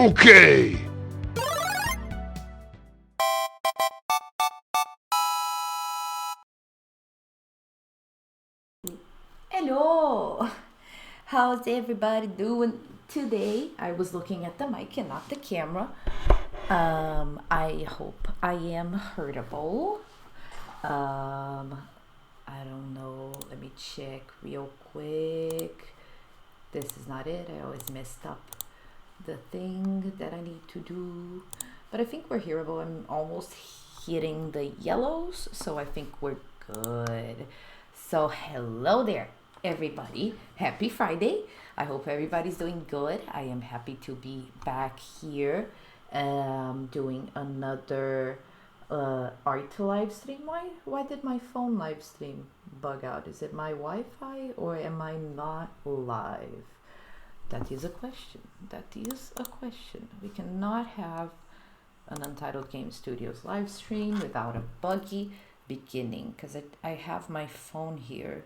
Okay. Hello! How's everybody doing today? I was looking at the mic and not the camera. I hope I am heardable. I don't know. Let me check real quick. This is not it. I always messed up the thing that I need to do. But I think we're hearable. I'm almost hitting the yellows, so I think we're good. So hello there, everybody. Happy Friday. I hope everybody's doing good. I am happy to be back here doing another art live stream. Why did my phone live stream bug out? Is it my Wi-Fi or am I not live? That is a question. We cannot have an Untitled Game Studios live stream without a buggy beginning, because I have my phone here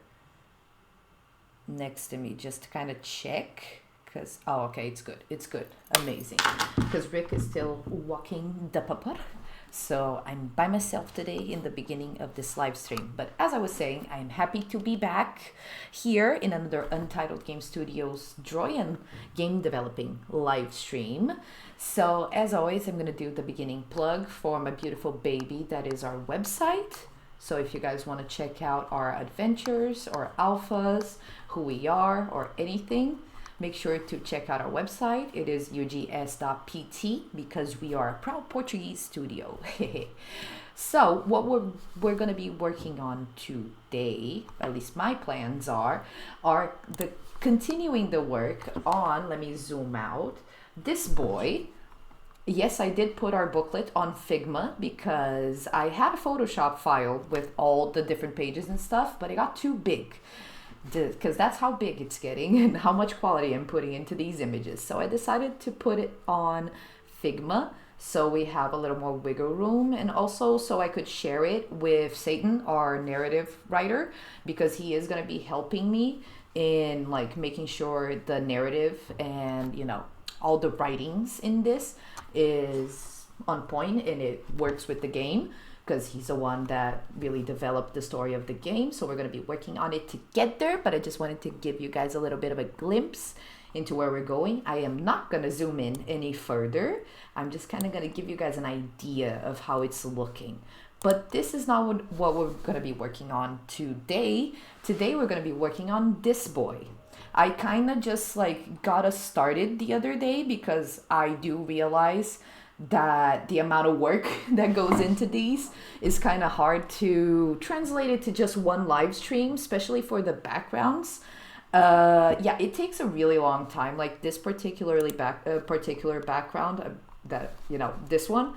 next to me just to kind of check, because okay, it's good, amazing, because Rick is still walking the pupper, so I'm by myself today in the beginning of this live stream. But as I was saying, I'm happy to be back here in another Untitled Game Studios Droian game developing live stream. So as always, I'm going to do the beginning plug for my beautiful baby that is our website. So if you guys want to check out our adventures or alphas, who we are, or anything, make sure to check out our website. It is ugs.pt, because we are a proud Portuguese studio. So what we're going to be working on today, at least my plans are the continuing the work on, let me zoom out, this boy. Yes, I did put our booklet on Figma because I had a Photoshop file with all the different pages and stuff, but it got too big, because that's how big it's getting and how much quality I'm putting into these images. So I decided to put it on Figma so we have a little more wiggle room, and also so I could share it with Satan, our narrative writer, because he is going to be helping me in like making sure the narrative and all the writings in this is on point and it works with the game, because he's the one that really developed the story of the game. So we're going to be working on it together, but I just wanted to give you guys a little bit of a glimpse into where we're going. I am not going to zoom in any further. I'm just kind of going to give you guys an idea of how it's looking. But this is not what we're going to be working on today. Today we're going to be working on this boy. I kind of just like got us started the other day, because I do realize that the amount of work that goes into these is kind of hard to translate it to just one live stream, especially for the backgrounds. Yeah, it takes a really long time. Like this particular background, that this one.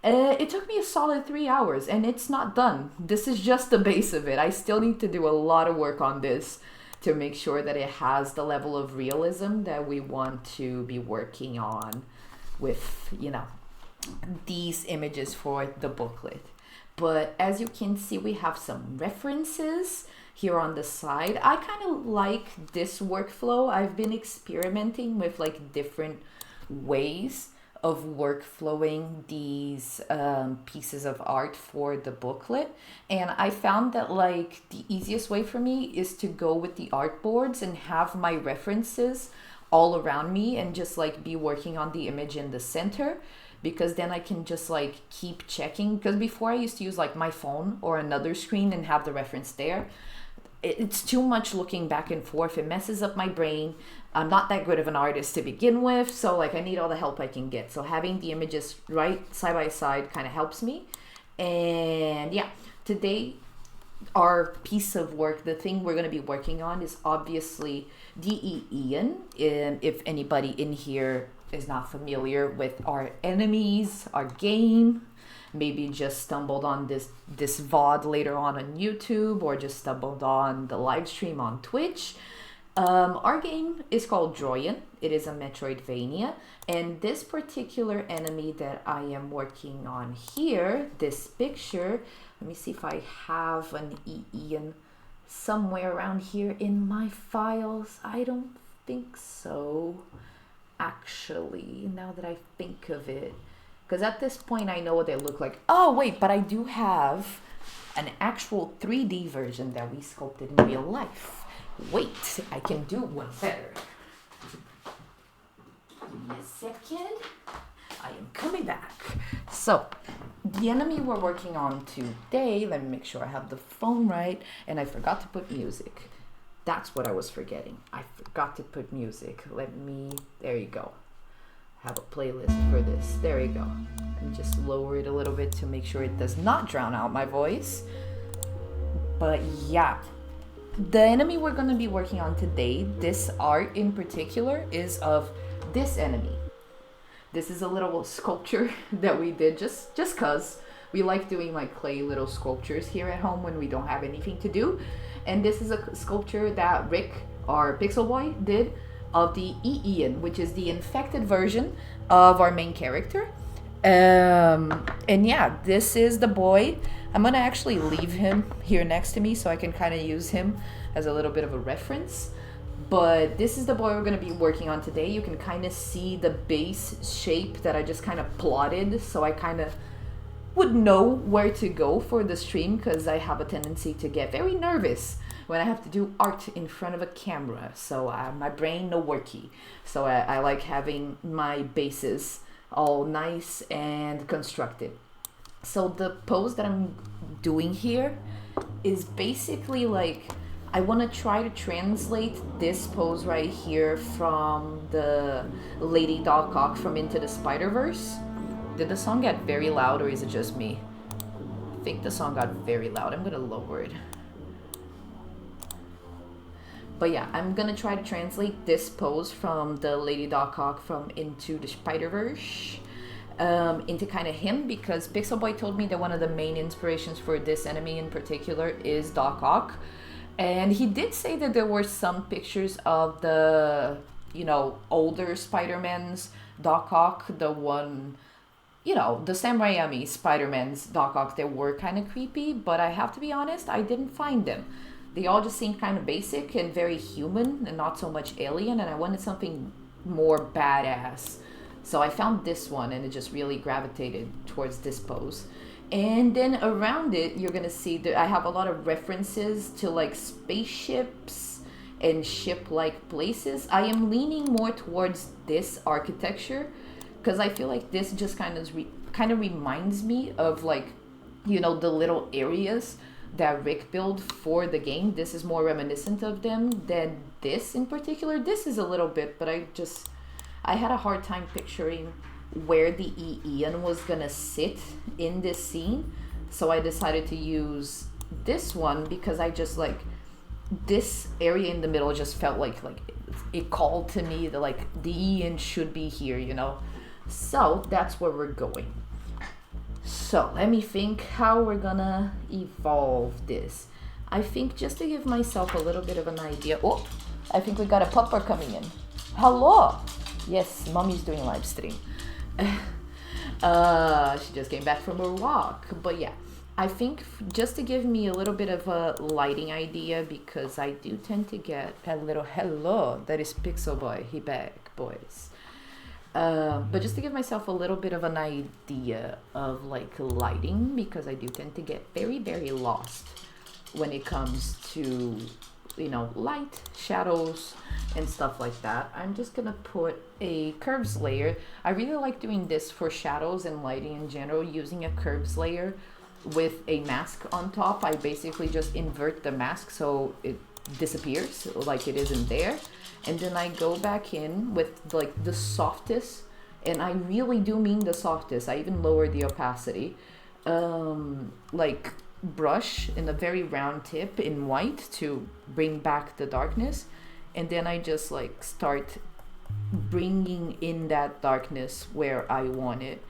It took me a solid 3 hours, and it's not done. This is just the base of it. I still need to do a lot of work on this to make sure that it has the level of realism that we want to be working on with, these images for the booklet. But as you can see, we have some references here on the side. I kind of like this workflow. I've been experimenting with like different ways of workflowing these pieces of art for the booklet, and I found that like the easiest way for me is to go with the artboards and have my references all around me and just like be working on the image in the center, because then I can just like keep checking. Because before I used to use like my phone or another screen and have the reference there. It's too much looking back and forth. It messes up my brain. I'm not that good of an artist to begin with, so like I need all the help I can get. So having the images right side by side kind of helps me. And yeah, today our piece of work, the thing we're going to be working on, is obviously the I.I.A.N. If anybody in here is not familiar with our enemies, our game, maybe just stumbled on this VOD later on YouTube, or just stumbled on the live stream on Twitch. Our game is called Droian. It is a Metroidvania, and this particular enemy that I am working on here, this picture, let me see if I have an I.I.A.N. somewhere around here in my files. I don't think so. actually, now that I think of it. Because at this point, I know what they look like. Oh, wait, but I do have an actual 3D version that we sculpted in real life. Wait, I can do one better. Give me a second. I am coming back. So, the enemy we're working on today, let me make sure I have the phone right, and I forgot to put music. That's what I was forgetting. I forgot to put music. There you go. Have a playlist for this. There you go. Let me just lower it a little bit to make sure it does not drown out my voice. But yeah, the enemy we're going to be working on today, this art in particular, is of this enemy. This is a little sculpture that we did just cause we like doing like clay little sculptures here at home when we don't have anything to do. And this is a sculpture that Rick, our Pixel Boy, did of the I.I.A.N, which is the infected version of our main character. And yeah, this is the boy. I'm gonna actually leave him here next to me so I can kind of use him as a little bit of a reference. But this is the boy we're gonna be working on today. You can kind of see the base shape that I just kind of plotted, so I kind of would know where to go for the stream, because I have a tendency to get very nervous when I have to do art in front of a camera. So my brain no worky. So I like having my bases all nice and constructed. So the pose that I'm doing here is basically like, I want to try to translate this pose right here from the Lady Dogcock from Into the Spider-Verse. Did the song get very loud, or is it just me? I think the song got very loud. I'm gonna lower it. But yeah, I'm gonna try to translate this pose from the Lady Dogcock from Into the Spider-Verse into kind of him, because Pixel Boy told me that one of the main inspirations for this enemy in particular is Dogcock. And he did say that there were some pictures of the, older Spider-Man's Dogcock, the one, the Sam Raimi Spider-Man's Dogcock, they were kind of creepy, but I have to be honest, I didn't find them. They all just seemed kind of basic and very human and not so much alien, and I wanted something more badass. So I found this one, and it just really gravitated towards this pose. And then around it, you're going to see that I have a lot of references to like spaceships and ship-like places. I am leaning more towards this architecture because I feel like this just kind of reminds me of like, the little areas that Rick built for the game. This is more reminiscent of them than this in particular. This is a little bit, but I had a hard time picturing where the I.I.A.N was gonna sit in this scene, so I decided to use this one because I just like this area in the middle just felt like it called to me that like the I.I.A.N should be here, so that's where we're going. So let me think how we're gonna evolve this. I think just to give myself a little bit of an idea. Oh, I think we got a pupper coming in. Hello. Yes, mommy's doing live stream. She just came back from her walk. But yeah, I think just to give me a little bit of a lighting idea, because I do tend to get a little hello. That is Pixel Boy. He back, boys. But just to give myself a little bit of an idea of like lighting, because I do tend to get very, very lost when it comes to, light, shadows, and stuff like that. I'm just gonna put a curves layer. I really like doing this for shadows and lighting in general, using a curves layer with a mask on top. I basically just invert the mask so it disappears, like it isn't there. And then I go back in with like the softest, and I really do mean the softest. I even lower the opacity, like brush in a very round tip in white to bring back the darkness. And then I just like start bringing in that darkness where I want it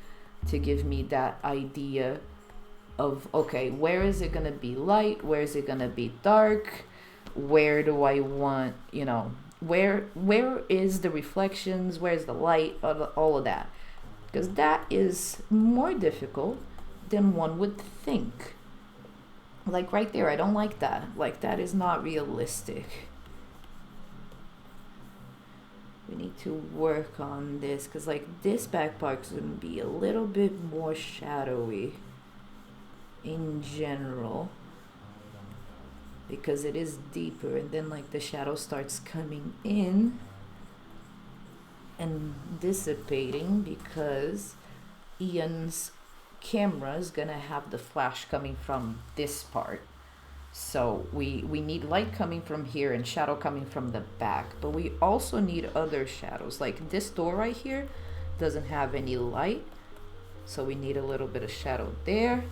to give me that idea of, okay, where is it gonna be light? Where is it gonna be dark? Where do I want, where is the reflections? Where's the light? All of that. Because that is more difficult than one would think. Like right there, I don't like that. Like that is not realistic. we need to work on this, because like this back part is going to be a little bit more shadowy in general, because it is deeper, and then like the shadow starts coming in and dissipating, because I.I.A.N's camera is gonna have the flash coming from this part. So we need light coming from here and shadow coming from the back, but we also need other shadows. Like this door right here doesn't have any light, so we need a little bit of shadow there.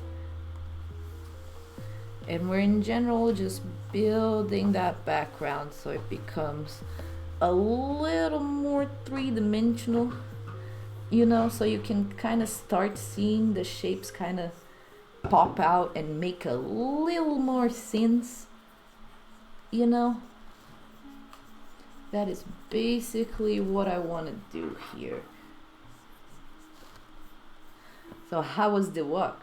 And we're in general just building that background so it becomes a little more three-dimensional, you know, so you can kind of start seeing the shapes kind of pop out and make a little more sense, you know. That is basically what I want to do here. So how was the walk?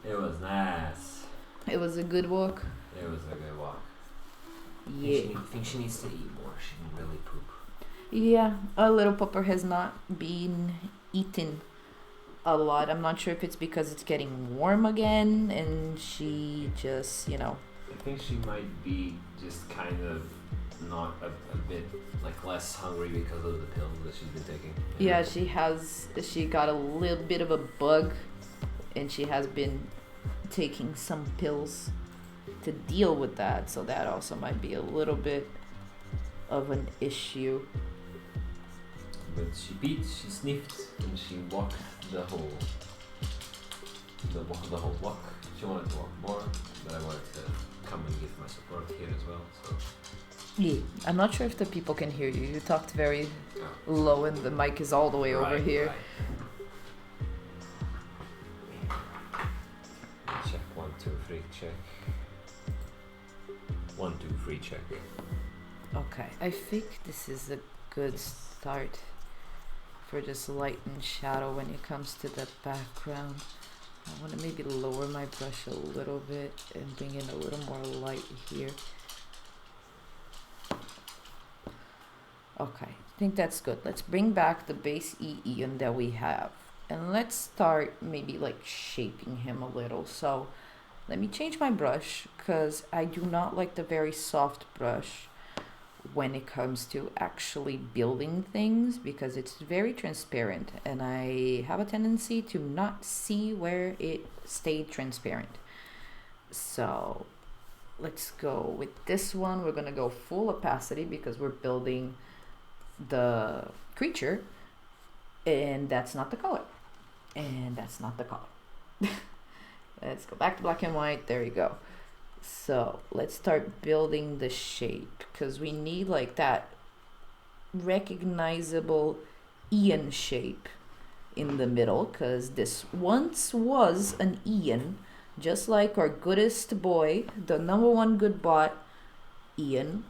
It was nice. It was a good walk? It was a good walk. Yeah. I think she needs to eat more. She can really poop. Yeah, our little pupper has not been eaten a lot. I'm not sure if it's because it's getting warm again and she just, you know. I think she might be just kind of not a bit like less hungry because of the pills that she's been taking. Yeah, she got a little bit of a bug and she has been taking some pills to deal with that, so that also might be a little bit of an issue. But she peed, she sniffed, and she walked the whole walk. She wanted to walk more, but I wanted to come and give my support here as well. So yeah, I'm not sure if the people can hear you. You talked very low, and the mic is all the way over here. Right. Check 1, 2, 3. Check 1, 2, 3. Check. Okay, I think this is a good start for just light and shadow when it comes to the background. I want to maybe lower my brush a little bit and bring in a little more light here. Okay, I think that's good. Let's bring back the base I.I.A.N that we have. And let's start maybe like shaping him a little. So let me change my brush, because I do not like the very soft brush when it comes to actually building things, because it's very transparent and I have a tendency to not see where it stayed transparent. So let's go with this one. We're gonna go full opacity because we're building the creature, and that's not the color, and that's not the color. Let's go back to black and white. There you go. So let's start building the shape, because we need like that recognizable I.I.A.N shape in the middle, because this once was an I.I.A.N, just like our goodest boy, the #1 good bot, I.I.A.N.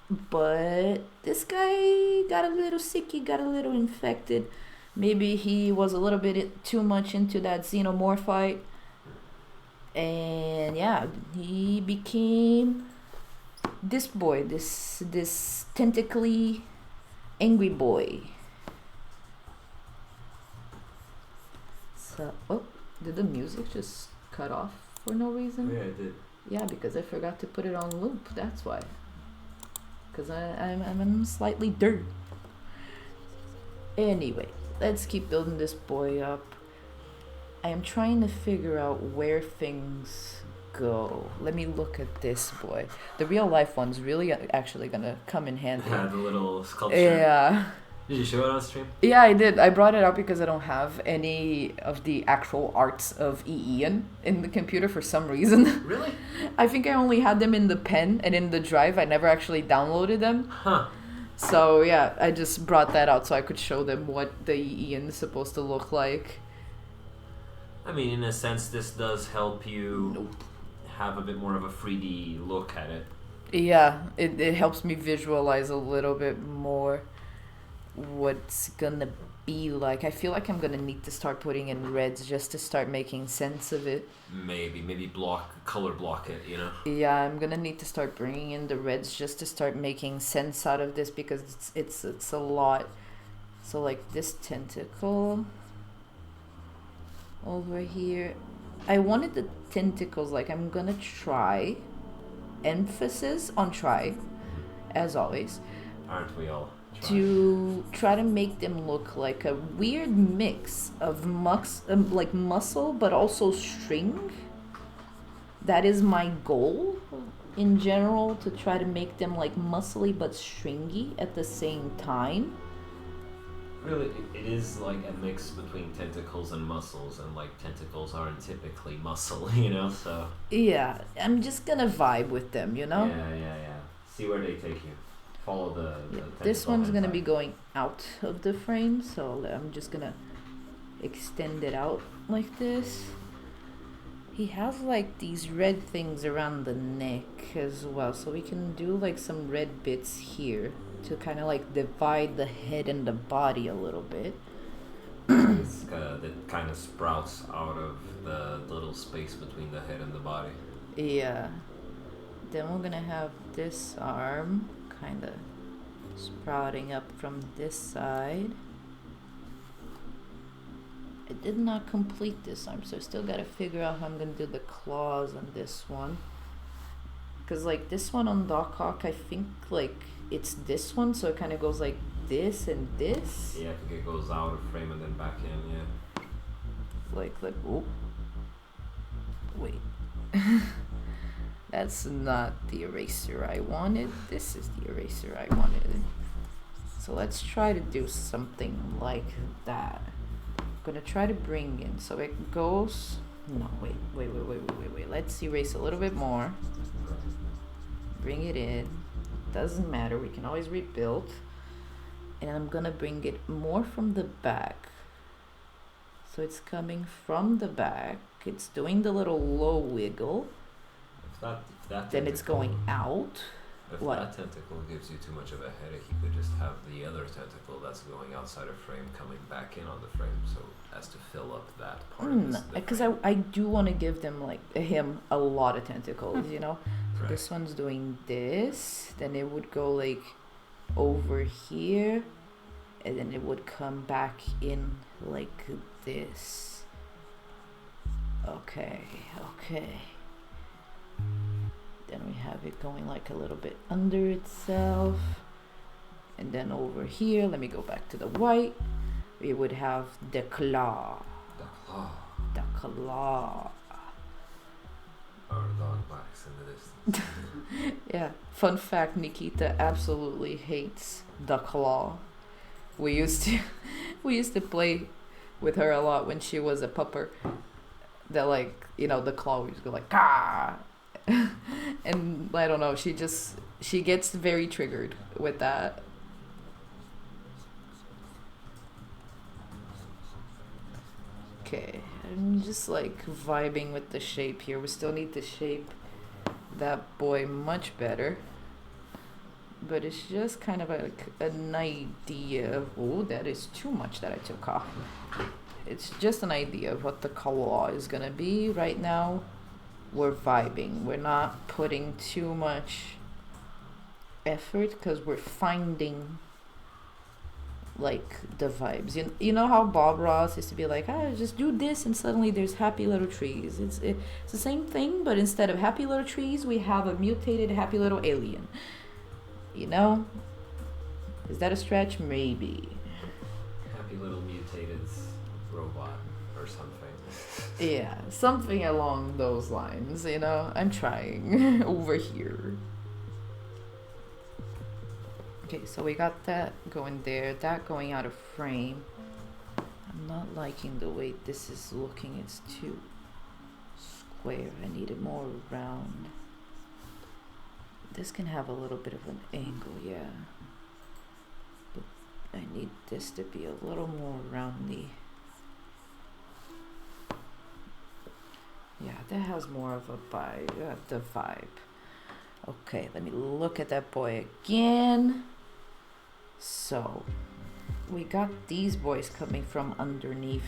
But this guy got a little sick, he got a little infected. Maybe he was a little bit too much into that xenomorphite. And yeah, he became this boy, this tentacly angry boy. So, oh, did the music just cut off for no reason? Yeah, it did. Yeah, because I forgot to put it on loop, that's why. Because I'm slightly dirt. Anyway, let's keep building this boy up. I am trying to figure out where things go. Let me look at this boy. The real life one's really actually gonna come in handy. Yeah, the little sculpture. Yeah. Did you show it on stream? Yeah, I did. I brought it out because I don't have any of the actual arts of I.I.A.N in the computer for some reason. Really? I think I only had them in the pen and in the drive. I never actually downloaded them. Huh. So yeah, I just brought that out so I could show them what the I.I.A.N is supposed to look like. I mean, in a sense, this does help you have a bit more of a 3D look at it. Yeah, it helps me visualize a little bit more. what's gonna be like. I feel like I'm gonna need to start putting in reds just to start making sense of it. Maybe color block it, you know? Yeah, I'm gonna need to start bringing in the reds just to start making sense out of this, because it's a lot. So like this tentacle over here, I wanted the tentacles, like I'm gonna try, emphasis on try, as always, Aren't we all? to try to make them look like a weird mix of like muscle but also string. That is my goal in general, to try to make them like muscly but stringy at the same time. Really, it is like a mix between tentacles and muscles, and like tentacles aren't typically muscle, you know, so... Yeah, I'm just gonna vibe with them, you know? Yeah. See where they take you. Follow the This one's gonna be going out of the frame, so I'm just gonna extend it out like this. He has like these red things around the neck as well, so we can do like some red bits here to kind of like divide the head and the body a little bit. That kind of sprouts out of the little space between the head and the body. Yeah. Then we're gonna have this arm kind of sprouting up from this side. I did not complete this arm, so I still gotta figure out how I'm gonna do the claws on this one. Cause like this one on Doc Hawk, I think like it's this one, so it kind of goes like this and this. Yeah, I think it goes out of frame and then back in, yeah. Like, oh. Wait. That's not the eraser I wanted. This is the eraser I wanted. So let's try to do something like that. I'm gonna try to bring in, so it goes, no, wait. Let's erase a little bit more. Bring it in. Doesn't matter, we can always rebuild. And I'm gonna bring it more from the back. So it's coming from the back. It's doing the little low wiggle. If that then it's going out. If what? That tentacle gives you too much of a headache, you could just have the other tentacle that's going outside of frame coming back in on the frame, so as to fill up that part of the because frame. I do want to give them him a lot of tentacles, you know. So Right. This one's doing this, then it would go like over here, and then it would come back in like this. Okay. Then we have it going like a little bit under itself. And then over here, let me go back to the white. We would have the claw. The claw. Our dog barks in the distance. Yeah. Fun fact, Nikita absolutely hates the claw. We used to play with her a lot when she was a pupper. That the claw would just go like ah. And I don't know, she gets very triggered with that. Okay, I'm just vibing with the shape here. We still need to shape that boy much better, but it's just kind of an idea of, oh, that is too much that I took off. It's just an idea of what the claw is gonna be. Right now we're vibing. We're not putting too much effort because we're finding the vibes. You know how Bob Ross used to be like, just do this and suddenly there's happy little trees. It's the same thing, but instead of happy little trees, we have a mutated happy little alien. You know? Is that a stretch? Maybe. Happy little mutated robot or something. Yeah, something along those lines, you know? I'm trying over here. Okay, so we got that going there, that going out of frame. I'm not liking the way this is looking. It's too square. I need it more round. This can have a little bit of an angle, yeah. But I need this to be a little more roundy. Yeah, that has more of a vibe, the vibe. Okay, let me look at that boy again. So, we got these boys coming from underneath?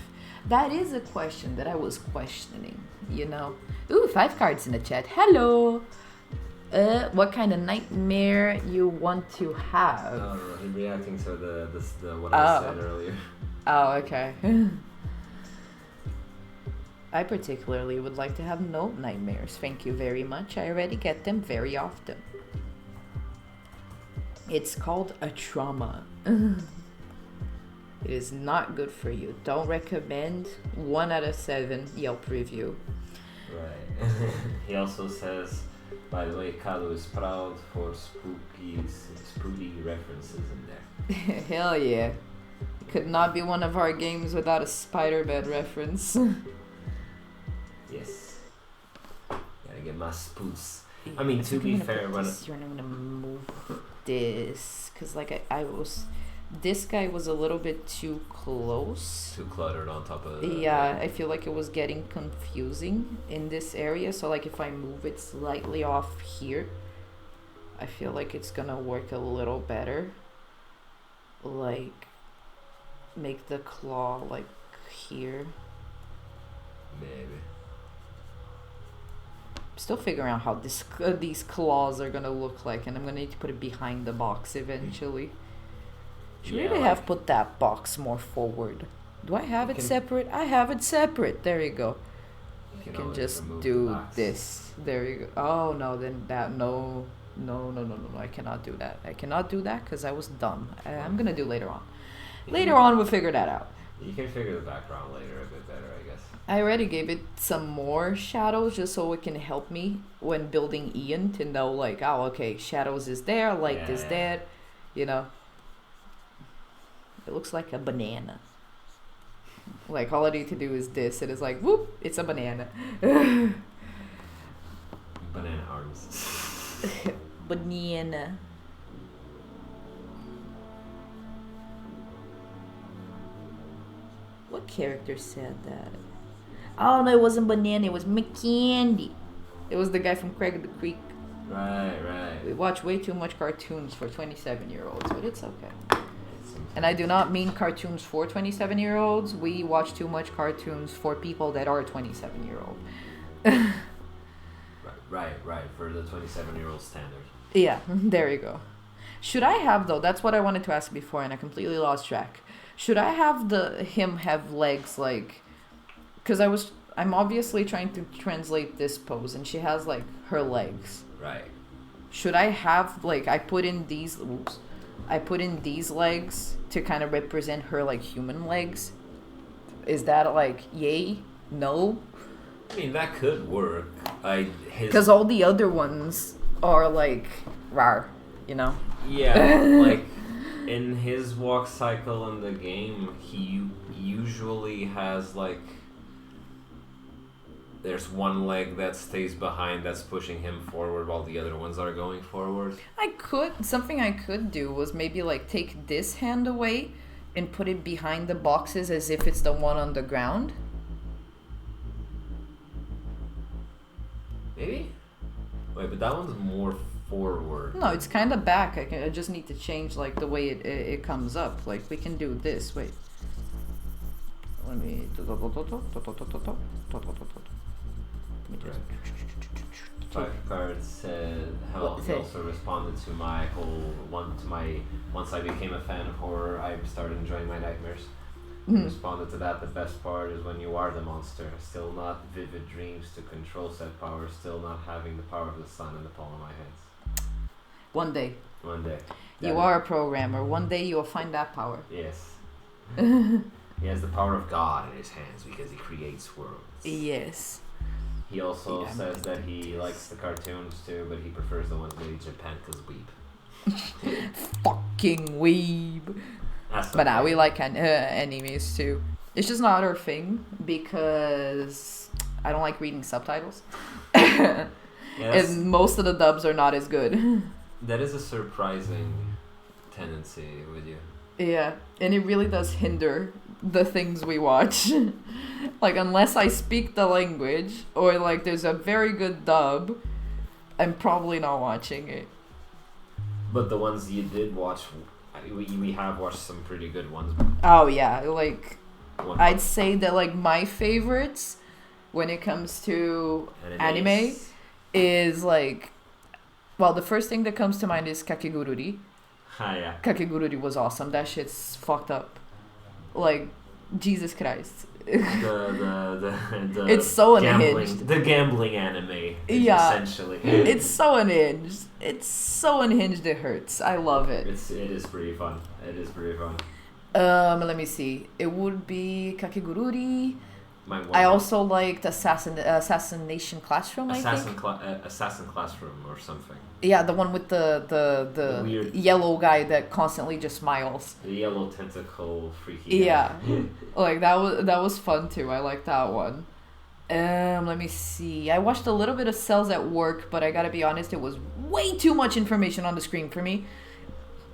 That is a question that I was questioning, you know. Ooh, 5 cards in the chat. Hello. What kind of nightmare you want to have? No, I'm reacting to the what I said earlier. Oh, okay. I particularly would like to have no nightmares. Thank you very much. I already get them very often. It's called a trauma. It is not good for you. Don't recommend. 1 out of 7 Yelp review. Right. He also says, by the way, Kalu is proud for spooky references in there. Hell yeah. It could not be one of our games without a spider bed reference. Yes. Gotta get my spoofs. I mean, to be fair, when I'm gonna move this, cause like this guy was a little bit too close. Too cluttered on top of. Yeah, I feel like it was getting confusing in this area. So like if I move it slightly off here, I feel like it's gonna work a little better. Like make the claw like here. Maybe. Still figuring out how these claws are gonna look like, and I'm gonna need to put it behind the box eventually. Should really have put that box more forward. Do I have it separate? I have it separate. There you go. You can just do this. There you go. Oh no, then that no. I cannot do that. I cannot do that because I was dumb. I'm gonna do later on. Later on, we'll figure that out. You can figure the background later a bit better, I guess. I already gave it some more shadows just so it can help me when building I.I.A.N to know like, oh, okay, shadows is there, light is there, you know. It looks like a banana. Like all I need to do is this. It is like, whoop, it's a banana. Banana arms. Banana. What character said that? Oh no, it wasn't Banana, it was McCandy. It was the guy from Craig of the Creek. Right. We watch way too much cartoons for 27-year-olds, but it's okay. And I do not mean cartoons for 27-year-olds. We watch too much cartoons for people that are 27-year-old. Right. For the 27-year-old standard. Yeah, there you go. Should I have, though, that's what I wanted to ask before and I completely lost track. Should I have him have legs like... Because I'm obviously trying to translate this pose and she has like her legs. Right. Should I have like, I put in these legs to kind of represent her like human legs? Is that like yay? No? I mean, that could work. Because all the other ones are like rar, you know? Yeah, like in his walk cycle in the game, he usually has like, there's one leg that stays behind that's pushing him forward while the other ones are going forward. Something I could do was maybe like take this hand away and put it behind the boxes as if it's the one on the ground. Maybe? Wait, but that one's more forward. No, it's kind of back. I just need to change like the way it comes up. Like we can do this. Wait. Let me... Five cards said how he also responded to my once I became a fan of horror, I started enjoying my nightmares. Responded to that, the best part is when you are the monster, still not vivid dreams to control said power, still not having the power of the sun in the palm of my hands. One day. You are a programmer. One day you'll find that power. Yes. He has the power of God in his hands because he creates worlds. Yes. He also says that he likes the cartoons too, but he prefers the ones made in Japan because weeb. Fucking weeb. But now we like animes too. It's just not our thing because I don't like reading subtitles. And most of the dubs are not as good. That is a surprising tendency with you. Yeah, and it really does hinder the things we watch. Like, unless I speak the language or like there's a very good dub, I'm probably not watching it. But the ones you did watch, we have watched some pretty good ones. Oh yeah, like I'd say that like my favorites when it comes to anime is like, well, the first thing that comes to mind is Kakegururi. Yeah. Kakegururi was awesome. That shit's fucked up. Like, Jesus Christ. It's so unhinged. The gambling anime. Essentially. It's so unhinged. It's so unhinged it hurts. I love it. It is pretty fun. Let me see. It would be Kakegururi. I also liked Assassination Classroom, Assassin Classroom or something. Yeah, the one with the weird yellow guy that constantly just smiles. The yellow tentacle freaky guy. Yeah. Like that was fun too. I like that one. Let me see. I watched a little bit of Cells at Work, but I gotta be honest, it was way too much information on the screen for me.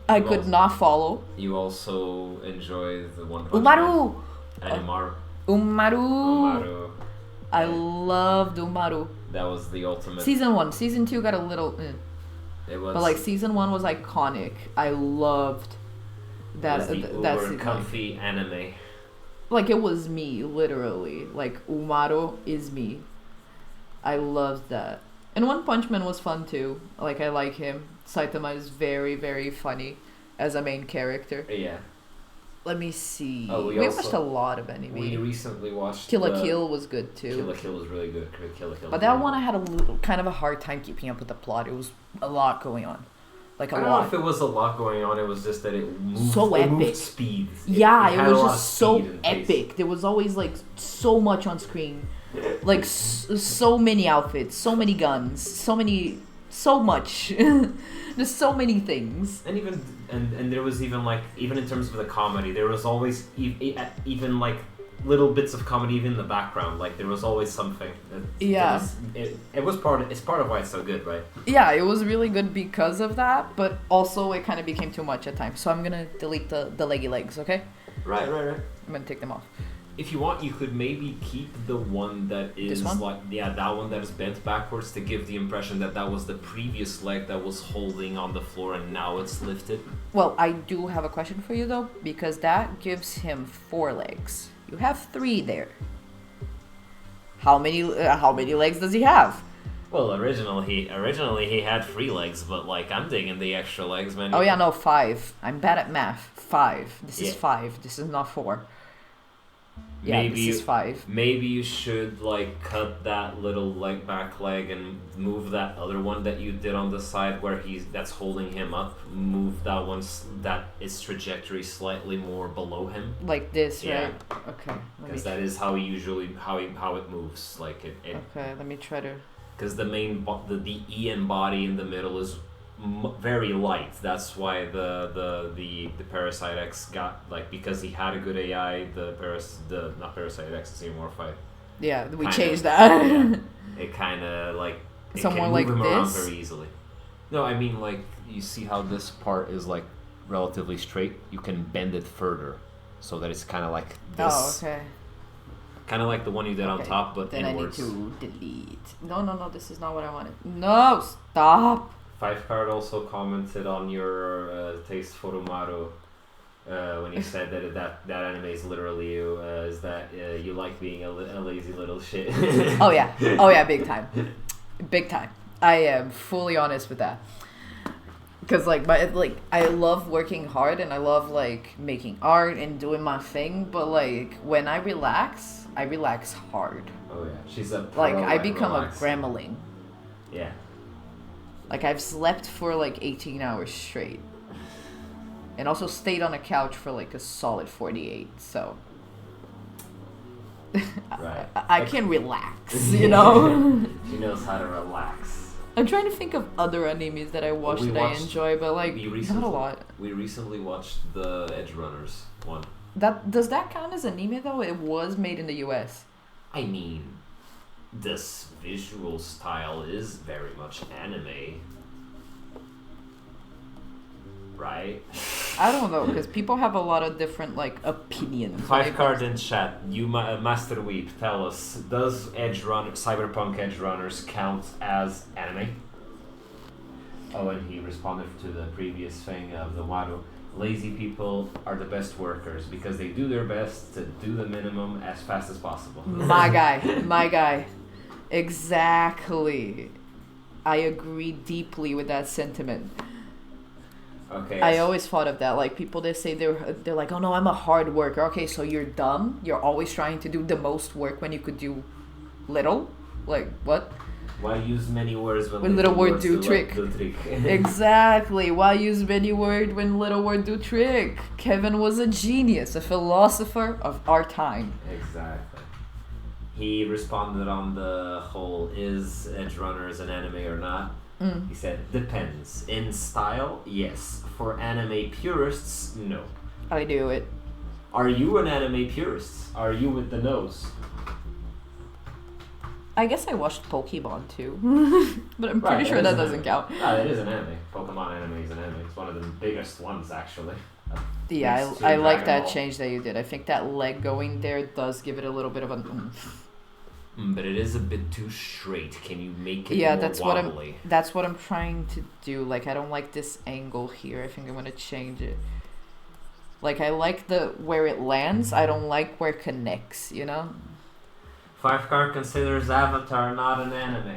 I could not follow. You also enjoy the One Punch Umaru! And Umaru! I loved Umaru. That was the ultimate. Season 1. Season 2 got a little... It was... But like Season 1 was iconic. I loved that. That's the comfy anime. Like it was me, literally. Like Umaru is me. I loved that. And One Punch Man was fun too. Like I like him. Saitama is very, very funny as a main character. Yeah. Let me see. Oh, we watched a lot of anime. We recently watched Kill la Kill was good too. Kill la Kill was really good. Kill la Kill. But that one I had kind of a hard time keeping up with the plot. It was a lot going on. Like a lot. I don't know if it was a lot going on. It was just that it moved. So epic. It moved speed. It was just so epic. There was always like so much on screen. Like so many outfits, so many guns, so much. There's so many things. And even and there was even like even in terms of the comedy, there was always even like little bits of comedy even in the background. Like there was always something. It's part of why it's so good, right? Yeah, it was really good because of that, but also it kind of became too much at times. So I'm gonna delete the leggy legs, okay? Right. I'm gonna take them off. If you want, you could maybe keep the one that is this one? that one that is bent backwards to give the impression that was the previous leg that was holding on the floor and now it's lifted. Well, I do have a question for you though, because that gives him 4 legs. You have 3 there. How many legs does he have? Well, originally he had 3 legs, but like I'm digging the extra legs, man. Oh yeah, no, 5. I'm bad at math. 5. This is 5. This is not 4. Yeah, maybe this is 5. Maybe you should like cut that little back leg and move that other one that you did on the side where that's holding him up. Move that one that its trajectory slightly more below him. Like this, right? Okay. Because that is how it moves. Like it. Okay, let me try to. Because the I.I.A.N body in the middle is very light. That's why the Parasite X got like because he had a good AI. Not Parasite X, the Xenomorph. Yeah, we changed that. Yeah, it kind of like it so can more move like him this? around very easily. No, I mean like you see how this part is like relatively straight. You can bend it further so that it's kind of like this. Oh, okay. Kind of like the one you did on top, but then inwards. I need to delete. No, this is not what I wanted. No, stop. 5card also commented on your taste for Umaru when you said that anime is literally you. Is that you like being a lazy little shit? Oh yeah, big time. I am fully honest with that. Because I love working hard and I love like making art and doing my thing, but like when I relax hard. Oh yeah, she's a pro like I become relax. A gremlin. Yeah. Like I've slept for like 18 hours straight. And also stayed on a couch for like a solid 48, so right. I can relax, you know? She knows how to relax. I'm trying to think of other animes that I watched I enjoy, but like not a lot. We recently watched the Edge Runners one. Does that count as anime though? It was made in the US. I mean, this visual style is very much anime, right? I don't know, because people have a lot of different like opinions. 5card in chat. You Master Weep, tell us: does Cyberpunk Edge Runners count as anime? Oh, and he responded to the previous thing of the Wado. lazy people are the best workers because they do their best to do the minimum as fast as possible. My guy. Exactly. I agree deeply with that sentiment. Okay. I always thought of that. Like, people that say they're like, oh no, I'm a hard worker. Okay, so you're dumb. You're always trying to do the most work when you could do little. Like, what? Why use many words when little word do trick? Exactly. Why use many word when little word do trick? Kevin was a genius, a philosopher of our time. Exactly. He responded on the whole, is Edge Runners an anime or not? He said, depends. In style, yes. For anime purists, no. I do it. Are you an anime purist? Are you with the nose? I guess I watched Pokemon too. But I'm pretty sure that doesn't count. No, it is an anime. Pokemon anime is an anime. It's one of the biggest ones, actually. Yeah, I like that change that you did. I think that leg going there does give it a little bit of a... But it is a bit too straight. Can you make it more wobbly? That's what I'm trying to do. Like, I don't like this angle here. I think I'm gonna change it. Like, I like where it lands. I don't like where it connects, you know? 5-Card considers Avatar not an anime.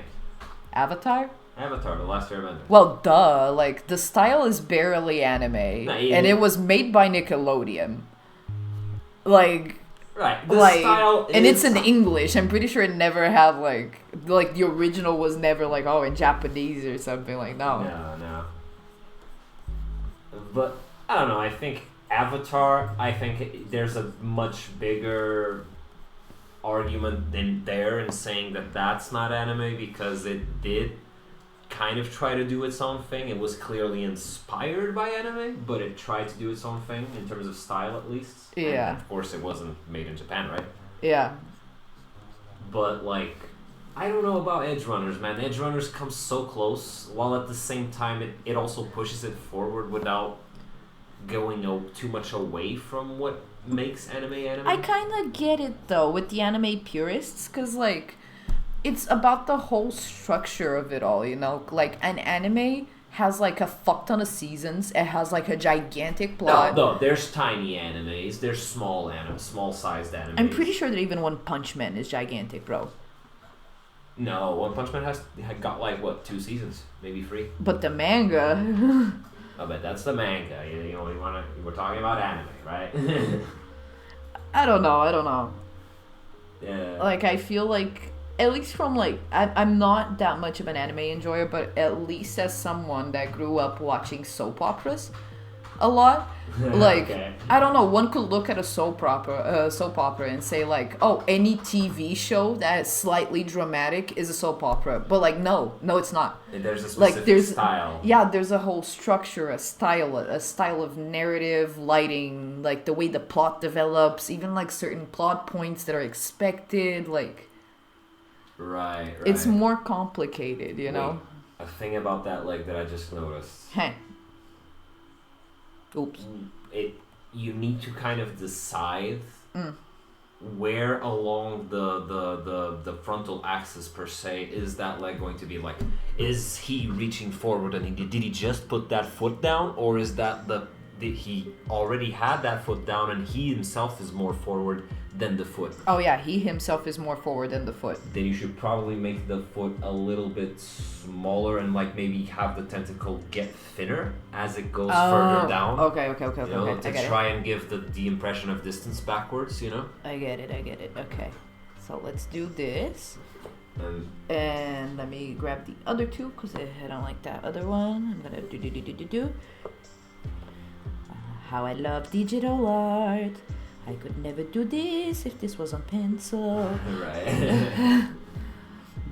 Avatar? Avatar, The Last Airbender. Well, duh. Like, the style is barely anime. And it was made by Nickelodeon. Like... Right, the style and it's in English. I'm pretty sure it never had, like the original was never, like, in Japanese or something, like, no. No. But, I don't know, I think Avatar, there's a much bigger argument in saying that that's not anime because it did kind of try to do its own thing. It was clearly inspired by anime, but it tried to do its own thing in terms of style, at least. Yeah. And of course, it wasn't made in Japan, right? Yeah. But, like, I don't know about Edge Runners, man. Edge Runners comes so close, while at the same time it also pushes it forward without going too much away from what makes anime. I kind of get it, though, with the anime purists, because, like, it's about the whole structure of it all, you know? Like, an anime has, like, a fuck ton of seasons. It has, like, a gigantic plot. No, there's tiny animes. There's small-sized animes. I'm pretty sure that even One Punch Man is gigantic, bro. No, One Punch Man had got, like, what, 2 seasons? Maybe 3? But the manga... Oh, but that's the manga. You know, we're talking about anime, right? I don't know. Yeah. Like, I feel like... At least from, like, I'm not that much of an anime enjoyer, but at least as someone that grew up watching soap operas a lot, like, okay. I don't know, one could look at a soap opera and say, like, oh, any TV show that is slightly dramatic is a soap opera. But, like, no, it's not. And there's a specific style. Yeah, there's a whole structure, a style of narrative, lighting, like, the way the plot develops, even, like, certain plot points that are expected, like... Right. It's more complicated, you know? A thing about that leg that I just noticed. Hey. Oops. You need to kind of decide where along the frontal axis, per se, is that leg going to be, like, is he reaching forward and did he just put that foot down, or is that he already had that foot down and he himself is more forward than the foot? Oh yeah, he himself is more forward than the foot. Then you should probably make the foot a little bit smaller and, like, maybe have the tentacle get thinner as it goes further down. Okay. You know, to try and give the impression of distance backwards, you know? I get it. Okay. So let's do this. And let me grab the other two because I don't like that other one. I'm gonna do. How I love digital art. I could never do this if this was on pencil. Right.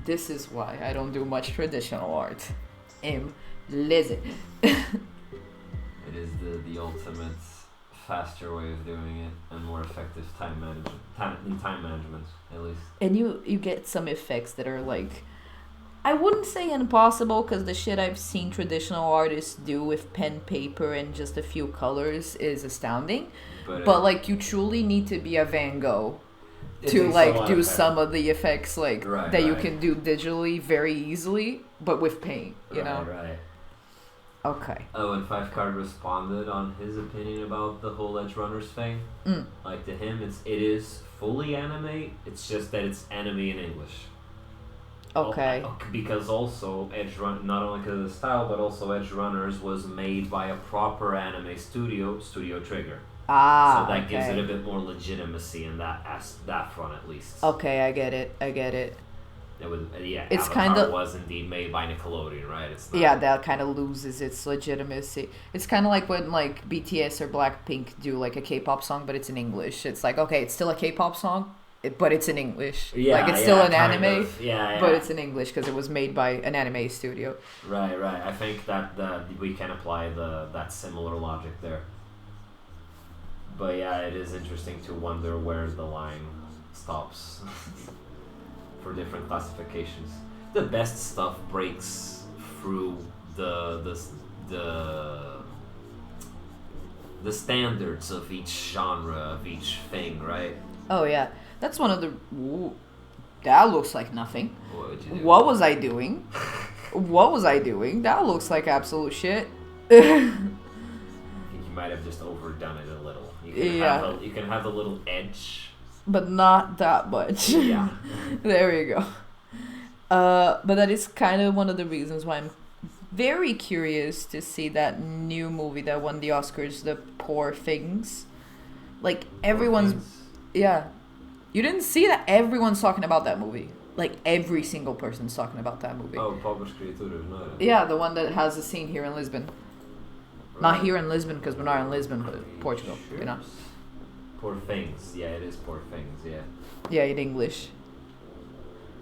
This is why I don't do much traditional art. I'm lazy. It is the ultimate faster way of doing it and more effective time management, at least. And you get some effects that are, like, I wouldn't say impossible, because the shit I've seen traditional artists do with pen, paper, and just a few colors is astounding. But like, you truly need to be a Van Gogh to, like, do some of the effects, like, that you can do digitally very easily, but with paint, you know? Right. Okay. Oh, and Five Card responded on his opinion about the whole Edge Runners thing. Like, to him, it is fully anime. It's just that it's anime in English. Okay. Because also not only because of the style, but also Edge Runners was made by a proper anime studio, Studio Trigger. So that gives it a bit more legitimacy in that front at least. Okay, I get it. It was, it's Avatar was indeed made by Nickelodeon, right? It's not, that kind of loses its legitimacy. It's kind of like when like BTS or Blackpink do like a K-pop song, but it's in English. It's like, okay, it's still a K-pop song, but it's in English. Like it's still an anime, but it's in English because it was made by an anime studio. Right. I think that we can apply that similar logic there. But yeah, it is interesting to wonder where the line stops for different classifications. The best stuff breaks through the standards of each genre, of each thing, right? Oh yeah, that's one of the. Ooh, that looks like nothing. What was I doing? That looks like absolute shit. I think you might have just overdone it a little. You can have a little edge, but not that much. Yeah. There we go. But that is kind of one of the reasons why I'm very curious to see that new movie that won the Oscars, The Poor Things. Like everyone's, yeah. You didn't see that? Everyone's talking about that movie. Like every single person's talking about that movie. Oh, Pobres Criaturas, no. Yeah, the one that has a scene here in Lisbon. Right. Not here in Lisbon because we're not in Lisbon, but Portugal, sure. You know. Poor Things. Yeah, it is Poor Things, yeah. Yeah, in English.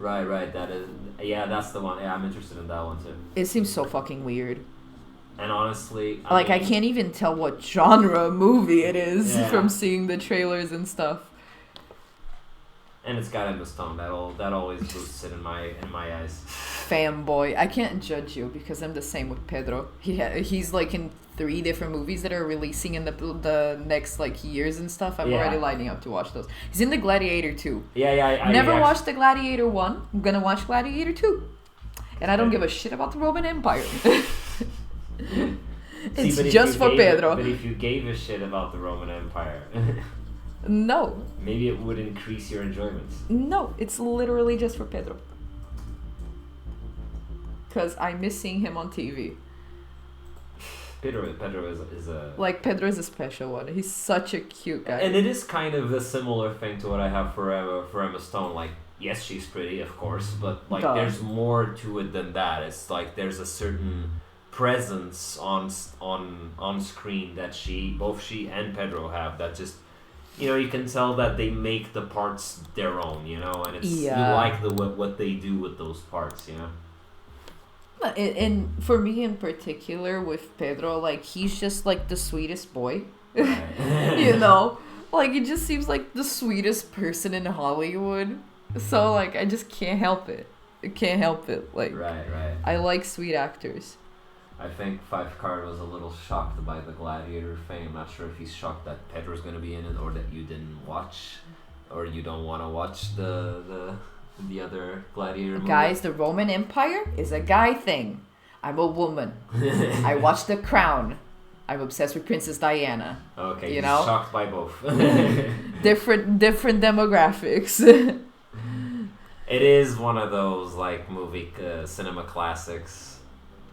Right, that is... Yeah, that's the one. Yeah, I'm interested in that one too. It seems so fucking weird. And honestly... I can't even tell what genre movie it is from seeing the trailers and stuff. And it's got Emma Stone. That always boosts it in my eyes. Fanboy. I can't judge you because I'm the same with Pedro. He's like in 3 different movies that are releasing in the next like years and stuff. I'm already lining up to watch those. He's in the Gladiator 2. I never watched the Gladiator 1. I'm gonna watch Gladiator 2. And I don't give a shit about the Roman Empire. It's just for Pedro. But if you gave a shit about the Roman Empire... No. Maybe it would increase your enjoyment. No, it's literally just for Pedro. Because I miss seeing him on TV. Pedro is a... Like, Pedro is a special one. He's such a cute guy. And it is kind of a similar thing to what I have for Emma Stone. Like, yes, she's pretty, of course, but like, there's more to it than that. It's like there's a certain presence on screen that both she and Pedro have that just... You know, you can tell that they make the parts their own, you know, and it's you like what they do with those parts, you know. And for me in particular, with Pedro, like he's just like the sweetest boy, right. You know, like it just seems like the sweetest person in Hollywood. So like I just can't help it. Like right. I like sweet actors. I think Five Card was a little shocked by the Gladiator thing. I'm not sure if he's shocked that Pedro's going to be in it or that you didn't watch or you don't want to watch the other Gladiator movie. Guys, the Roman Empire is a guy thing. I'm a woman. I watch The Crown. I'm obsessed with Princess Diana. Okay, you know? Shocked by both. different demographics. It is one of those like movie cinema classics.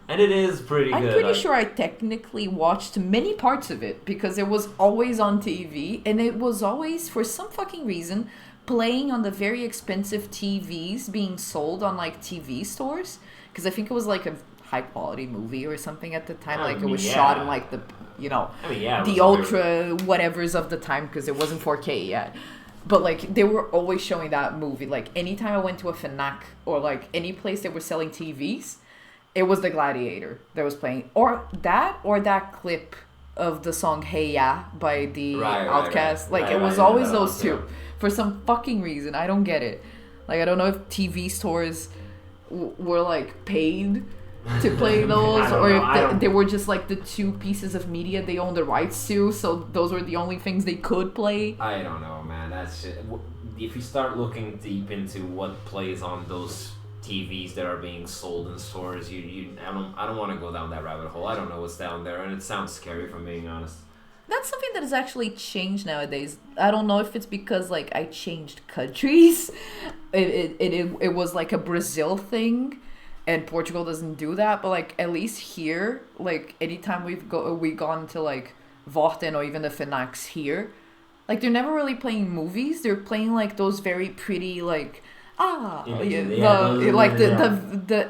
And it is pretty good. I'm pretty sure I technically watched many parts of it because it was always on TV and it was always, for some fucking reason, playing on the very expensive TVs being sold on like TV stores. Because I think it was like a high quality movie or something at the time. It was shot in like the, you know, the ultra whatevers of the time because it wasn't 4K yet. But like they were always showing that movie. Like anytime I went to a FNAC or like any place that were selling TVs, it was the Gladiator that was playing, or that clip of the song "Hey Ya" by the Outcast. Like it was always those two. For some fucking reason, I don't get it. Like I don't know if TV stores were like paid to play those, or if they were just like the 2 pieces of media they owned the rights to, so those were the only things they could play. I don't know, man. That's shit. If you start looking deep into what plays on those TVs that are being sold in stores. I don't want to go down that rabbit hole. I don't know what's down there, and it sounds scary, if I'm being honest. That's something that has actually changed nowadays. I don't know if it's because like I changed countries. It was like a Brazil thing, and Portugal doesn't do that. But like at least here, like anytime we gone to like Vorten or even the Finax here, like they're never really playing movies. They're playing like those very pretty like. The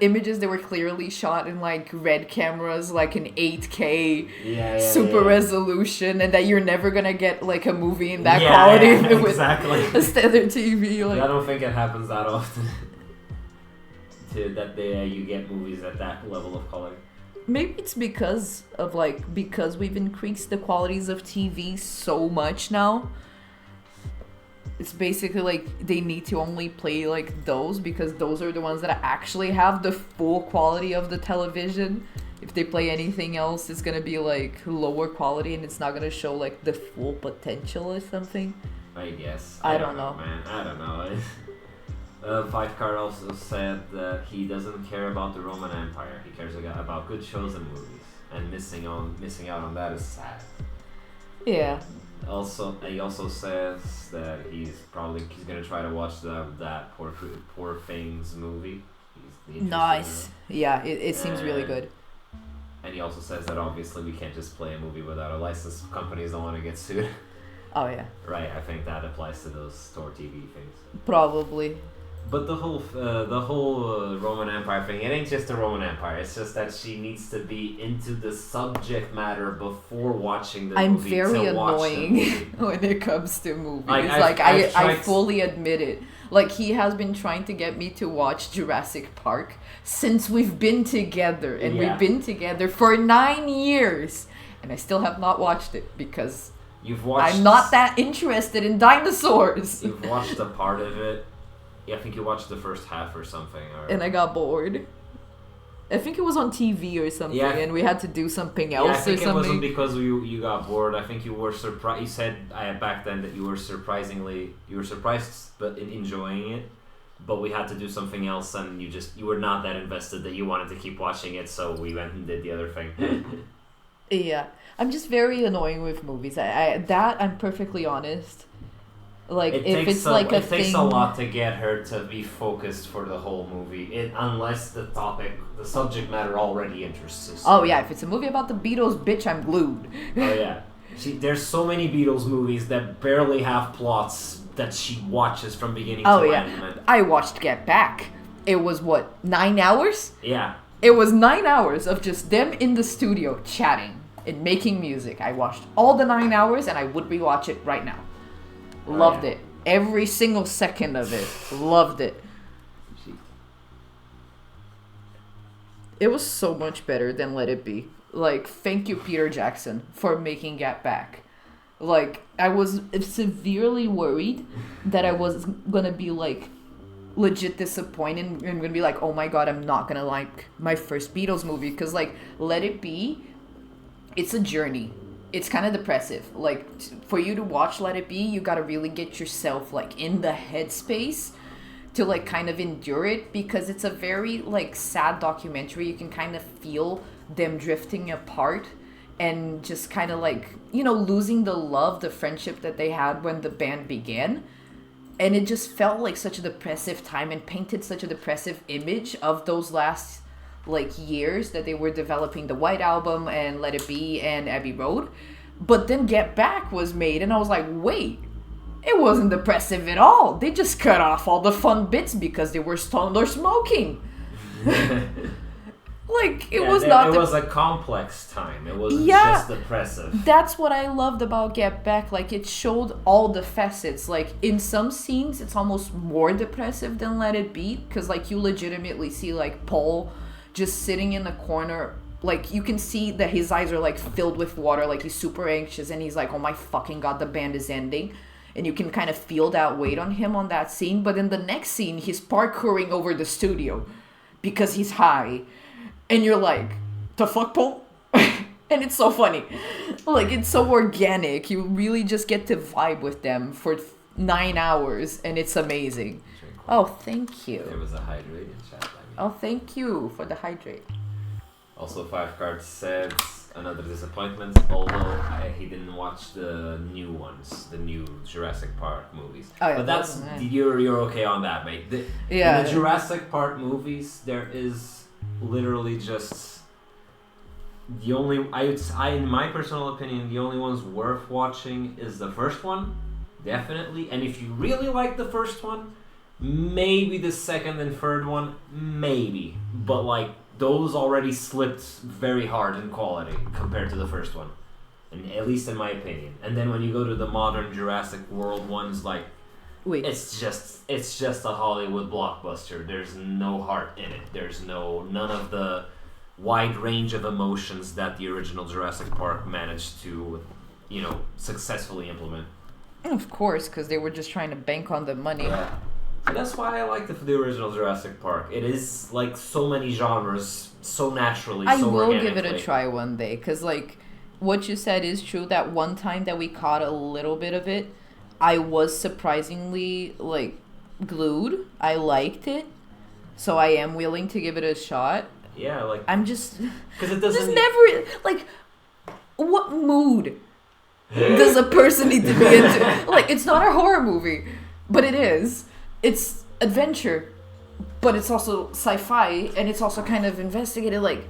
images that were clearly shot in like red cameras, like in 8K super resolution, and that you're never gonna get like a movie in that quality with a standard TV. Like. I don't think it happens that often. You get movies at that level of quality. Maybe it's because we've increased the qualities of TV so much now. It's basically like they need to only play like those because those are the ones that actually have the full quality of the television. If they play anything else, it's gonna be like lower quality and it's not gonna show like the full potential or something. I guess. I don't know, man. I don't know. Five Card also said that he doesn't care about the Roman Empire. He cares about good shows and movies, and missing out on that is sad. Yeah. Also, he also says that he's gonna try to watch that Poor Things movie. Nice. Yeah, it seems really good. And he also says that obviously we can't just play a movie without a license. Companies don't want to get sued. Oh yeah. Right. I think that applies to those store TV things. Probably. But the whole Roman Empire thing, it ain't just the Roman Empire. It's just that she needs to be into the subject matter before watching the movie. I'm very annoying when it comes to movies. I fully admit it. Like, he has been trying to get me to watch Jurassic Park since we've been together. And we've been together for 9 years. And I still have not watched it because I'm not that interested in dinosaurs. You've watched a part of it. Yeah, I think you watched the first half or something. And I got bored. I think it was on TV or something, and we had to do something else or something. I think it wasn't because you got bored. I think you were surprised. You said back then that you were surprised but in enjoying it. But we had to do something else, and you were not that invested that you wanted to keep watching it, so we went and did the other thing. Yeah. I'm just very annoying with movies. I'm perfectly honest. Like, it takes a lot to get her to be focused for the whole movie, unless the subject matter already interests us. Oh yeah, if it's a movie about the Beatles, bitch, I'm glued. Oh yeah. There's so many Beatles movies that barely have plots that she watches from beginning to end. Oh yeah, I watched Get Back. It was 9 hours? Yeah. It was 9 hours of just them in the studio chatting and making music. I watched all the 9 hours and I would rewatch it right now. Loved it. Every single second of it. Loved it. It was so much better than Let It Be. Like, thank you, Peter Jackson, for making Get Back. Like, I was severely worried that I was gonna be, like, legit disappointed and gonna be like, oh my god, I'm not gonna like my first Beatles movie. Because, like, Let It Be, it's a journey. It's kind of depressive. Like, for you to watch Let It Be, you gotta really get yourself, like, in the headspace to, like, kind of endure it, because it's a very, like, sad documentary. You can kind of feel them drifting apart and just kind of, like, you know, losing the love, the friendship that they had when the band began. And it just felt like such a depressive time and painted such a depressive image of those last, like, years that they were developing the White Album and Let It Be and Abbey Road. But then Get Back was made and I was like, wait, it wasn't depressive at all. They just cut off all the fun bits because they were stoned or smoking. Like, it was not... It was a complex time. It wasn't just depressive. That's what I loved about Get Back. Like, it showed all the facets. Like, in some scenes, it's almost more depressive than Let It Be. Because, like, you legitimately see, like, Paul just sitting in the corner. Like, you can see that his eyes are, like, filled with water. Like, he's super anxious. And he's like, oh my fucking god, the band is ending. And you can kind of feel that weight on him on that scene. But in the next scene, he's parkouring over the studio. Because he's high. And you're like, the fuck, Paul? And it's so funny. Like, it's so organic. You really just get to vibe with them for 9 hours. And it's amazing. Oh, thank you. There was a hydrate in chat. Oh, thank you for the hydrate. Also, 5 cards says another disappointment, although he didn't watch the new ones, the new Jurassic Park movies. Oh, yeah, but that's you're okay on that, mate. In the Jurassic Park movies, there is literally just the only in my personal opinion, the only ones worth watching is the first one, definitely. And if you really like the first one, maybe the second and third one, maybe. But like those already slipped very hard in quality compared to the first one, and at least in my opinion. And then when you go to the modern Jurassic World ones, like it's just a Hollywood blockbuster. There's no heart in it. There's none of the wide range of emotions that the original Jurassic Park managed to, successfully implement. Of course, because they were just trying to bank on the money. Yeah. And that's why I like the original Jurassic Park. It is like so many genres, so naturally, I will give it a try one day, because like what you said is true. That one time that we caught a little bit of it, I was surprisingly like glued. I liked it, so I am willing to give it a shot. Yeah, like I'm just because it doesn't just never like what mood does a person need to be into? Like, it's not a horror movie, but it is. It's adventure, but it's also sci-fi, and it's also kind of investigative. Like,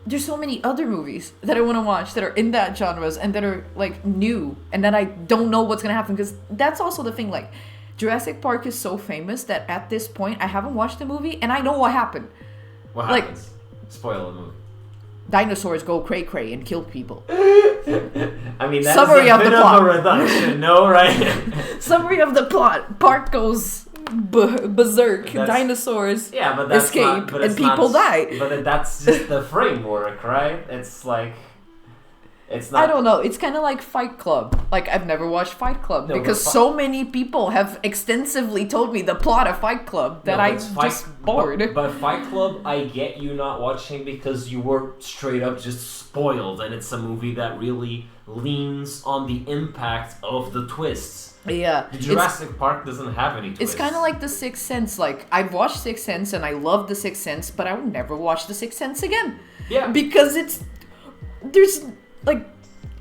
there's so many other movies that I want to watch that are in that genres and that are like new, and that I don't know what's gonna happen, because that's also the thing. Like, Jurassic Park is so famous that at this point I haven't watched the movie and I know what happened. What happens? Spoil the movie. Dinosaurs go cray-cray and kill people. I mean, that's a bit of a reduction, no, right? Summary of the plot. Park goes berserk. Dinosaurs escape and people die. But that's just the framework, right? It's like... It's not... I don't know. It's kind of like Fight Club. Like, I've never watched Fight Club because so many people have extensively told me the plot of Fight Club that I'm just bored. But Fight Club, I get you not watching because you were straight up just spoiled, and it's a movie that really leans on the impact of the twists. Yeah. The Jurassic Park doesn't have any twists. It's kind of like The Sixth Sense. Like, I've watched Sixth Sense and I love The Sixth Sense, but I would never watch The Sixth Sense again. Yeah. Because there's... Like,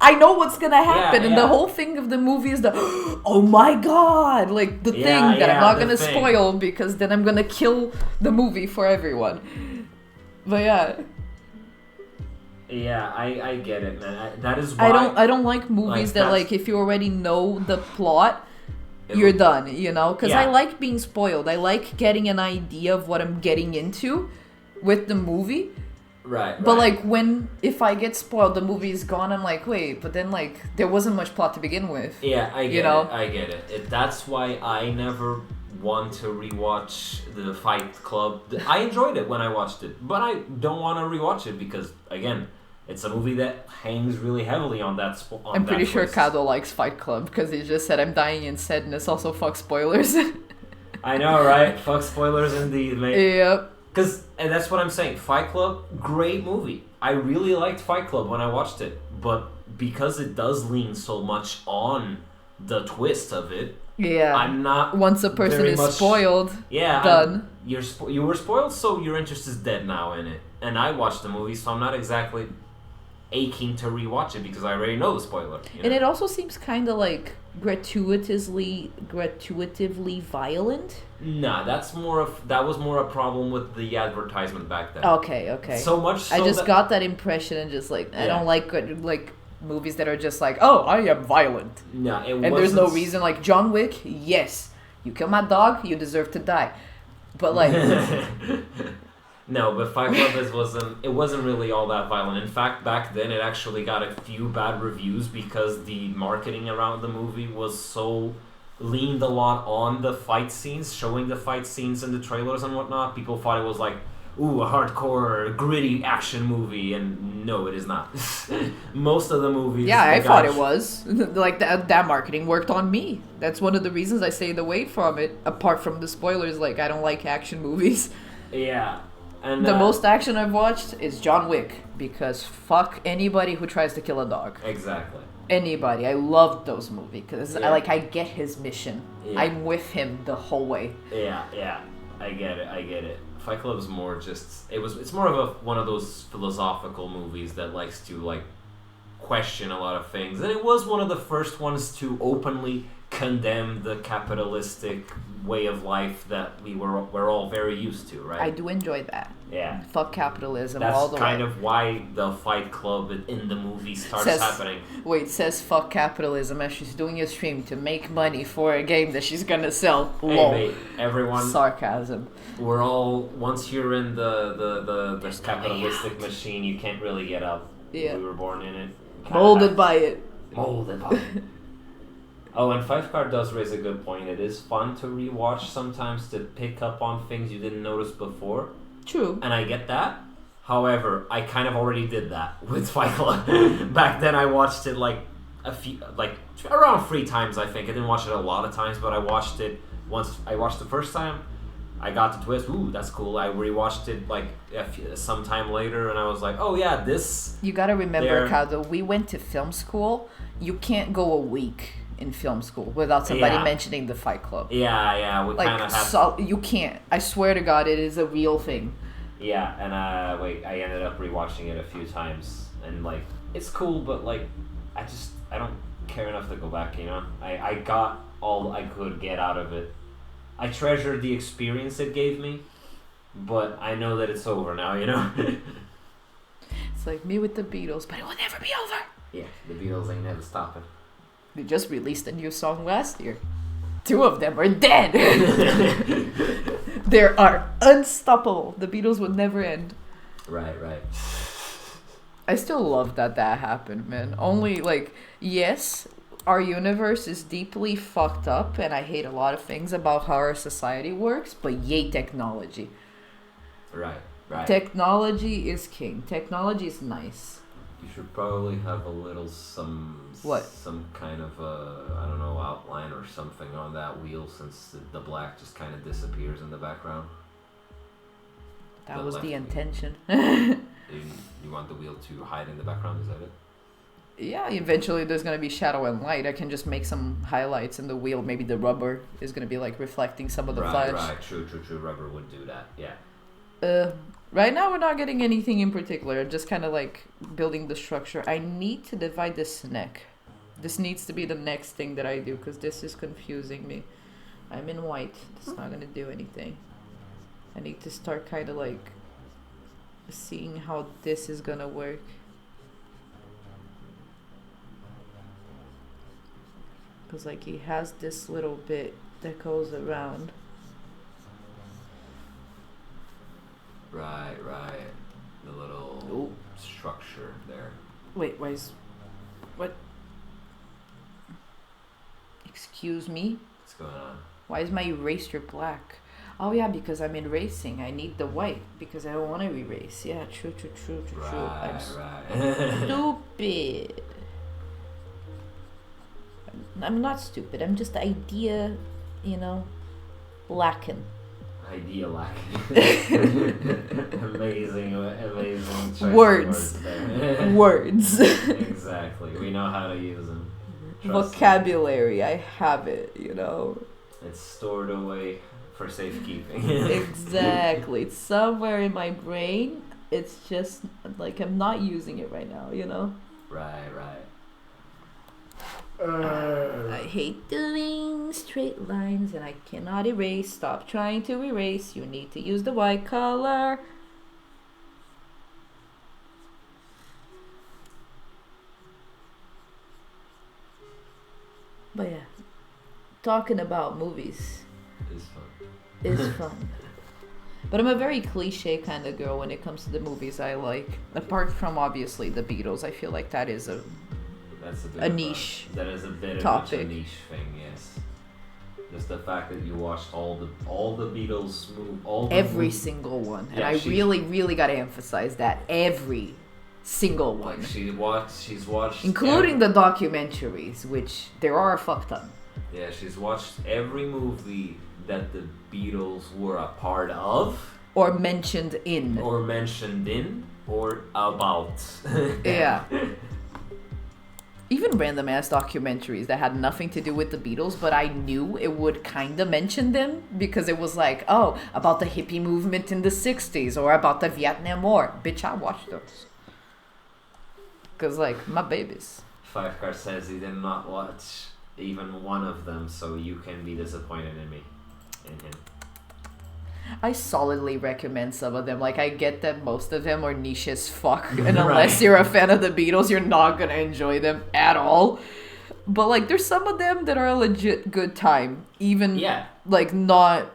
I know what's gonna happen, and the whole thing of the movie is oh my god, like the thing that I'm not gonna spoil, because then I'm gonna kill the movie for everyone. But yeah, I get it, man. That is why I don't like movies that like if you already know the plot, you're done, you know? Because I like being spoiled. I like getting an idea of what I'm getting into with the movie. Right. But like if I get spoiled, the movie is gone. I'm like, wait, but then like there wasn't much plot to begin with. Yeah, I get it. That's why I never want to rewatch the Fight Club. I enjoyed it when I watched it, but I don't want to rewatch it because again, it's a movie that hangs really heavily on that. I'm pretty sure Kado likes Fight Club because he just said I'm dying in sadness. Also, fuck spoilers. I know, right? Fuck spoilers indeed, mate. Yep. And that's what I'm saying. Fight Club, great movie. I really liked Fight Club when I watched it. But because it does lean so much on the twist of it, I'm not... Once a person is spoiled, done. You were spoiled, so your interest is dead now in it. And I watched the movie, so I'm not exactly aching to rewatch it because I already know the spoiler. You know? And it also seems kind of like gratuitously violent. Nah, that was more a problem with the advertisement back then. Okay. So much so I just got that impression and just like I don't like movies that are just like, oh, I am violent. No, and there's no reason. Like John Wick, yes, you kill my dog, you deserve to die. But like no, but Fight Club wasn't really all that violent. In fact, back then it actually got a few bad reviews because the marketing around the movie was so leaned a lot on the fight scenes, showing the fight scenes in the trailers and whatnot. People thought it was like, ooh, a hardcore, gritty action movie, and no, it is not. Most of the movies... Yeah, I thought it was. Like, that marketing worked on me. That's one of the reasons I stayed away from it, apart from the spoilers. Like, I don't like action movies. Yeah. And the most action I've watched is John Wick, because fuck anybody who tries to kill a dog. Exactly. anybody. I loved those movies because I get his mission. Yeah. I'm with him the whole way. Yeah. I get it. Fight Club's more just it's more of one of those philosophical movies that likes to like question a lot of things, and it was one of the first ones to openly condemn the capitalistic way of life that we're all very used to, right? I do enjoy that. Yeah. Fuck capitalism That's all the way. kind of why the Fight Club in the movie starts happening. Wait, says fuck capitalism as she's doing a stream to make money for a game that she's gonna sell. Lol. Hey, mate, everyone. Sarcasm. We're all, once you're in the capitalistic machine, you can't really get out. Yeah. We were born in it. Molded by it. Oh, and Five Card does raise a good point. It is fun to rewatch sometimes to pick up on things you didn't notice before. True. And I get that. However, I kind of already did that with Fight Club. Back then I watched it around 3 times, I think. I didn't watch it a lot of times, but I watched it once. I watched the first time. I got the twist. Ooh, that's cool. I rewatched it some time later, and I was like, oh yeah, this... You gotta remember, Kado, we went to film school. You can't go a week in film school without somebody mentioning the Fight Club. Yeah, we kind of have... So, you can't. I swear to God, it is a real thing. Yeah, and I ended up rewatching it a few times, and like, it's cool, but like, I don't care enough to go back, you know? I got all I could get out of it. I treasure the experience it gave me, but I know that it's over now, you know? It's like me with the Beatles, but it will never be over. Yeah, the Beatles ain't never stopping. They just released a new song last year. 2 of them are dead. They are unstoppable. The Beatles would never end. Right. I still love that happened, man. Only, like, yes, our universe is deeply fucked up, and I hate a lot of things about how our society works, but yay, technology. Right. Technology is king. Technology is nice. You should probably have some kind of I don't know, outline or something on that wheel, since the black just kind of disappears in the background. That was the intention. You want the wheel to hide in the background, is that it? Yeah, eventually there's going to be shadow and light. I can just make some highlights in the wheel. Maybe the rubber is going to be like reflecting some of the flash. Right, true. Rubber would do that, yeah. Right now we're not getting anything in particular. Just kind of like building the structure. I need to divide this neck. This needs to be the next thing that I do, because this is confusing me. I'm in white. It's not going to do anything. I need to start kind of like seeing how this is going to work. Because like he has this little bit that goes around. Right. The little structure there. Wait, what? Excuse me? What's going on? Why is my eraser black? Oh yeah, because I'm erasing. I need the white because I don't want to erase. Yeah, true. Right. Stupid. I'm not stupid. I'm just idea, lacking. Idea lacking. Amazing. Words there. Words. Exactly. We know how to use them. Vocabulary. I have it, It's stored away for safekeeping. Exactly. It's somewhere in my brain. It's just like I'm not using it right now, Right. I hate doing straight lines and I cannot erase. Stop trying to erase. You need to use the white color. But yeah, talking about movies is fun. But I'm a very cliche kind of girl when it comes to the movies I like. Apart from obviously the Beatles, I feel like that is That's a niche that is a bit topic. Of a niche thing, yes. Just the fact that you watched all the Beatles every single one, and I really got to emphasize that every single one. Like she's watched, including the documentaries, which there are a fuck ton. Yeah, she's watched every movie that the Beatles were a part of, or mentioned in, or or about. Yeah. even random ass documentaries that had nothing to do with the Beatles, but I knew it would kind of mention them because it was like, oh, about the hippie movement in the 60s or about the Vietnam War. Bitch, I watched those. Because, like, my babies. Five-Car says he did not watch even one of them, so you can be disappointed in him. I solidly recommend some of them. Like, I get that most of them are niche as fuck, and unless you're a fan of the Beatles, you're not gonna enjoy them at all. But, like, there's some of them that are a legit good time, even, like, not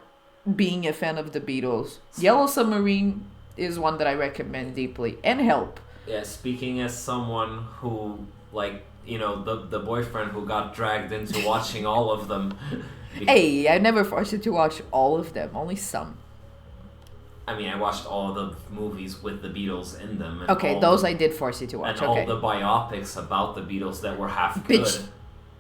being a fan of the Beatles. Yellow Submarine is one that I recommend deeply, and Help. Yeah, speaking as someone who, like, you know, the boyfriend who got dragged into watching all of them. Hey, I never forced you to watch all of them, only some. I mean, I watched all the movies with the Beatles in them. And okay, those I did force you to watch. And all the biopics about the Beatles that were half good.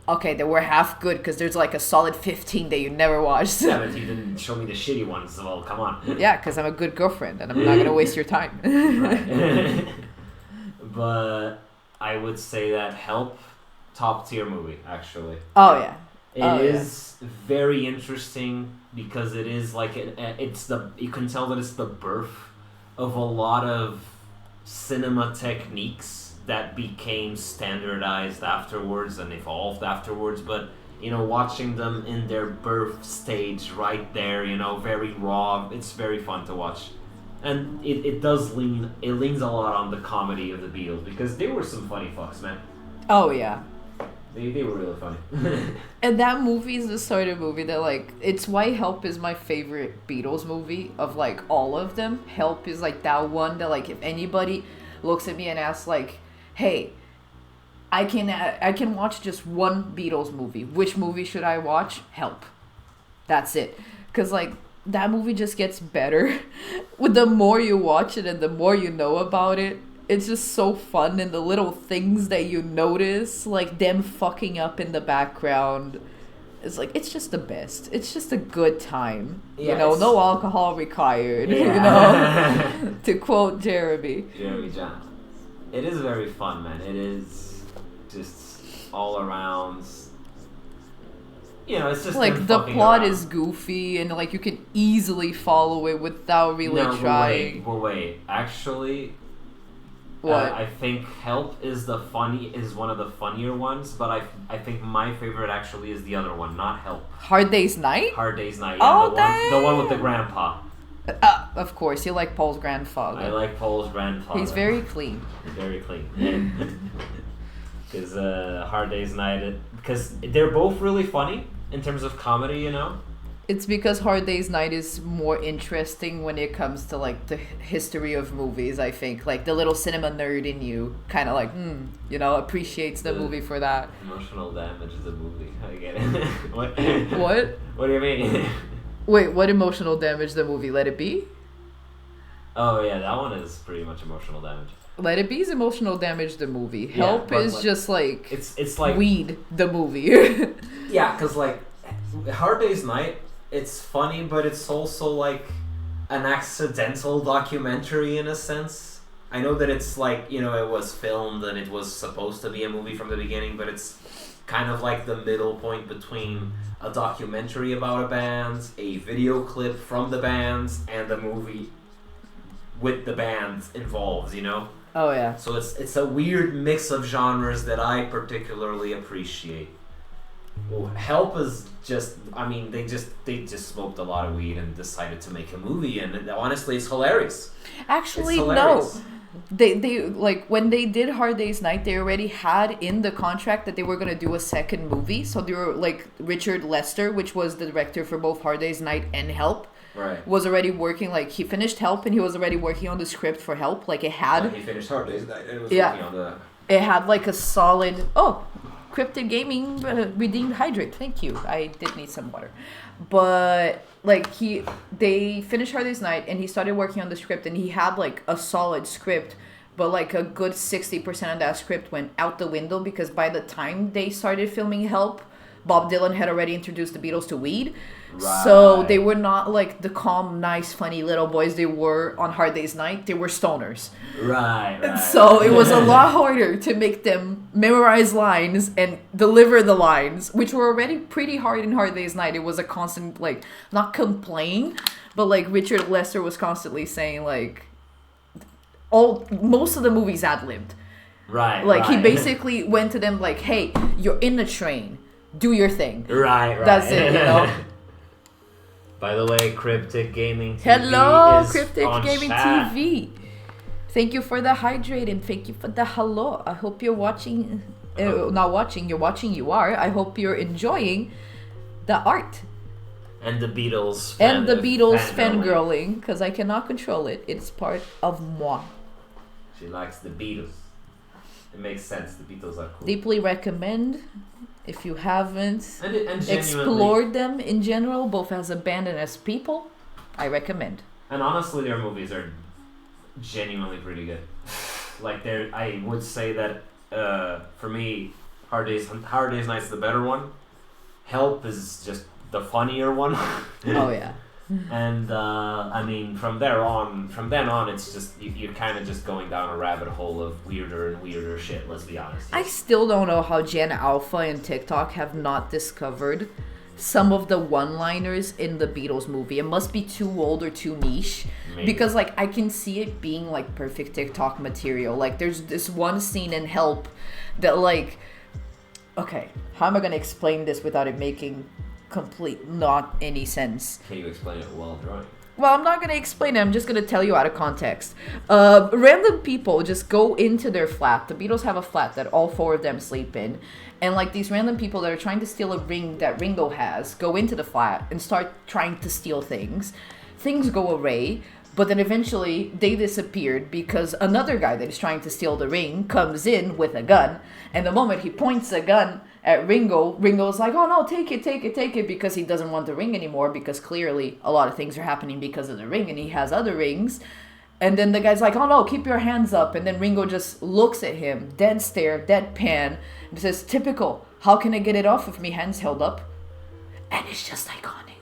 Okay, they were half good because there's like a solid 15 that you never watched. Yeah, but you didn't show me the shitty ones, so well, come on. Yeah, because I'm a good girlfriend and I'm not going to waste your time. Right. But I would say that Help, top tier movie, actually. Oh, yeah. It is very interesting because it is like you can tell that it's the birth of a lot of cinema techniques that became standardized afterwards and evolved afterwards. But you know, watching them in their birth stage right there, you know, very raw. It's very fun to watch, and it leans a lot on the comedy of the Beatles because they were some funny fucks, man. Oh yeah. They were really funny. And that movie is the sort of movie that, like, it's why Help is my favorite Beatles movie of, like, all of them. Help is, like, that one that, like, if anybody looks at me and asks, like, hey, I can watch just one Beatles movie. Which movie should I watch? Help. That's it. Because, like, that movie just gets better with the more you watch it and the more you know about it. It's just so fun, and the little things that you notice, like them fucking up in the background, it's like, it's just the best. It's just a good time. Yeah, you know, no alcohol required, you know, to quote Jeremy John. It is very fun, man. It is just all around, you know, it's just like the plot is goofy, and like you can easily follow it without really trying. Wait. Actually, what? I think Help is one of the funnier ones, but I think my favorite actually is the other one, not Help. Hard Day's Night? Hard Day's Night, yeah. The one with the grandpa. Of course, you like Paul's grandfather. I like Paul's grandfather. He's very clean. Very clean. Because Hard Day's Night, because they're both really funny in terms of comedy, you know? It's because Hard Day's Night is more interesting when it comes to, like, the history of movies, I think. Like, the little cinema nerd in you kind of, like, you know, appreciates the movie for that. Emotional damage of the movie. I get it. What? What do you mean? Wait, what emotional damage the movie? Let It Be? Oh, yeah, that one is pretty much emotional damage. Let It Be's emotional damage the movie. Help is like, just, like... It's like... Weed the movie. Yeah, because, like, Hard Day's Night... It's funny, but it's also like an accidental documentary in a sense. I know that it's like, you know, it was filmed and it was supposed to be a movie from the beginning, but it's kind of like the middle point between a documentary about a band, a video clip from the band, and a movie with the band involved, you know? Oh, yeah. So it's a weird mix of genres that I particularly appreciate. Help is just, I mean, they just smoked a lot of weed and decided to make a movie, and honestly, it's hilarious. Actually, no. They like, when they did Hard Day's Night, they already had in the contract that they were going to do a second movie. So they were, like, Richard Lester, which was the director for both Hard Day's Night and Help, was already working, like, he finished Help and he was already working on the script for Help. Like, it had... He finished Hard Day's Night and was working on the... It had, like, a solid... Oh, Criptic Gaming redeemed hydrate. Thank you. I did need some water. But, like, they finished Hard Day's Night and he started working on the script, and he had, like, a solid script, but, like, a good 60% of that script went out the window because by the time they started filming Help, Bob Dylan had already introduced the Beatles to weed. Right. So they were not like the calm, nice, funny little boys they were on Hard Day's Night. They were stoners. Right. So it was a lot harder to make them memorize lines and deliver the lines, which were already pretty hard in Hard Day's Night. It was a constant, like, not complaint, but like Richard Lester was constantly saying like, most of the movies ad-libbed. Right. Like he basically went to them like, hey, you're in the train. Do your thing. Right. That's it, you know. By the way, Criptic Gaming TV Hello, is Criptic on Gaming chat. TV. Thank you for the hydrate and thank you for the hello. I hope you're watching. Not watching. You're watching. You are. I hope you're enjoying the art And the Beatles. and the Beatles fangirling because I cannot control it. It's part of moi. She likes the Beatles. It makes sense. The Beatles are cool. Deeply recommend. If you haven't And explored them in general, both as a band and as people, I recommend. And honestly, their movies are genuinely pretty good. Like I would say that for me, Hard Day's Night's the better one. Help is just the funnier one. Oh yeah. And I mean, from then on, it's just you're kind of just going down a rabbit hole of weirder and weirder shit. Let's be honest. I still don't know how Gen Alpha and TikTok have not discovered some of the one-liners in the Beatles movie. It must be too old or too niche. Maybe. Because like I can see it being like perfect TikTok material. Like there's this one scene in Help that like, okay, how am I gonna explain this without it making complete not any sense? Can you explain it while drawing? Well, I'm not going to explain it. I'm just going to tell you out of context. Random people just go into their flat. The Beatles have a flat that all four of them sleep in. And like these random people that are trying to steal a ring that Ringo has go into the flat and start trying to steal things. Things go away. But then eventually they disappeared because another guy that is trying to steal the ring comes in with a gun. And the moment he points a gun at Ringo's like, oh no, take it, because he doesn't want the ring anymore because clearly a lot of things are happening because of the ring and he has other rings. And then the guy's like, oh no, keep your hands up. And then Ringo just looks at him, dead stare, deadpan, and says, typical, how can I get it off with me hands held up? And it's just iconic.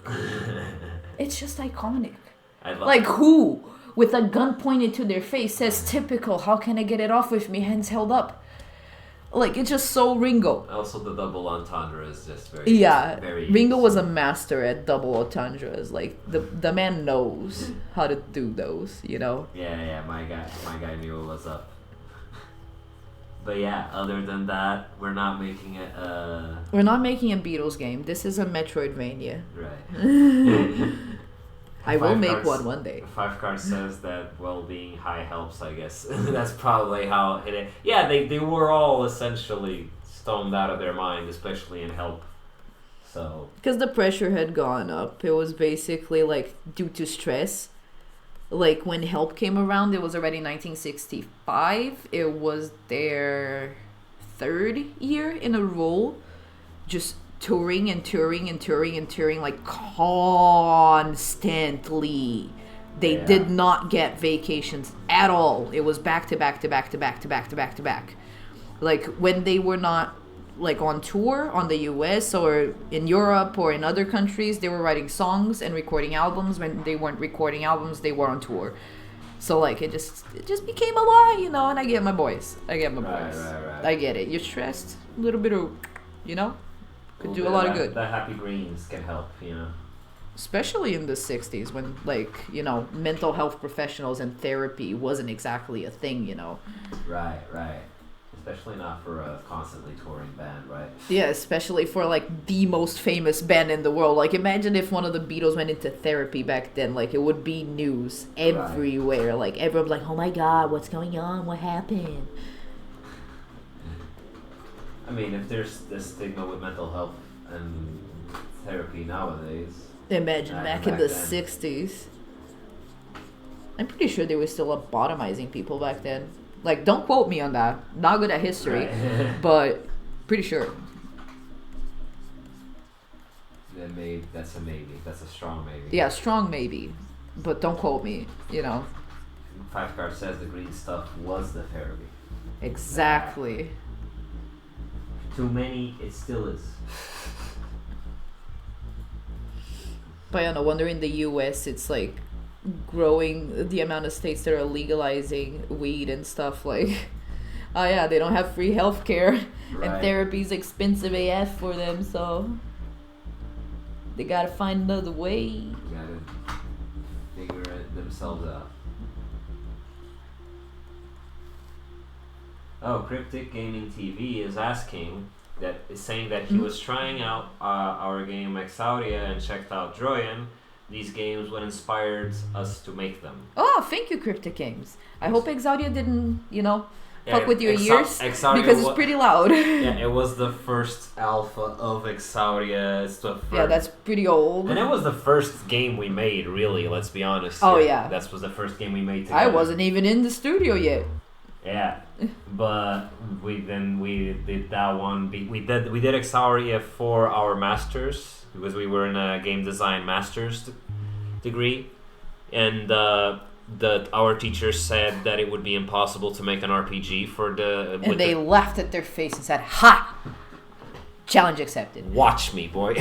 It's just iconic. Like who, with a gun pointed to their face, says typical, how can I get it off with me hands held up? Like, it's just so Ringo. Also, the double entendre is just very... Yeah, very Ringo was a master at double entendres. Like, the man knows how to do those, you know? Yeah, my guy knew what was up. But yeah, other than that, we're not making it We're not making a Beatles game. This is a Metroidvania. Right. I will make one day. 5 Card says that well-being high helps, I guess. That's probably how it is. Yeah, they were all essentially stoned out of their mind, especially in Help. So because the pressure had gone up. It was basically like due to stress. Like when Help came around, it was already 1965. It was their 3rd year in a row. Just touring like constantly. They did not get vacations at all. It was back to back. Like when they were not like on tour on the US or in Europe or in other countries, they were writing songs and recording albums. When they weren't recording albums, they were on tour. So like it just became a lie, you know. And I get my boys. Right. I get it. You're stressed, a little bit of, you know. Could do a lot of good. The happy greens can help, you know. Especially in the 60s when, like, you know, mental health professionals and therapy wasn't exactly a thing, you know. Right. Especially not for a constantly touring band, right? Yeah, especially for, like, the most famous band in the world. Like, imagine if one of the Beatles went into therapy back then. Like, it would be news everywhere. Right. Like, everyone's like, oh my God, what's going on? What happened? I mean, if there's this stigma with mental health and therapy nowadays... Imagine back in the 60s. I'm pretty sure they were still lobotomizing people back then. Like, don't quote me on that. Not good at history, but pretty sure. That's a maybe. That's a strong maybe. Yeah, strong maybe. But don't quote me, you know. 5 Card says the green stuff was the therapy. Exactly. Too many, it still is. But I no wonder in the US it's like growing the amount of states that are legalizing weed and stuff like. Oh yeah, they don't have free healthcare, and therapy's expensive AF for them, so they gotta find another way. Gotta figure it themselves out. Oh, Criptic Gaming TV is saying that he was trying out our game I.I.A.N and checked out Droian. These games what inspired us to make them. Oh, thank you, Criptic Games. I hope I.I.A.N didn't, fuck with your ears, because it's pretty loud. Yeah, it was the first alpha of I.I.A.N. It's the first. Yeah, that's pretty old. And it was the first game we made, really, let's be honest. Oh, yeah. That was the first game we made together. I wasn't even in the studio yet. Yeah, but we did that one. We did I.I.A.N for our masters, because we were in a game design master's degree, and our teacher said that it would be impossible to make an RPG for the. And they laughed at their face and said, "Ha! Challenge accepted." Watch me, boy.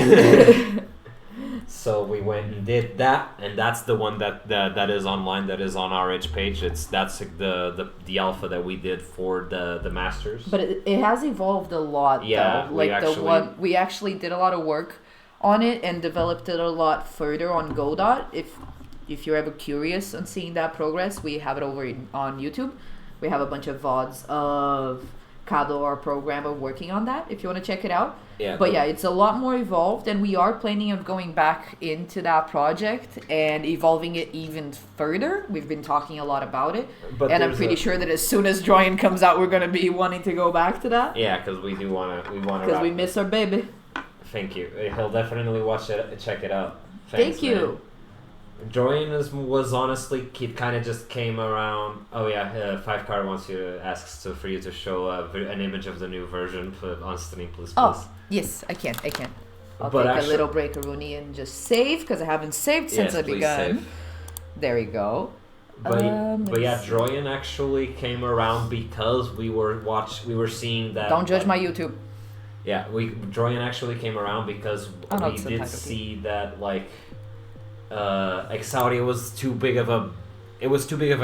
So we went and did that, and that's the one that is online. That is on our itch page. That's the alpha that we did for the masters. But it has evolved a lot. Yeah, though. Like we actually did a lot of work on it and developed it a lot further on Godot. If you're ever curious on seeing that progress, we have it over on YouTube. We have a bunch of VODs of Kado, our programmer, working on that, if you want to check it out. Yeah, but yeah, it's a lot more evolved, and we are planning on going back into that project and evolving it even further. We've been talking a lot about it, and I'm pretty sure that as soon as Droian comes out, we're going to be wanting to go back to that. Yeah, because we want to. Because we miss our baby. Thank you. He'll definitely watch it, check it out. Thank you. Man. Droian was honestly, he kind of just came around. Oh yeah, 5 Card wants you for you to show an image of the new version on stream, please. Oh yes, I can. I'll take a little break, Rooney, and just save because I haven't saved since I began. Save. There we go. But yeah, Droian actually came around because we were seeing that. Don't judge my YouTube. Yeah, Droian actually came around because we did see that like. I.I.A.N was too big of a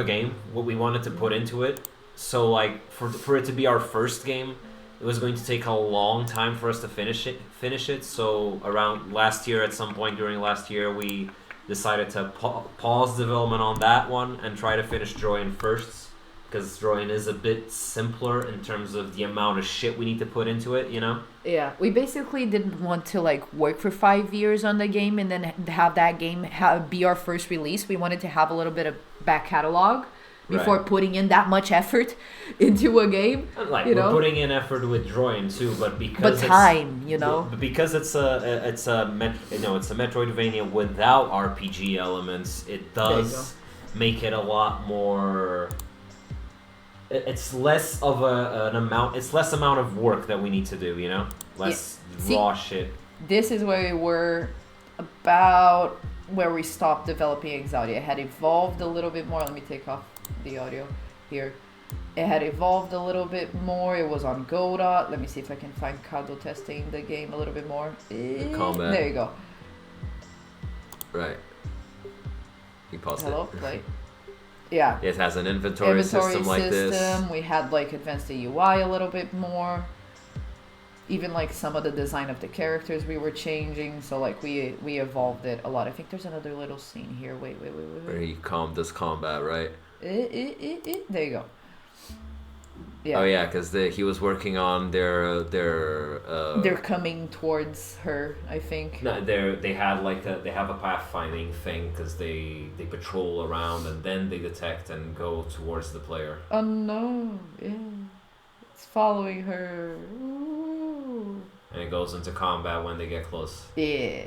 game, what we wanted to put into it. So like for it to be our first game, it was going to take a long time for us to finish it. So around last year, at some point during last year, we decided to pause development on that one and try to finish Droian first, because Droian is a bit simpler in terms of the amount of shit we need to put into it, Yeah, we basically didn't want to like work for 5 years on the game and then have that game be our first release. We wanted to have a little bit of back catalog before putting in that much effort into a game. We're putting in effort with Droian too, but because because it's a Metroidvania without RPG elements, it does make it a lot more. It's less of it's less amount of work that we need to do, less raw shit. This is where we were about where we stopped developing I.I.A.N. It had evolved a little bit more. Let me take off the audio here. It had evolved a little bit more. It was on Godot. Let me see if I can find Kado testing the game a little bit more. Combat. There you go. Right. You paused it. Hello, play. Yeah. It has an inventory system like this. We had like advanced the UI a little bit more. Even like some of the design of the characters we were changing. So like we evolved it a lot. I think there's another little scene here. Wait. Where he does combat, right? There you go. Yeah. Oh yeah, because he was working on their. They're coming towards her, I think. No, they have a pathfinding thing because they patrol around and then they detect and go towards the player. Oh no! Yeah, it's following her. Ooh. And it goes into combat when they get close. Yeah,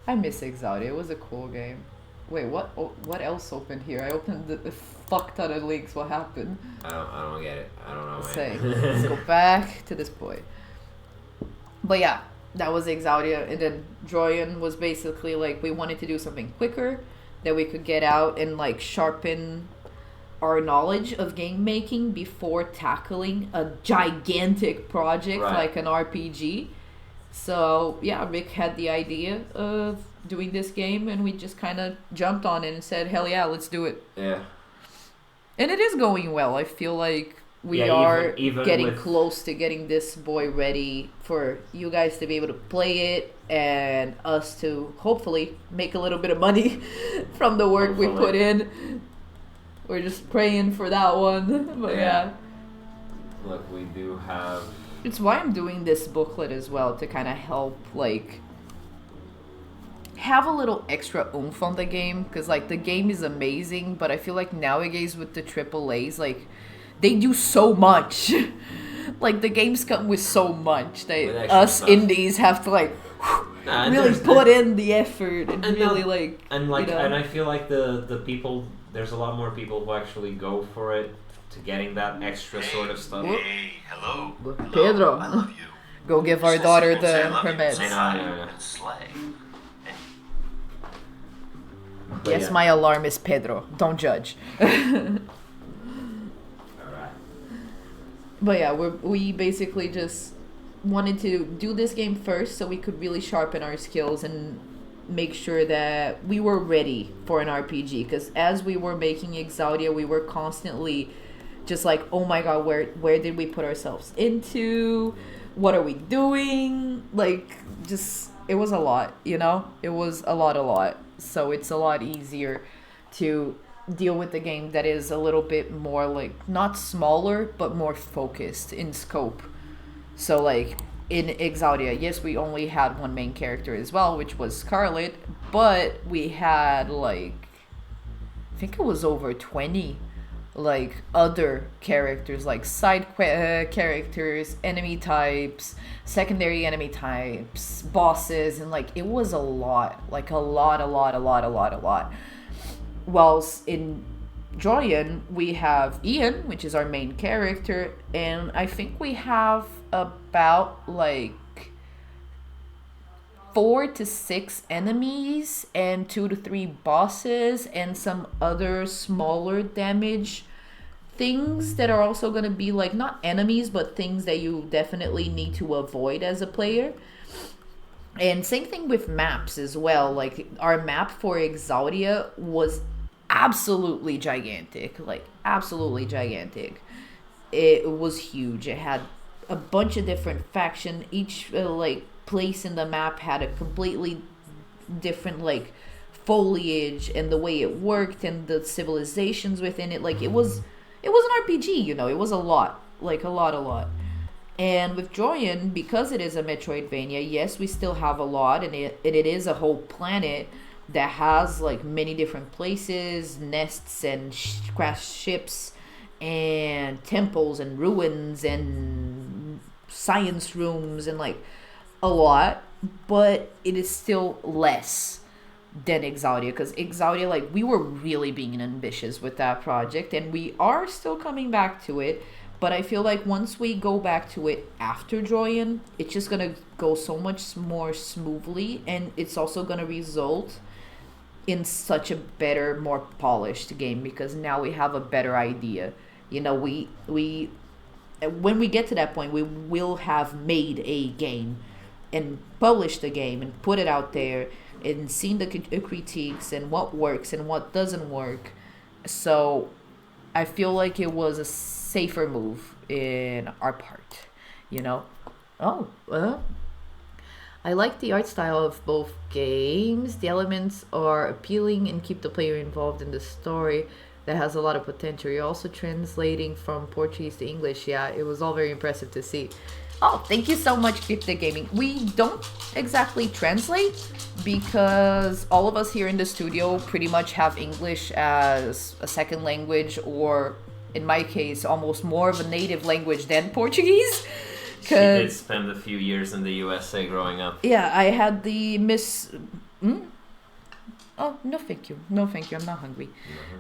I miss I.I.A.N. It was a cool game. Wait, what? Oh, what else opened here? I opened the fuck ton of links. What happened? I don't get it. I don't know. Let's go back to this point. But yeah, that was I.I.A.N. And then Droian was basically like we wanted to do something quicker that we could get out and like sharpen our knowledge of game making before tackling a gigantic project like an RPG. So yeah, Rick had the idea of doing this game, and we just kind of jumped on it and said, hell yeah, let's do it. Yeah. And it is going well. I feel like we are even getting close to getting this boy ready for you guys to be able to play it and us to hopefully make a little bit of money from the work we put in. We're just praying for that one. But yeah. Look, we do have... It's why I'm doing this booklet as well, to kind of help, like, have a little extra oomph on the game. Because, like, the game is amazing, but I feel like nowadays with the AAAs, like, they do so much. Like, the games come with so much that us indies have to, like, really put in the effort and really, like, and like, and I feel like the people, there's a lot more people who actually go for it, to getting that extra sort of stuff. Hey, hello. Pedro, I love you. go give our daughter her meds. Say hi and slay. Yes, my alarm is Pedro. Don't judge. But yeah, we basically just wanted to do this game first so we could really sharpen our skills and make sure that we were ready for an RPG. Because as we were making Exaudia, we were constantly just like, oh my god, where did we put ourselves into? What are we doing? Like, just, it was a lot, you know? It was a lot. So it's a lot easier to deal with the game that is a little bit more, like, not smaller, but more focused in scope. So, like, in Exaudia, yes, we only had one main character as well, which was Scarlet, but we had, like, I think it was over 20, like, other characters, like, side characters, enemy types, secondary enemy types, bosses, and, like, it was a lot. Like, a lot. Whilst in Droian, we have I.I.A.N, which is our main character, and I think we have about, like, 4 to 6 enemies and 2 to 3 bosses and some other smaller damage things that are also going to be, like, not enemies, but things that you definitely need to avoid as a player. And same thing with maps as well. Like, our map for Exaudia was absolutely gigantic. Like, absolutely gigantic. It was huge. It had a bunch of different factions. Each, like, place in the map had a completely different, like, foliage and the way it worked and the civilizations within it. Like, it was an RPG, you know. It was a lot. Like, a lot. And with Droian, because it is a Metroidvania, yes, we still have a lot, and it is a whole planet that has, like, many different places, nests and crashed ships and temples and ruins and science rooms and, like, a lot, but it is still less than Exaudia, because Exaudia, like, we were really being ambitious with that project, and we are still coming back to it, but I feel like once we go back to it after Droian, it's just gonna go so much more smoothly, and it's also gonna result in such a better, more polished game, because now we have a better idea. You know, we when we get to that point, we will have made a game and published the game and put it out there and seen the critiques and what works and what doesn't work. So I feel like it was a safer move in our part, you know? I like the art style of both games. The elements are appealing and keep the player involved in the story that has a lot of potential. You're also translating from Portuguese to English. Yeah, it was all very impressive to see. Oh, thank you so much, Criptic Gaming. We don't exactly translate because all of us here in the studio pretty much have English as a second language, or in my case, almost more of a native language than Portuguese. She did spend a few years in the USA growing up. Yeah, I had the Oh, no thank you. No thank you, I'm not hungry.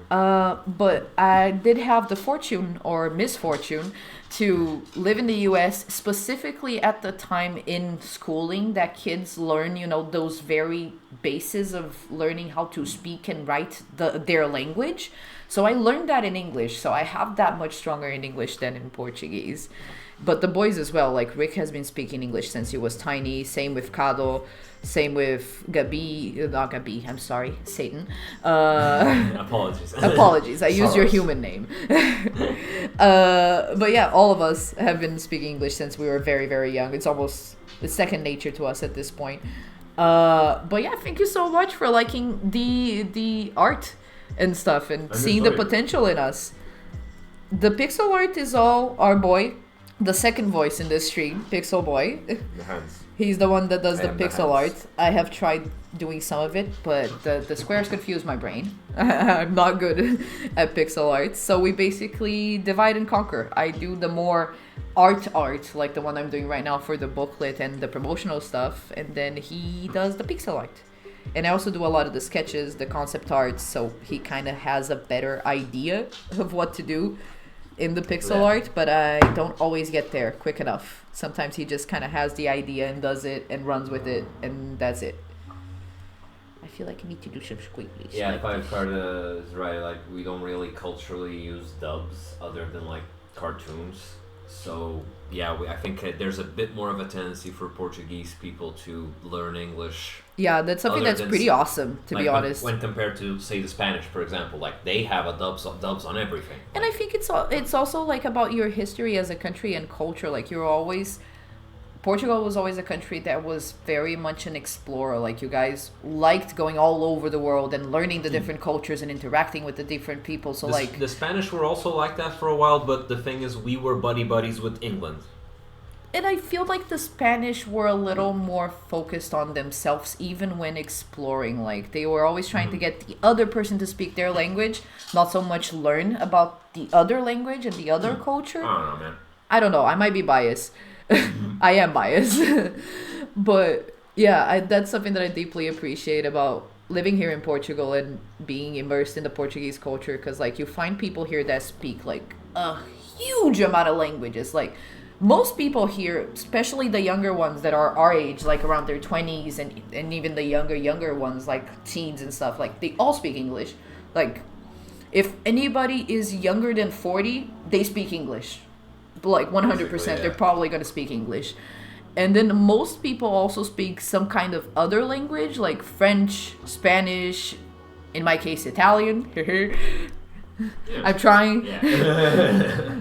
But I did have the fortune or misfortune to live in the US, specifically at the time in schooling that kids learn, you know, those very bases of learning how to speak and write their language. So I learned that in English. So I have that much stronger in English than in Portuguese. But the boys as well, like Rick has been speaking English since he was tiny. Same with Cado. Same with Gabi, I'm sorry, Satan. Apologies. Apologies, I used your human name. But yeah, all of us have been speaking English since we were very, very young. It's almost second nature to us at this point. But yeah, thank you so much for liking the art and stuff and seeing the potential in us. The pixel art is all our boy, the second voice in this stream, Pixel Boy. The hands. He's the one that does the pixel art. I have tried doing some of it, but the squares confuse my brain. I'm not good at pixel art. So we basically divide and conquer. I do the more art, like the one I'm doing right now for the booklet and the promotional stuff. And then he does the pixel art. And I also do a lot of the sketches, the concept art. So he kind of has a better idea of what to do in the pixel art, but I don't always get there quick enough. Sometimes he just kind of has the idea and does it and runs with it, and that's it. I feel like I need to do some squiggly. Yeah, Five Card is right. Like, we don't really culturally use dubs other than like cartoons. So yeah, I think there's a bit more of a tendency for Portuguese people to learn English. Yeah, that's something that's pretty awesome, to be honest. When compared to, say, the Spanish, for example, like they have a dubs on everything. And I think it's also like about your history as a country and culture. Like Portugal was always a country that was very much an explorer. Like you guys liked going all over the world and learning the different cultures and interacting with the different people. So the Spanish were also like that for a while, but the thing is, we were buddies with England. And I feel like the Spanish were a little more focused on themselves, even when exploring. Like, they were always trying to get the other person to speak their language, not so much learn about the other language and the other culture. I don't know, man. I don't know. I might be biased. I am biased. But, yeah, that's something that I deeply appreciate about living here in Portugal and being immersed in the Portuguese culture. Because, like, you find people here that speak, like, a huge amount of languages. Like, most people here, especially the younger ones that are our age, like around their 20s and even the younger ones, like teens and stuff, like they all speak English. Like, if anybody is younger than 40, they speak English. Like 100%, they're probably going to speak English. And then most people also speak some kind of other language, like French, Spanish, in my case, Italian. I'm trying. Yeah.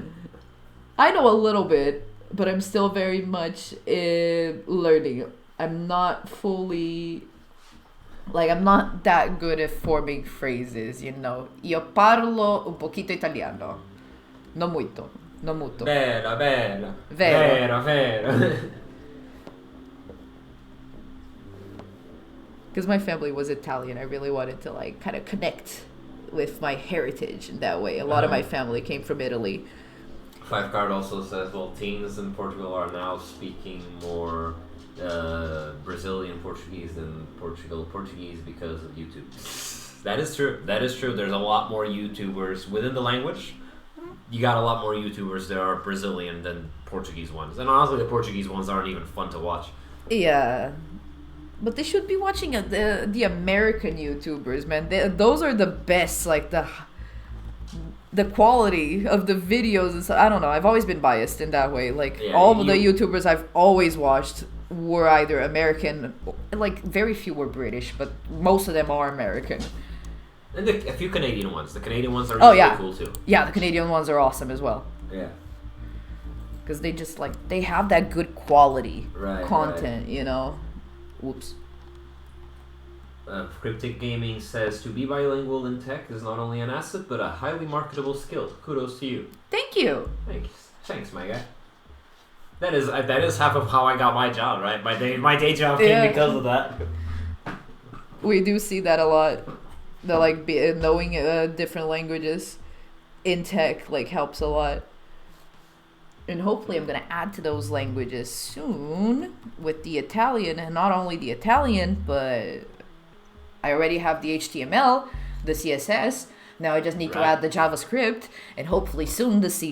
I know a little bit, but I'm still very much learning. I'm not fully... Like, I'm not that good at forming phrases, you know. Io parlo un poquito italiano. No muito. No molto. Vero. Because my family was Italian. I really wanted to, like, kind of connect with my heritage in that way. A lot of my family came from Italy. Five Card also says, well, teens in Portugal are now speaking more Brazilian Portuguese than Portuguese because of YouTube. That is true. There's a lot more YouTubers within the language. You got a lot more YouTubers that are Brazilian than Portuguese ones. And honestly, the Portuguese ones aren't even fun to watch. Yeah. But they should be watching the American YouTubers, man. Those are the best, like the quality of the videos and stuff. I don't know. I've always been biased in that way. Like, all of the YouTubers I've always watched were either American, like very few were British, but most of them are American. And a few Canadian ones. The Canadian ones are really cool too. Yeah, the Canadian ones are awesome as well. Yeah. Because they just, like, they have that good quality content, you know? Whoops. Criptic Gaming says, to be bilingual in tech is not only an asset, but a highly marketable skill. Kudos to you. Thank you. Thanks, my guy. That is half of how I got my job, right? My day job came because of that. We do see that a lot. The, like, knowing different languages in tech, like, helps a lot. And hopefully I'm going to add to those languages soon with the Italian. And not only the Italian, but I already have the HTML, the CSS. Now I just need to add the JavaScript. And hopefully soon the C#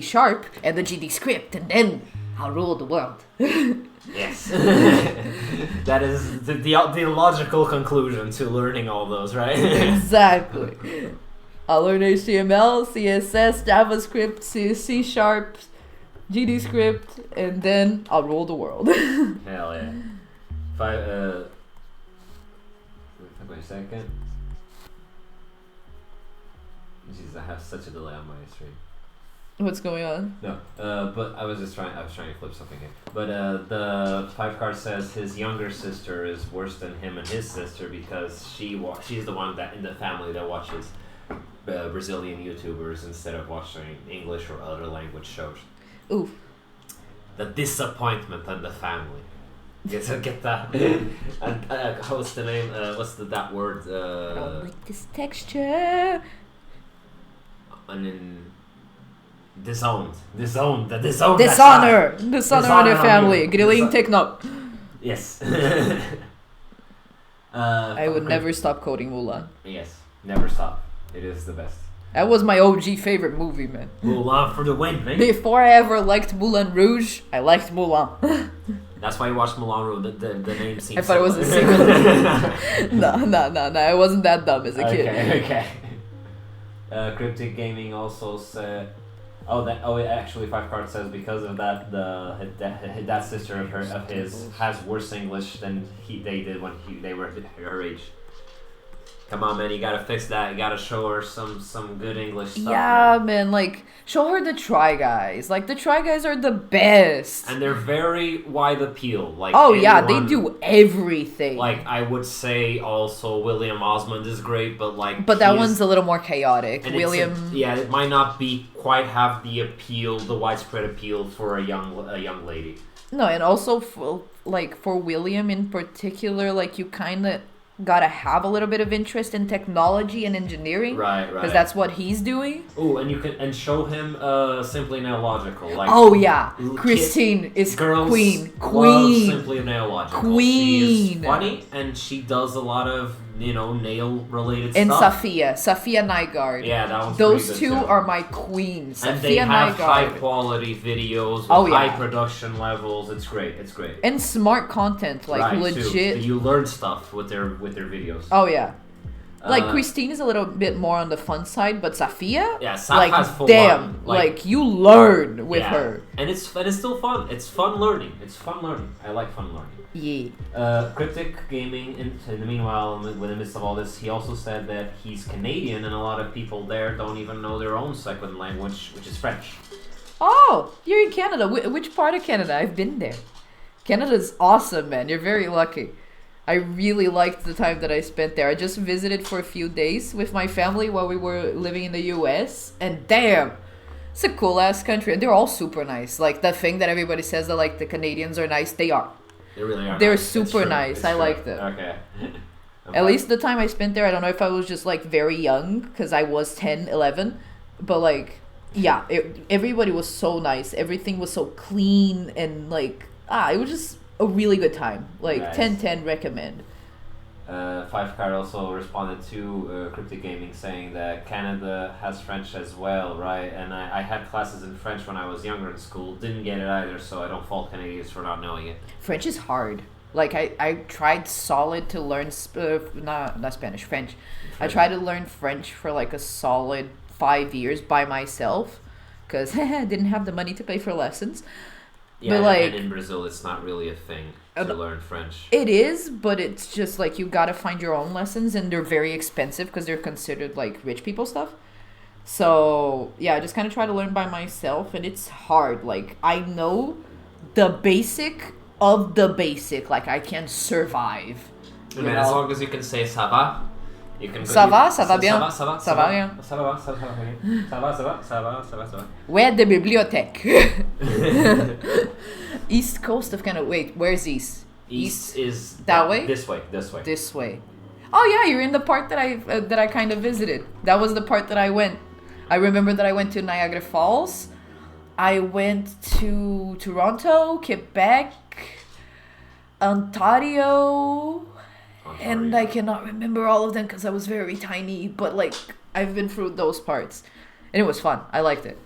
and the GD script. And then I'll rule the world. Yes. That is the logical conclusion to learning all those, right? Exactly. I'll learn HTML, CSS, JavaScript, C Sharp, GD script, and then I'll rule the world. Hell yeah. Wait a second. Jeez, I have such a delay on my stream. What's going on? No, but I was trying to flip something here. But the 5 card says his younger sister is worse than him and his sister because she's the one that in the family that watches Brazilian YouTubers instead of watching English or other language shows. Ooh. The disappointment in the family. Get that? And what's the name? What's that word? I like this texture. And then disowned. The disowned. Dishonor in your family. Grilling techno. Yes. I would never stop quoting Mulan. Yes, never stop. It is the best. That was my OG favorite movie, man. Mulan for the win, man. Before I ever liked Moulin Rouge, I liked Mulan. That's why you watched Moulin Rouge. The name seems. I thought it was a sequel. No. I wasn't that dumb as a kid. Okay. Criptic Gaming also said. Actually, 5 cards says because of that, that sister of his has worse English than they did when they were her age. Come on, man, you gotta fix that. You gotta show her some good English stuff. Yeah, man, like, show her the Try Guys. Like, the Try Guys are the best. And they're very wide appeal. Like, they do everything. Like, I would say also William Osmond is great, but like... But that one's a little more chaotic. William... it might not be quite have the appeal, the widespread appeal for a young lady. No, and also, for William in particular, like, you kind of... gotta have a little bit of interest in technology and engineering, right? Because that's what he's doing. Oh, and you can show him Simply Nailogical. Like, Christine is queen. Simply Nailogical. She is funny, and she does a lot of nail related stuff. And Safia Nygaard. Yeah, that one's those two are my queens. And Safia they have Nygaard. high quality videos with high production levels. It's great. And smart content, like legit. You learn stuff with their videos. Oh yeah. Like Christine is a little bit more on the fun side, but Safia, has full damn, on, like you learn with her. And it's still fun. It's fun learning. I like fun learning. Yeah. Criptic Gaming, in the meanwhile, in the midst of all this, he also said that he's Canadian and a lot of people there don't even know their own second language, which is French. Oh, you're in Canada. Which part of Canada? I've been there. Canada's awesome, man. You're very lucky. I really liked the time that I spent there. I just visited for a few days with my family while we were living in the US, and damn, it's a cool-ass country. And they're all super nice. Like, the thing that everybody says that, like, the Canadians are nice, they are. They really are. They're super nice. I like them. Okay. At least the time I spent there, I don't know if I was just, like, very young, because I was 10, 11. But, like, yeah, everybody was so nice. Everything was so clean and, like, it was just a really good time. Like, nice. 10/10 recommend. 5 card also responded to Criptic Gaming saying that Canada has French as well, right? And I had classes in French when I was younger in school. Didn't get it either, so I don't fault Canadians for not knowing it. French is hard. Like, I tried solid to learn, not Spanish, French. I tried to learn French for like a solid 5 years by myself because I didn't have the money to pay for lessons. Yeah, but and in Brazil, it's not really a thing to learn French. It is, but it's just like you gotta find your own lessons, and they're very expensive because they're considered like rich people stuff. So yeah, I just kind of try to learn by myself, and it's hard. Like, I know the basic of the basic. Like, I can survive. I mean, as long as you can say ça va. You can ça va bien. Ça va. Where the bibliothèque? East coast of Canada. Wait, where's east? East is that way? This way. Oh yeah, you're in the part that I kind of visited. That was the part that I went. I remember that I went to Niagara Falls. I went to Toronto, Quebec, Ontario. And I cannot remember all of them because I was very tiny, but like I've been through those parts, and it was fun. I liked it,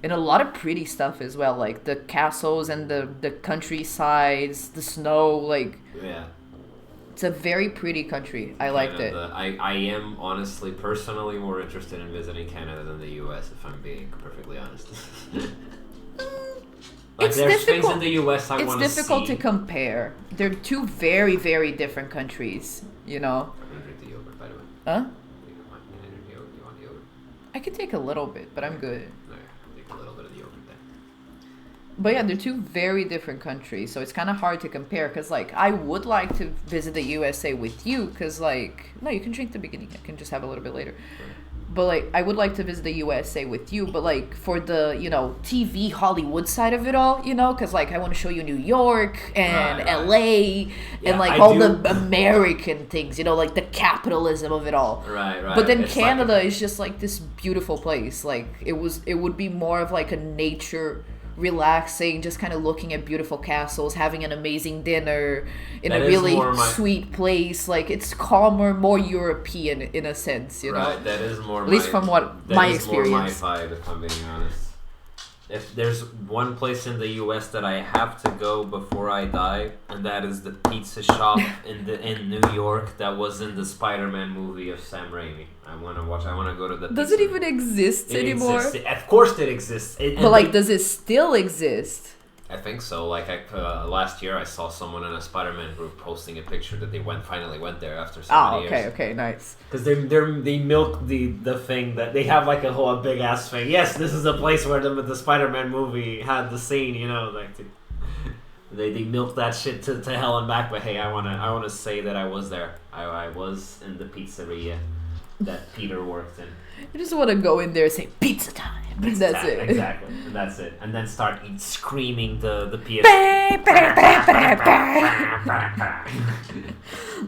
and a lot of pretty stuff as well, like the castles and the countrysides, the snow. Like, yeah, It's a very pretty country. I liked it. I am honestly, personally, more interested in visiting Canada than the U.S. If I'm being perfectly honest. It's there's difficult. things in the U.S. I want to see. It's difficult to compare. They're two very, very different countries. You know. I'm gonna drink the yogurt, by the way. Huh? You want the yogurt? I could take a little bit, but I'm good. Okay, take a little bit of the yogurt then. But yeah, they're two very different countries, so it's kind of hard to compare. Cause like I would like to visit the USA with you, cause like no, you can drink the beginning. I can just have a little bit later. But like I would like to visit the USA with you, but like for the TV Hollywood side of it all, cause like I want to show you New York and LA and like all the American things, like the capitalism of it all. Right. But then Canada is just like this beautiful place. Like it would be more of like a nature. Relaxing, just kind of looking at beautiful castles, having an amazing dinner in a really sweet place. Like it's calmer, more European in a sense, Right, that is more. At least from what my experience. More my vibe, if I'm being honest. If there's one place in the U.S. that I have to go before I die, and that is the pizza shop in New York that was in the Spider-Man movie of Sam Raimi. I want to go to the. Does it even exist anymore? Of course, it exists. Does it still exist? I think so. Like last year, I saw someone in a Spider-Man group posting a picture that they finally went there after so many years. Okay, nice. Because they milk the thing that they have like a whole big ass thing. Yes, this is the place where the Spider-Man movie had the scene. They milk that shit to hell and back. But hey, I wanna say that I was there. I was in the pizzeria that Peter worked in. You just want to go in there and say pizza time. That's it. Exactly. And that's it. And then start screaming the PS.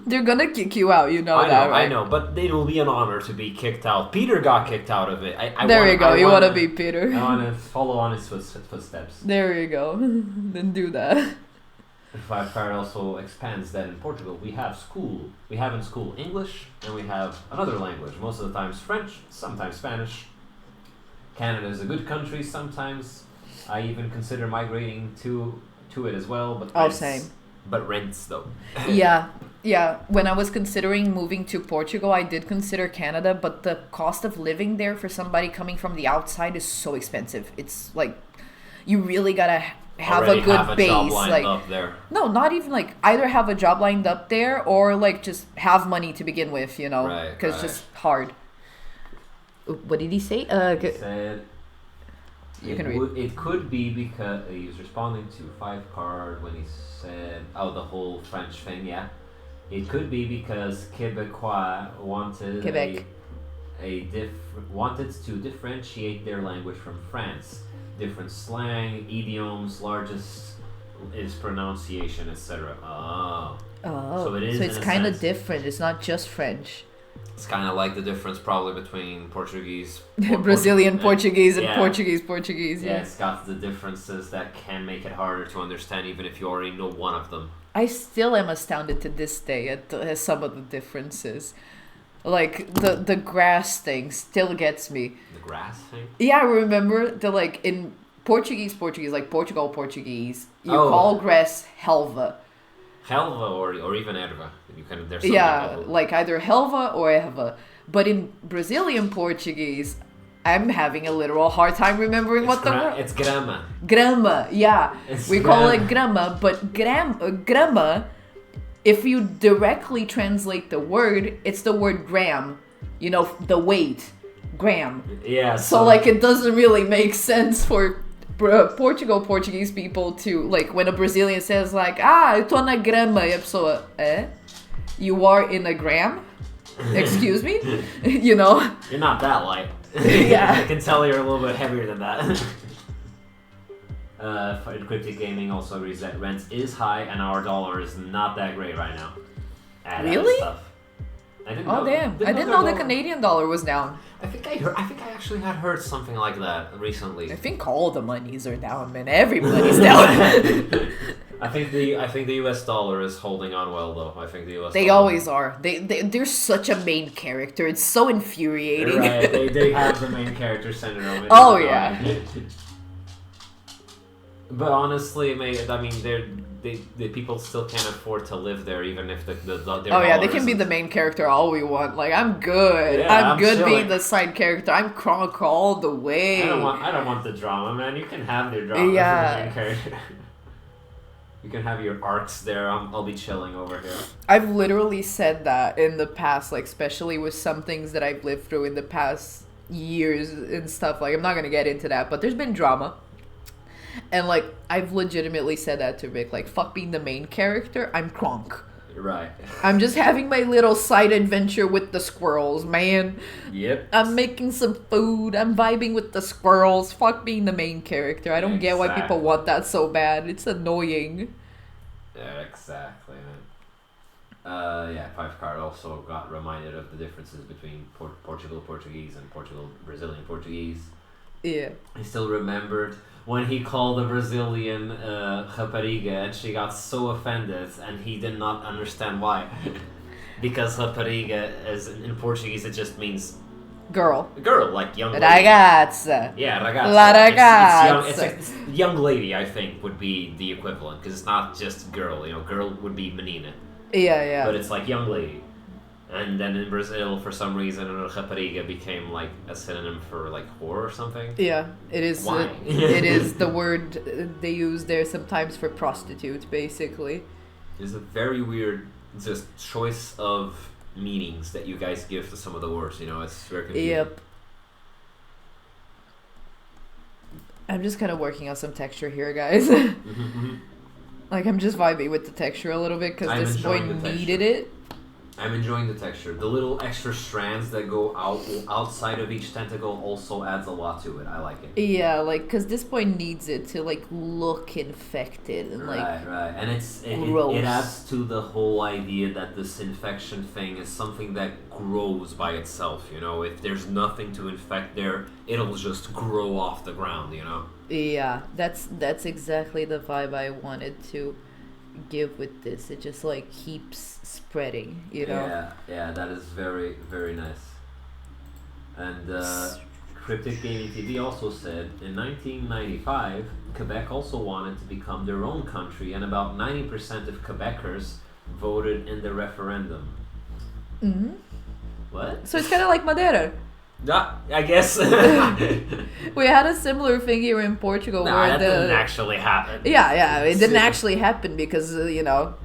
They're gonna kick you out, right? I know, but it will be an honor to be kicked out. Peter got kicked out of it. You want to be Peter. I want to follow on his footsteps. There you go. Then do that. Fire also expands that in Portugal we have in school English, and we have another language, most of the times French, sometimes Spanish. Canada is a good country sometimes. I even consider migrating to it as well, but same. But rents though. Yeah. When I was considering moving to Portugal, I did consider Canada, but the cost of living there for somebody coming from the outside is so expensive. It's like you really gotta have a good base. Job lined up there. No, not even like either have a job lined up there or like just have money to begin with, because it's just hard. What did he say? He said you can read. It could be because he was responding to 5 card when he said, the whole French thing, yeah. It could be because Quebecois wanted wanted to differentiate their language from France. Different slang, idioms, largest is pronunciation, etc. So it is. So it's kind of different. It's not just French. It's kind of like the difference probably between Portuguese, Brazilian Portuguese, and Portuguese. Yeah, it's got the differences that can make it harder to understand, even if you already know one of them. I still am astounded to this day at some of the differences. Like the grass thing still gets me. The grass thing? Yeah, I remember in Portuguese, like Portugal Portuguese, you call grass helva. Helva or even erva. There's like either helva or erva. But in Brazilian Portuguese, I'm having a literal hard time remembering what the word. It's grama. Grama, yeah. We call it grama, but grama. If you directly translate the word, it's the word gram. The weight. Gram. Yeah. So it doesn't really make sense for Portuguese people to, when a Brazilian says, eu tô na grama, e a pessoa, you are in a gram? Excuse me? You're not that light. Yeah. I can tell you're a little bit heavier than that. Criptic Gaming also agrees that rent is high and our dollar is not that great right now. Really? I didn't know. Damn! I didn't know the Canadian dollar was down. I think I actually had heard something like that recently. I think all the monies are down, man. Everybody's down. I think the US dollar is holding on well though. I think the US. They always are. They're such a main character. It's so infuriating. Right. They have the main character syndrome. Oh yeah. But honestly, the people still can't afford to live there, even if their they can be the main character all we want. Like, I'm good. Yeah, I'm good chilling. being the side character. I'm Kronk all the way. I don't want the drama, man. You can have your drama for the main character. You can have your arcs there. I'll be chilling over here. I've literally said that in the past, like, especially with some things that I've lived through in the past years and stuff. Like, I'm not gonna get into that, but there's been drama. And, like, I've legitimately said that to Rick. Like, fuck being the main character. I'm Kronk. Right. I'm just having my little side adventure with the squirrels, man. Yep. I'm making some food. I'm vibing with the squirrels. Fuck being the main character. I don't get why people want that so bad. It's annoying. Yeah, exactly, man. Five card also got reminded of the differences between Portugal Portuguese and Brazilian Portuguese. Yeah. I still remembered when he called the Brazilian rapariga, and she got so offended, and he did not understand why. Because rapariga, in Portuguese, it just means girl, like young lady. Ragazza. Yeah, ragazza. La ragazza. It's young lady, I think, would be the equivalent, because it's not just girl. You know, girl would be menina. Yeah. But it's like young lady. And then in Brazil, for some reason, rapariga became like a synonym for like whore or something. Yeah, it is. Why? It is the word they use there sometimes for prostitute, basically. It's a very weird just choice of meanings that you guys give to some of the words. You know, it's very confusing. Yep. I'm just kind of working on some texture here, guys. Like, I'm just vibing with the texture a little bit because this boy needed it. I'm enjoying the texture. The little extra strands that go outside of each tentacle also adds a lot to it. I like it. Yeah, like, because this boy needs it to, like, look infected and, like, right. And it adds to the whole idea that this infection thing is something that grows by itself, you know? If there's nothing to infect there, it'll just grow off the ground, you know? Yeah, that's exactly the vibe I wanted to give with this. It just, like, keeps spreading, you know? Yeah, that is very, very nice. And Criptic Gaming TV also said, in 1995, Quebec also wanted to become their own country, and about 90% of Quebecers voted in the referendum. Mm-hmm. What? So it's kind of like Madeira. Yeah, I guess. We had a similar thing here in Portugal where that didn't actually happen. Yeah, it didn't actually happen because, you know,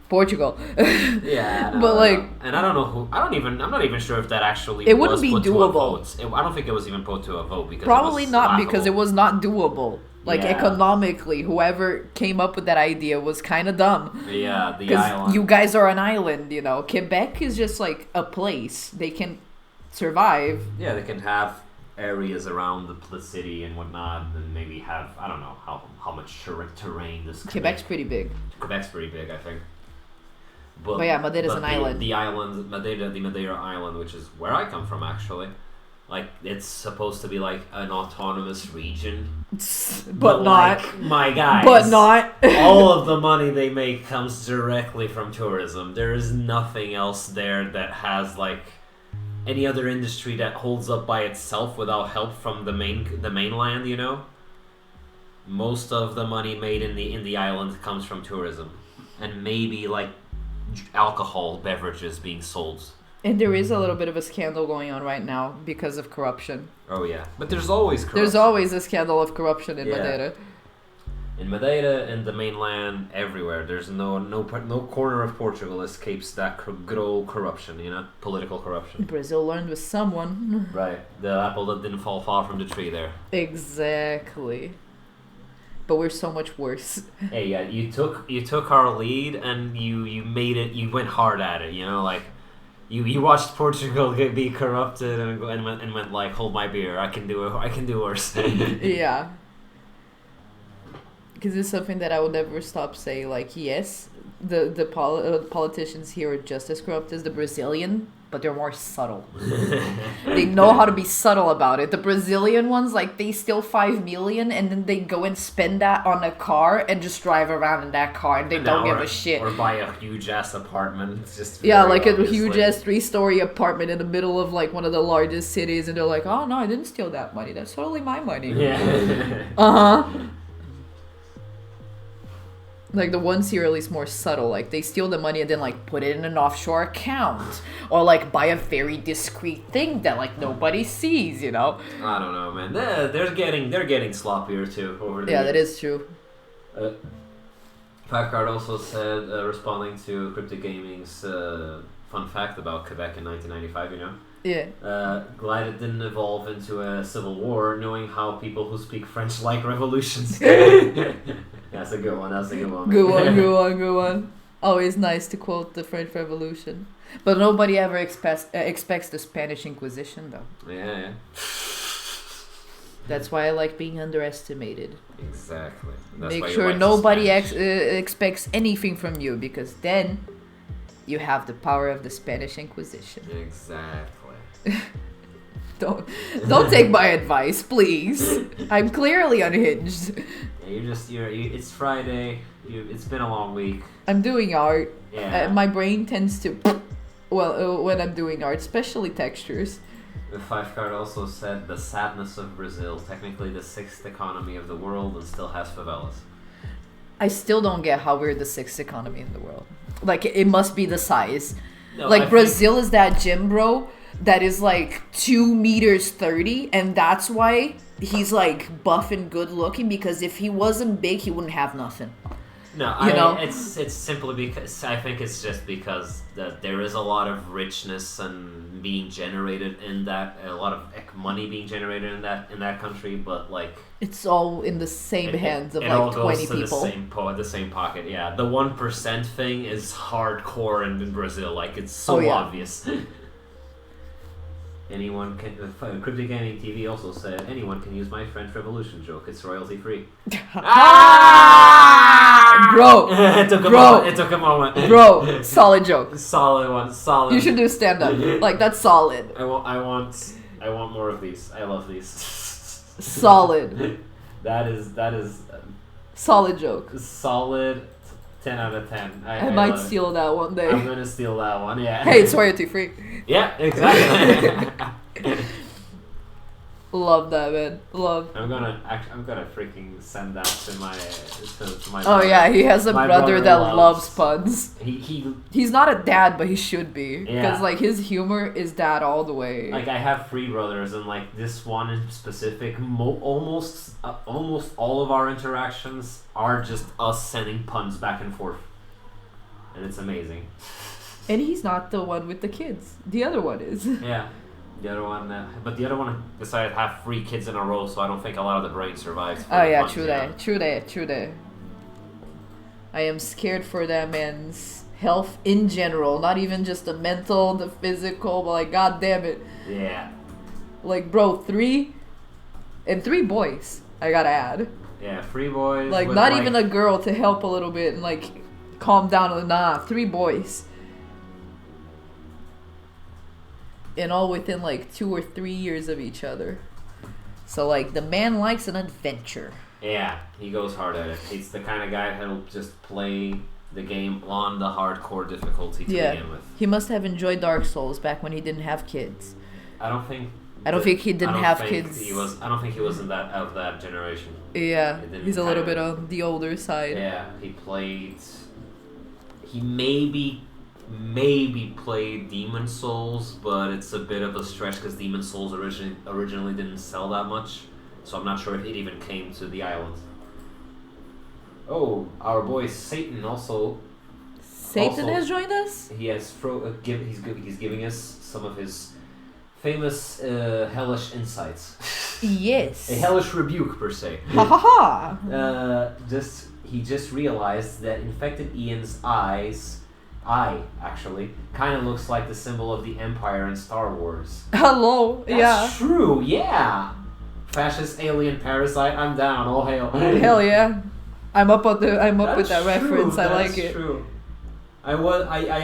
Portugal. Yeah, but like, and I don't know I'm not even sure if that actually. It wouldn't be doable. I don't think it was even put to a vote because probably it was not laughable. because it was not doable. Like economically, whoever came up with that idea was kind of dumb. Yeah, the island. You guys are an island, you know. Quebec is just like a place. They can survive. Yeah, they can have areas around the city and whatnot, and maybe have, I don't know how much terrain this. Quebec's pretty big. Quebec's pretty big, I think. But yeah, Madeira's an island. The island, the Madeira Island, which is where I come from, actually. Like, it's supposed to be like an autonomous region. But not. Like, my guys. But not. All of the money they make comes directly from tourism. There is nothing else there that has, like, any other industry that holds up by itself without help from the mainland, you know? Most of the money made in the island comes from tourism. And maybe, like, alcohol beverages being sold. And there is a little bit of a scandal going on right now because of corruption. Oh yeah, but there's always corruption. There's always a scandal of corruption in Madeira. In Madeira and the mainland, everywhere. There's no corner of Portugal escapes that good old corruption, you know, political corruption. Brazil learned with someone. Right, the apple that didn't fall far from the tree there. Exactly. But we're so much worse. Hey, yeah, you took our lead and you made it. You went hard at it, you know, like. You watched Portugal be corrupted and went like, hold my beer, I can do it, I can do worse. Yeah. Because it's something that I will never stop saying. Like, yes, the politicians here are just as corrupt as the Brazilian, but they're more subtle. They know how to be subtle about it. The Brazilian ones, like, they steal 5 million and then they go and spend that on a car and just drive around in that car and they don't give a shit. Or buy a huge ass apartment. It's just like a huge ass 3-story apartment in the middle of like one of the largest cities, and they're like, oh no, I didn't steal that money. That's totally my money. Yeah. Uh-huh. Like, the ones here are at least more subtle. Like, they steal the money and then, like, put it in an offshore account. Or, like, buy a very discreet thing that, like, nobody sees, you know? I don't know, man. They're getting sloppier, too, over the years. That is true. Packard also said, responding to Criptic Gaming's fun fact about Quebec in 1995, you know? Yeah. Glad it didn't evolve into a civil war, knowing how people who speak French like revolutions. That's a good one. Good one. Always nice to quote the French Revolution. But nobody ever expects the Spanish Inquisition, though. Yeah. That's why I like being underestimated. Exactly. Make sure nobody expects anything from you, because then you have the power of the Spanish Inquisition. Exactly. Don't take my advice, please. I'm clearly unhinged. Yeah, it's Friday. It's been a long week. I'm doing art. Yeah. My brain tends to, when I'm doing art, especially textures. The 5 card also said the sadness of Brazil, technically the 6th economy of the world, and still has favelas. I still don't get how we're the 6th economy in the world. Like, it must be the size. No, like, Brazil is that gym bro that is like 2 meters 30, and that's why he's like buff and good looking, because if he wasn't big, he wouldn't have nothing. No, it's simply because I think it's just because there is a lot of richness and being generated in that, a lot of money being generated in that country, but like it's all in the same hands of it like all 20 goes to people. The same pocket. Yeah, the 1% thing is hardcore in Brazil. Like, it's so obvious. Anyone can. Criptic Gaming TV also said anyone can use my French Revolution joke. It's royalty free. Bro, it took a moment. Bro, solid joke. Solid one. Solid. You should do stand up. Like, that's solid. I want more of these. I love these. Solid. That is. Solid joke. Solid. 10 out of 10. I might steal that one day. I'm gonna steal that one. Yeah. Hey, it's royalty free. Yeah, exactly. Love that, man. Love. I'm gonna freaking send that to my. Oh brother. Yeah, he has a brother that loves puns. He's not a dad, but he should be, because like his humor is dad all the way. Like, I have 3 brothers, and like this one in specific, almost all of our interactions are just us sending puns back and forth, and it's amazing. And he's not the one with the kids. The other one is. Yeah. The other one, but the other one decided to have 3 kids in a row, so I don't think a lot of the brain survives. Oh yeah, true that. I am scared for that man's health in general, not even just the mental, the physical, but like, god damn it. Yeah. Like, bro, 3 boys, I gotta add. Yeah, 3 boys. Like, not even a girl to help a little bit and like calm down. Nah, 3 boys. And all within like 2 or 3 years of each other. So like, the man likes an adventure. Yeah, he goes hard at it. He's the kind of guy who'll just play the game on the hardcore difficulty to begin with. He must have enjoyed Dark Souls back when he didn't have kids. I don't think he didn't have kids. I don't think he was of that generation. Yeah, he's a little bit on the older side. Yeah, he maybe played Demon Souls, but it's a bit of a stretch because Demon Souls originally didn't sell that much, so I'm not sure if it even came to the island. Oh, our boy Satan also. Satan has joined us? He has he's giving us some of his famous hellish insights. Yes. A hellish rebuke, per se. Ha ha ha! He just realized that infected Ian's eye actually kind of looks like the symbol of the Empire in Star Wars. Hello. That's true. Yeah. Fascist alien parasite. I'm down. All hail. Hell yeah. I'm up with that reference. I like it. That's true. I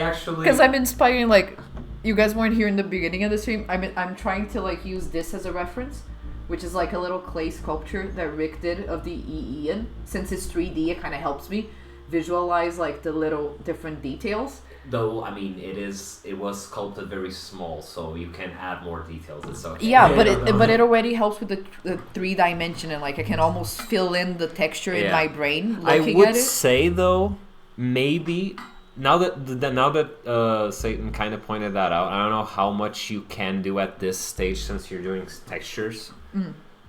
actually, because I'm inspiring, like, you guys weren't here in the beginning of the stream. I'm trying to like use this as a reference, which is like a little clay sculpture that Rick did of the I.I.A.N. Since it's 3D, it kind of helps me visualize like the little different details. Though, I mean, it was sculpted very small, so you can add more details. It's okay. Yeah, but it already helps with the 3-dimension, and like I can almost fill in the texture in my brain looking at it. I would say though, maybe now that Satan kind of pointed that out, I don't know how much you can do at this stage since you're doing textures.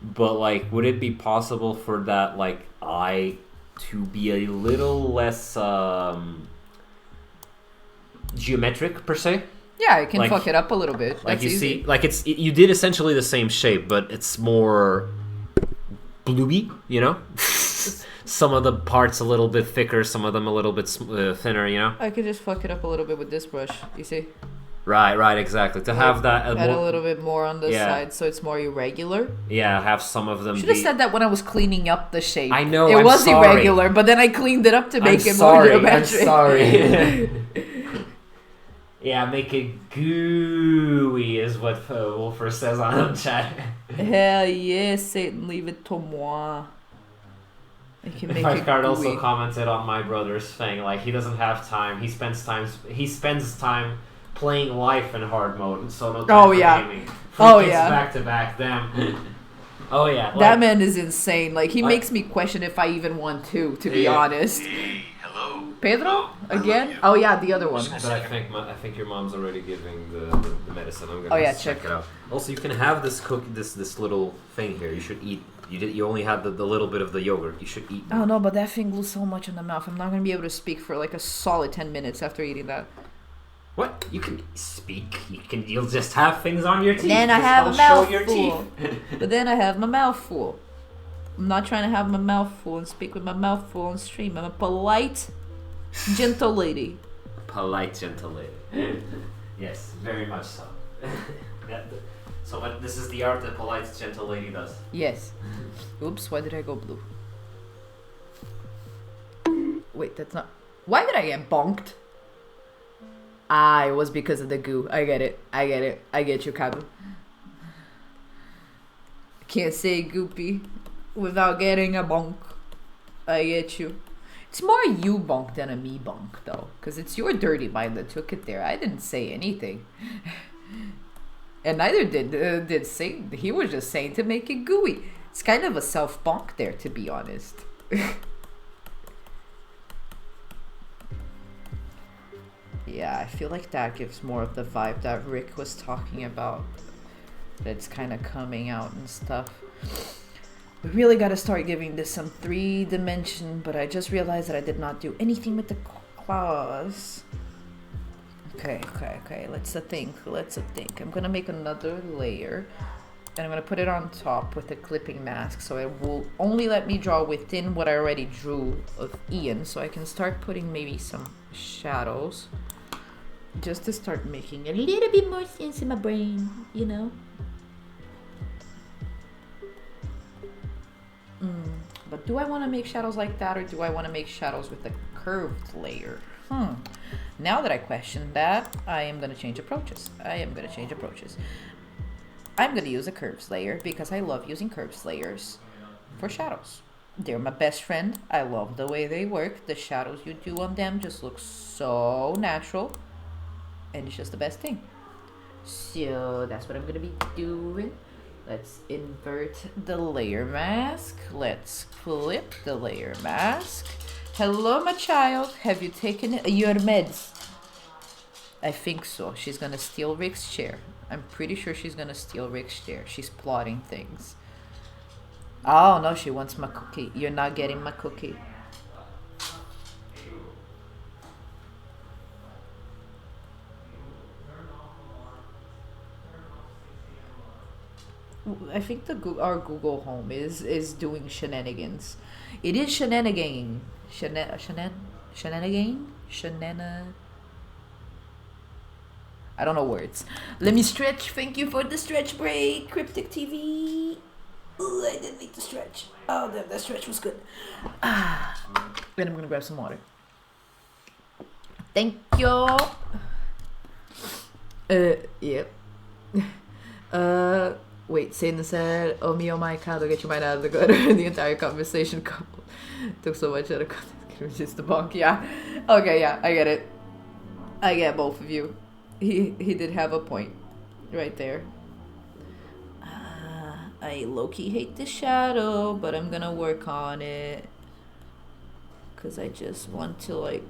But like, would it be possible for that like eye to be a little less geometric per se? Yeah, I can fuck it up a little bit. Like That's you easy. see, like you did essentially the same shape, but it's more blooby, you know? Some of the parts a little bit thicker, some of them a little bit thinner, you know? I could just fuck it up a little bit with this brush, you see? Right, exactly. To have that... add a little bit more on the side so it's more irregular. Yeah, have some of them Should have said that when I was cleaning up the shape. I know, It was sorry. irregular, but then I cleaned it up to make it more geometric. I'm sorry. Yeah, make it gooey is what Wolfer says on chat. Hell yeah, Satan, leave it to moi. I can make it Card gooey. also commented on my brother's thing, like he doesn't have time. He spends time playing life in hard mode, so no time for gaming. Back to back them. Oh yeah. Like, that man is insane. Like he makes me question if I even want to be honest. Hey, hello. Pedro again? Oh yeah, the other one. But I think your mom's already giving the medicine. I'm gonna check it out. Also, you can have this this little thing here. You should eat. You only had the little bit of the yogurt. You should eat. Oh no, but that thing glues so much in the mouth. I'm not gonna be able to speak for like a solid 10 minutes after eating that. What? You can speak. You'll just have things on your teeth. Then I Just have don't a show your mouthful. teeth. But then I have my mouth full. I'm not trying to have my mouth full and speak with my mouth full on stream. I'm a polite, gentle lady. Polite, gentle lady. Yes, very much so. So this is the art that polite, gentle lady does. Yes. Oops, why did I go blue? Wait, that's not... Why did I get bonked? Ah, it was because of the goo. I get it. I get you, Cabo. Can't say goopy without getting a bonk. I get you. It's more you bonk than a me bonk, though. Because it's your dirty mind that took it there. I didn't say anything. And neither did Satan. He was just saying to make it gooey. It's kind of a self-bonk there, to be honest. Yeah, I feel like that gives more of the vibe that Rick was talking about. That's kind of coming out and stuff. We really got to start giving this some 3-dimension, but I just realized that I did not do anything with the claws. Okay. Let's think. I'm going to make another layer, and I'm going to put it on top with a clipping mask, so it will only let me draw within what I already drew of I.I.A.N, so I can start putting maybe some shadows. Just to start making a little bit more sense in my brain, you know? But do I want to make shadows like that, or do I want to make shadows with a curved layer? Now that I question that, I am going to change approaches. I'm going to use a curves layer because I love using curves layers for shadows. They're my best friend. I love the way they work. The shadows you do on them just look so natural. And it's just the best thing. So that's what I'm going to be doing. Let's invert the layer mask. Let's flip the layer mask. Hello, my child. Have you taken your meds? I think so. She's going to steal Rick's chair. I'm pretty sure she's going to steal Rick's chair. She's plotting things. Oh, no, she wants my cookie. You're not getting my cookie. I think our Google Home is doing shenanigans. It is shenanigan. Shenanigan? I don't know words. Let me stretch. Thank you for the stretch break, Criptic TV. Ooh, I didn't need to stretch. Oh, that stretch was good. Then I'm gonna grab some water. Thank you. Yep. Wait, Satan said, "Oh me, oh my God, I'll get your mind out of the gutter." The entire conversation took so much out of context. It was just the bonk. Yeah. Okay, yeah, I get it. I get both of you. He did have a point right there. I low-key hate the shadow, but I'm gonna work on it. Because I just want to, like,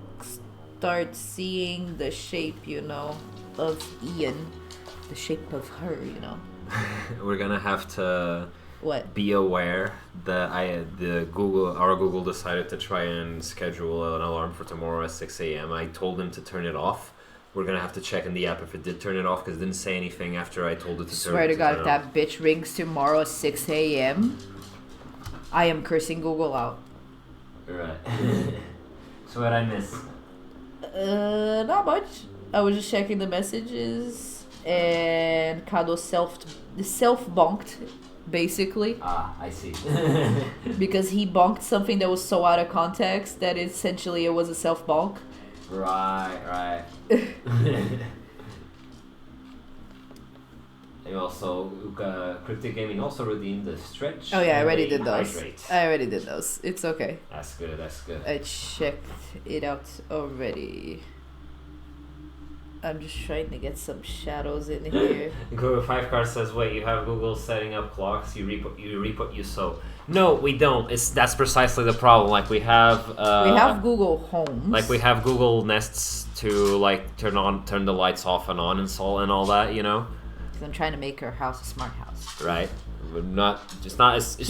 start seeing the shape, you know, of I.I.A.N. The shape of her, you know. We're gonna have to be aware that our Google decided to try and schedule an alarm for tomorrow at 6 a.m. I told him to turn it off. We're gonna have to check in the app if it did turn it off, because it didn't say anything after I told it to turn it off. Swear to God, if that bitch rings tomorrow at 6 a.m., I am cursing Google out. Right. So what I miss? Not much. I was just checking the messages, and Kado self-bonked, basically. I see. Because he bonked something that was so out of context that essentially it was a self-bonk. Right. And also, Criptic Gaming also redeemed the stretch. Oh yeah, I already did those. Hydrate. I already did those. It's okay. That's good. I checked it out already. I'm just trying to get some shadows in here. Google 5 card says, wait, you have Google setting up clocks, you reap what you sow. No, we don't. That's precisely the problem. Like we have Google Homes. Like we have Google Nests to like turn the lights off and on and all that, you know? Because I'm trying to make her house a smart house. Right. She's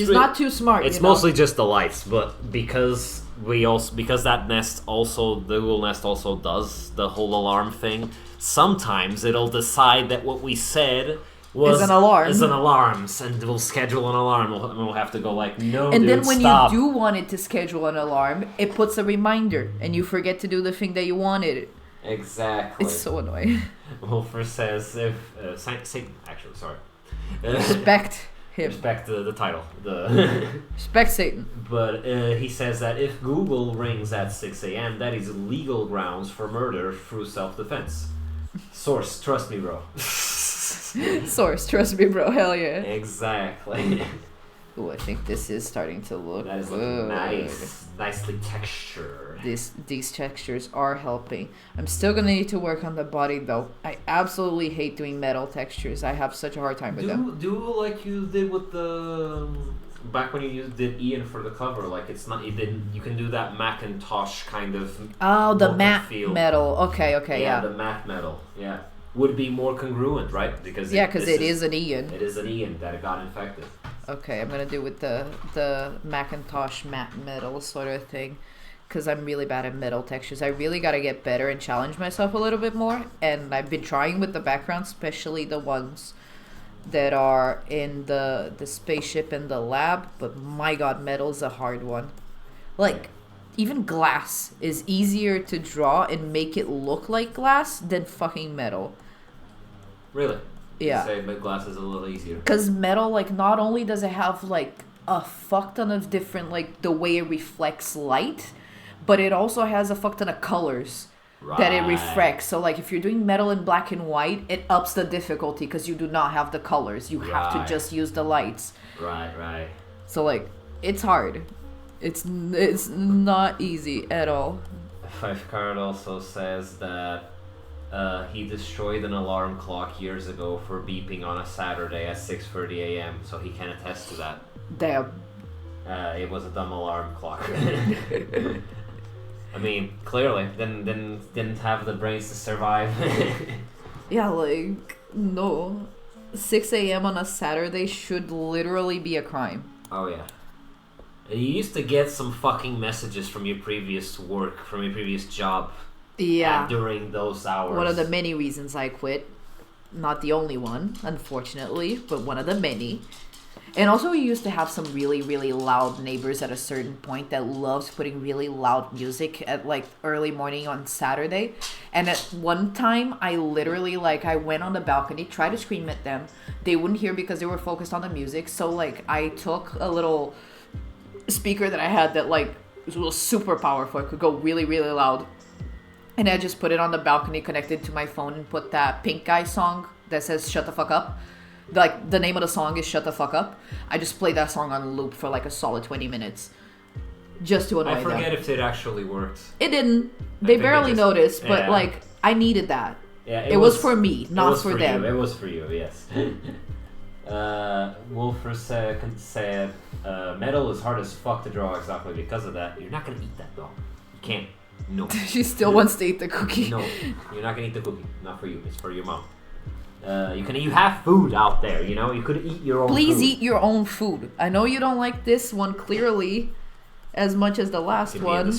really, not too smart. It's mostly just the lights, but because that Nest also, the Google Nest also does the whole alarm thing, sometimes it'll decide that what we said is an alarm, and we'll schedule an alarm, and we'll have to go like, no, and dude, then when stop. you do want it to schedule an alarm, it puts a reminder, and you forget to do the thing that you wanted. Exactly. It's so annoying. Wolfer says, if Satan, actually, sorry. Respect him. Respect the title. Respect Satan. But he says that if Google rings at 6 a.m., that is legal grounds for murder through self-defense. Source, trust me, bro. Source, trust me, bro. Hell yeah. Exactly. Ooh, I think this is starting to look That is looking nice. Nicely textured. These textures are helping. I'm still gonna need to work on the body though. I absolutely hate doing metal textures. I have such a hard time with them. Do like you did with the back when you did I.I.A.N for the cover. Like it's not you can do that Macintosh kind of. Oh, the matte metal. Okay, yeah. The matte metal. Yeah, would be more congruent, right? Because it is an I.I.A.N. It is an I.I.A.N that got infected. Okay, I'm gonna do with the Macintosh matte metal sort of thing, because I'm really bad at metal textures. I really gotta get better and challenge myself a little bit more. And I've been trying with the backgrounds, especially the ones that are in the spaceship and the lab. But my God, metal's a hard one. Like, even glass is easier to draw and make it look like glass than fucking metal. Really? Yeah. Say glass is a little easier. Because metal, like, not only does it have, like, a fuck ton of different, like, the way it reflects light, but it also has a fuck ton of colors that it reflects. So, like, if you're doing metal in black and white, it ups the difficulty because you do not have the colors. You have to just use the lights. Right. So, like, it's hard. It's not easy at all. 5 card also says that he destroyed an alarm clock years ago for beeping on a Saturday at 6:30 a.m. So he can attest to that. Damn. It was a dumb alarm clock. I mean, clearly, didn't have the brains to survive. Yeah, like, no. 6 a.m. on a Saturday should literally be a crime. Oh yeah. You used to get some fucking messages from your previous work, from your previous job. Yeah. During those hours. One of the many reasons I quit. Not the only one, unfortunately, but one of the many. And also we used to have some really, really loud neighbors at a certain point that loved putting really loud music at like early morning on Saturday. And at one time I literally I went on the balcony, tried to scream at them. They wouldn't hear because they were focused on the music. So like I took a little speaker that I had that was super powerful. It could go really, really loud. And I just put it on the balcony, connected to my phone, and put that Pink Guy song that says "Shut the Fuck Up." Like, the name of the song is "Shut the Fuck Up." I just played that song on loop for like a solid 20 minutes, just to annoy them. I forget if it actually worked. It didn't. They barely noticed, but I needed that. Yeah, it was for me, not for them. It was for you, yes. Wolfer said, metal is hard as fuck to draw exactly because of that. You're not gonna eat that though. You can't. No. She still wants to eat the cookie. No, you're not gonna eat the cookie. Not for you. It's for your mom. You have food out there. You know, you could eat your own. Please food. eat your own food. I know you don't like this one clearly, as much as the last one.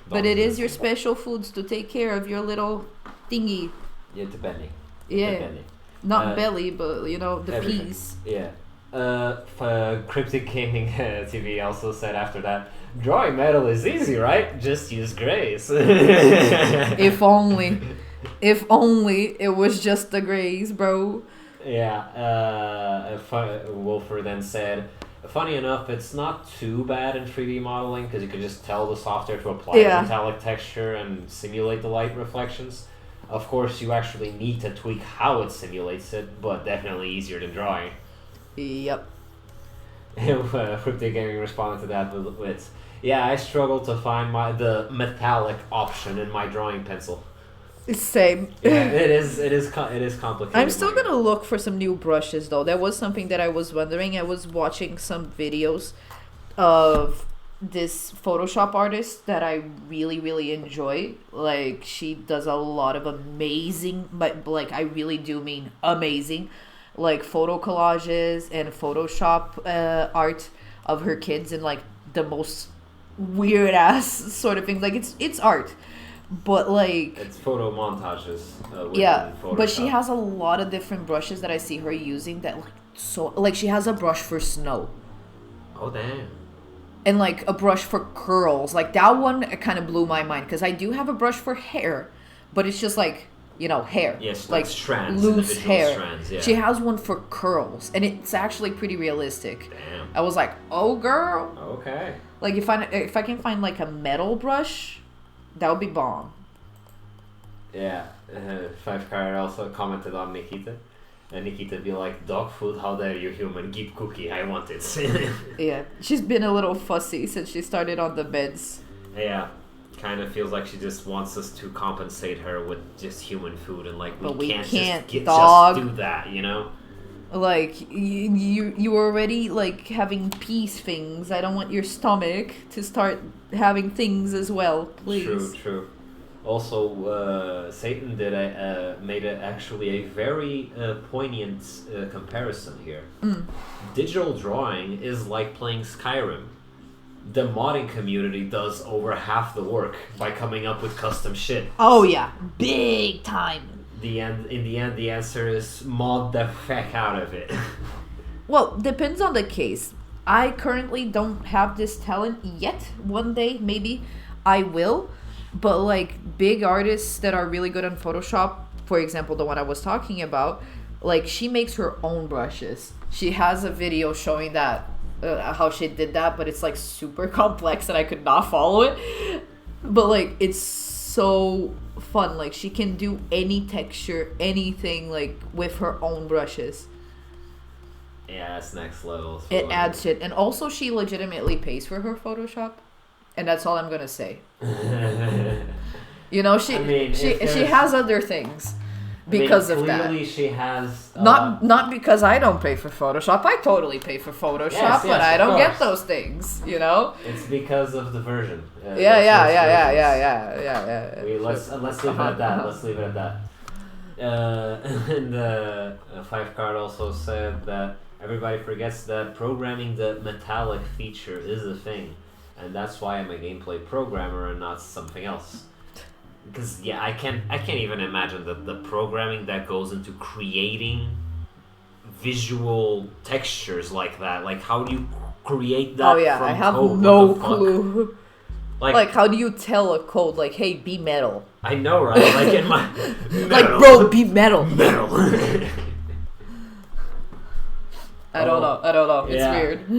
But it is your special foods to take care of your little thingy. Yeah, the belly. Yeah. The belly. Not belly, but you know the everything. peas. Yeah. Criptic Gaming TV also said after that, drawing metal is easy, right? Just use grays. If only it was just the grays, bro. Yeah. Wolfer then said, funny enough, it's not too bad in 3D modeling because you can just tell the software to apply a metallic texture and simulate the light reflections. Of course, you actually need to tweak how it simulates it, but definitely easier than drawing. Yep. Criptic Gaming responded to that with, yeah, I struggle to find the metallic option in my drawing pencil. Same. Yeah, it is complicated. I'm still gonna look for some new brushes though. That was something that I was wondering. I was watching some videos of this Photoshop artist that I really enjoy. Like, she does a lot of amazing, but like I really do mean amazing, like photo collages and Photoshop art of her kids and like the most weird ass sort of things. Like it's art, but like it's photo montages. But she has a lot of different brushes that I see her using that like she has a brush for snow. Oh damn. And like a brush for curls. Like that one kind of blew my mind because I do have a brush for hair, but it's just like, you know, hair. Yes, like strands, loose hair. Strands, yeah. She has one for curls, and it's actually pretty realistic. Damn. I was like, oh girl. Okay. Like if I can find like a metal brush, that would be bomb. Yeah. 5Card also commented on Nikita. And Nikita be like, dog food, how dare you human, keep cookie, I want it. Yeah, she's been a little fussy since she started on the beds. Yeah, kind of feels like she just wants us to compensate her with just human food, and like we can't just do that, you know? Like, you already like having peace things. I don't want your stomach to start having things as well, please. True. Also, Satan made actually a very poignant comparison here. Digital drawing is like playing Skyrim. The modding community does over half the work by coming up with custom shit. Oh yeah, big time. In the end, the answer is mod the heck out of it. Well, depends on the case. I currently don't have this talent yet. One day, maybe, I will. But like big artists that are really good on Photoshop, for example, the one I was talking about, like she makes her own brushes. She has a video showing that how she did that, but it's like super complex and I could not follow it. But like it's so fun. Like she can do any texture, anything like with her own brushes. Yeah, it's next level. So it adds shit, and also she legitimately pays for her Photoshop. And that's all I'm gonna say. You know, she has other things because of that. Clearly, she has not because I don't pay for Photoshop. I totally pay for Photoshop, yes, but I don't course. get those things. You know. It's because of the version. Yeah. Let's leave it at that. Let's leave it at that. And 5Card also said that everybody forgets that programming the metallic feature is a thing. And that's why I'm a gameplay programmer and not something else. Because I can't even imagine the programming that goes into creating visual textures like that. Like, how do you create that? Oh yeah, from I have code? no clue. Like, how do you tell a code like, hey, be metal? I know, right? Like in my like, bro, be metal. Metal. I don't know. It's weird.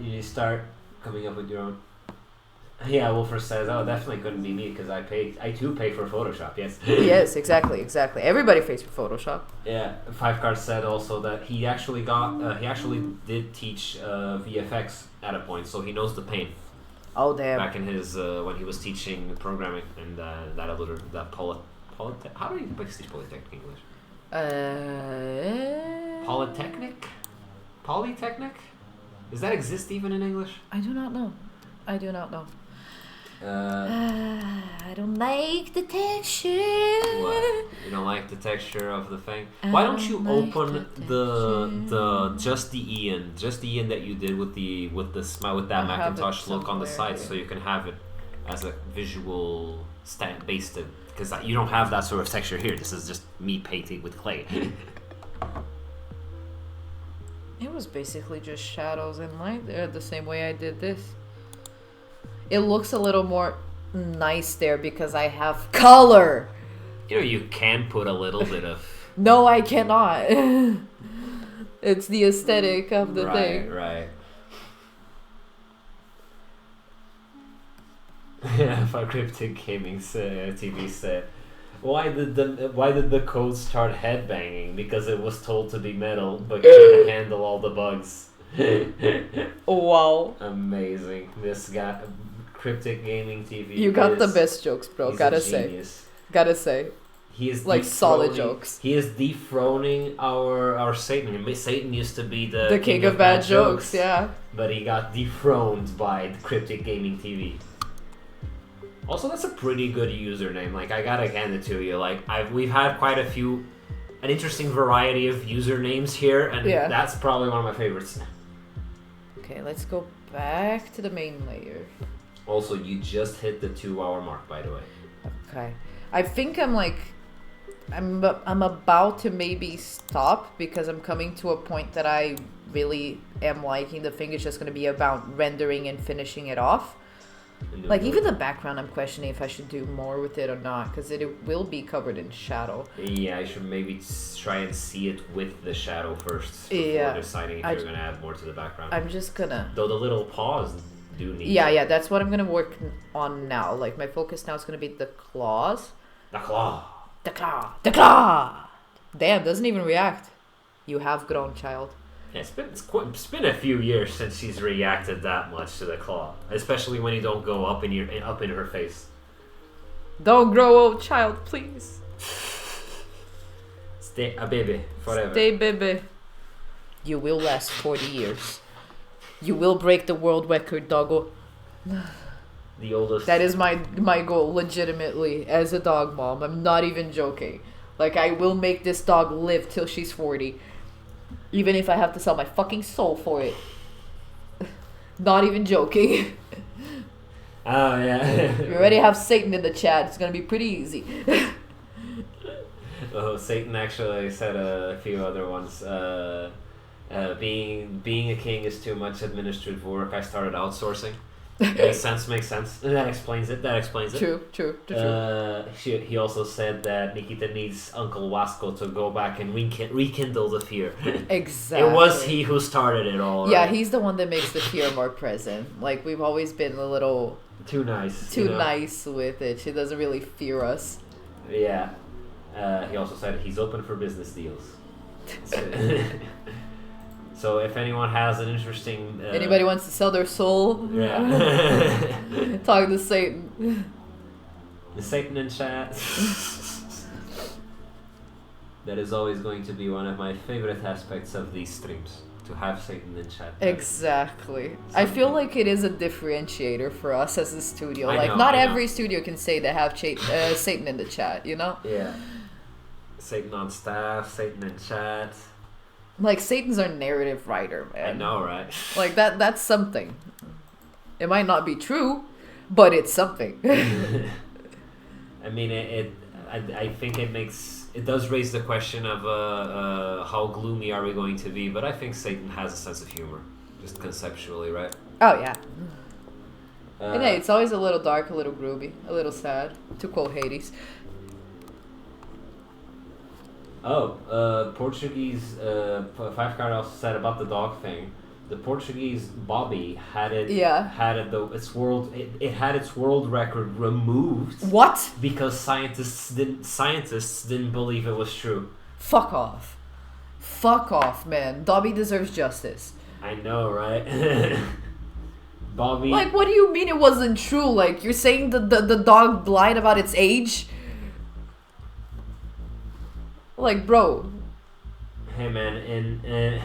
You start coming up with your own. Yeah, Wolfer says, "Oh, definitely couldn't be me because I do pay for Photoshop." Yes. Yes, exactly. Everybody pays for Photoshop. Yeah, 5Card said also that he actually did teach VFX at a point, so he knows the pain. Oh damn! Back in his when he was teaching programming and how do you teach Polytechnic English? Polytechnic? Does that exist even in English? I do not know. I don't like the texture. What? You don't like the texture of the thing? Why don't you open the just the I.I.A.N that you did with that Macintosh look on the side, so you can have it as a visual based because you don't have that sort of texture here. This is just me painting with clay. It was basically just shadows and light there, the same way I did this. It looks a little more nice there because I have color. You can put a little bit of... No, I cannot. It's the aesthetic of the thing. Right. Yeah, for Criptic Gaming TV said, why did the code start headbanging? Because it was told to be metal, but couldn't handle all the bugs. Wow. Amazing. This guy, Criptic Gaming TV. You got the best jokes, bro. Gotta say. He is like solid jokes. He is dethroning our Satan. Satan used to be the king of bad jokes, yeah. But he got dethroned by Criptic Gaming TV. Also, that's a pretty good username. Like, I gotta hand it to you. Like, we've had quite an interesting variety of usernames here, and that's probably one of my favorites. Okay, let's go back to the main layer. Also, you just hit the 2-hour mark, by the way. Okay, I think I'm about to maybe stop because I'm coming to a point that I really am liking. The thing is just gonna be about rendering and finishing it off. Like, even the background, I'm questioning if I should do more with it or not, because it will be covered in shadow. Yeah, I should maybe try and see it with the shadow first before deciding if you're going to add more to the background. I'm just gonna... Though the little paws do need... Yeah, that's what I'm going to work on now. Like, my focus now is going to be the claws. The claw. Damn, doesn't even react. You have grown, child. Yeah, it's been a few years since she's reacted that much to the claw, especially when you don't go up in her face. Don't grow old, child, please. Stay a baby forever. Stay baby. You will last 40 years. You will break the world record, doggo. The oldest. That is my goal, legitimately, as a dog mom. I'm not even joking. Like, I will make this dog live till she's 40. Even if I have to sell my fucking soul for it. Not even joking. Oh, yeah. We already have Satan in the chat. It's gonna be pretty easy. Oh, Satan actually said a few other ones. Being a king is too much administrative work. I started outsourcing. Makes sense. That explains it. True. He also said that Nikita needs Uncle Wasco to go back and rekindle the fear. Exactly. It was he who started it all. Yeah, right? he's the one that makes the fear more present. Like, we've always been a little... Too nice. Nice with it. She doesn't really fear us. Yeah. He also said he's open for business deals. So if anyone has an interesting... Anybody wants to sell their soul? Yeah. Talk to Satan. The Satan in chat. That is always going to be one of my favorite aspects of these streams. To have Satan in chat. Exactly. I feel like it is a differentiator for us as a studio. I know. Not every studio can say they have Satan in the chat, you know? Yeah. Satan on staff, Satan in chat. Like, Satan's our narrative writer, man. I know, right? Like, that's something. It might not be true, but it's something. I mean, I think it does raise the question of how gloomy are we going to be, but I think Satan has a sense of humor, just conceptually, right? Oh, yeah. And hey, it's always a little dark, a little groovy, a little sad, to quote Hades. Portuguese 5-card also said about the dog thing. The Portuguese Bobby had it. Yeah. It had its world record removed. What? Because scientists didn't believe it was true. Fuck off, man. Dobby deserves justice. I know, right? Bobby. Like, what do you mean it wasn't true? Like, you're saying the dog lied about its age? Like, bro. Hey man, and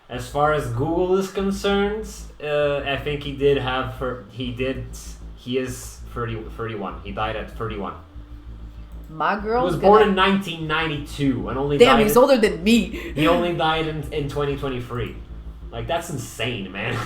as far as Google is concerned, I think he is 31. He died at 31. My girl. He was born in 1992 and only Damn, died. he's older than me. He only died in 2023. Like, that's insane, man.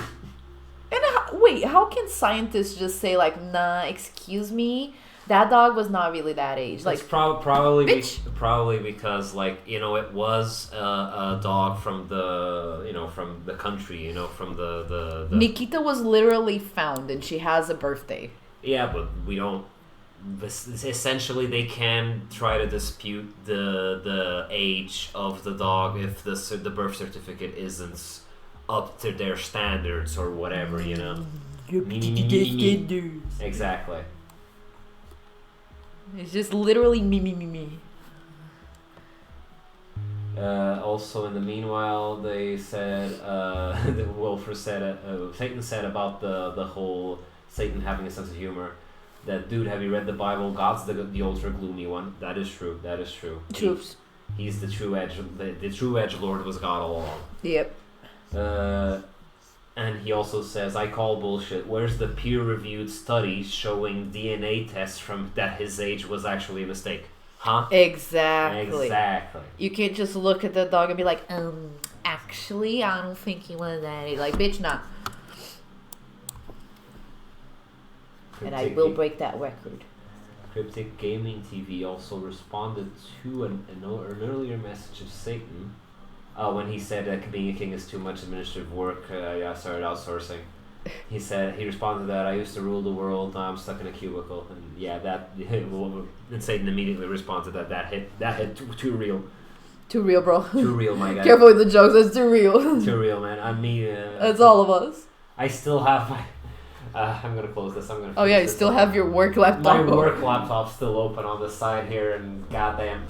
And wait, how can scientists just say like, nah, excuse me, that dog was not really that age? Like, it's probably bitch. because, like, you know, it was a dog from the country, from the Nikita was literally found and she has a birthday. Yeah, but we don't. Essentially, they can try to dispute the age of the dog if the birth certificate isn't up to their standards or whatever, Exactly. It's just literally me. Also, in the meanwhile, they said Wolfer said Satan said about the whole Satan having a sense of humor. That, dude, have you read the Bible? God's the ultra gloomy one. That is true. Truths. He's the true edge. The true edge lord was God all along. Yep. And he also says, I call bullshit. Where's the peer-reviewed study showing DNA tests from that his age was actually a mistake? Huh? Exactly. You can't just look at the dog and be like, actually, I don't think he was that age. Like, bitch, nah. And I will break that record. Criptic Gaming TV also responded to an earlier message of Satan when he said that being a king is too much administrative work. I started outsourcing. He responded to that. I used to rule the world. Now I'm stuck in a cubicle. And yeah, and Satan immediately responded that hit too real. Too real, bro. Too real, my guy. Careful with the jokes. That's too real. Too real, man. I mean, that's all of us. I still have my. I'm gonna close this. Oh yeah, you still have your work laptop. My work laptop's still open on the side here, and goddamn,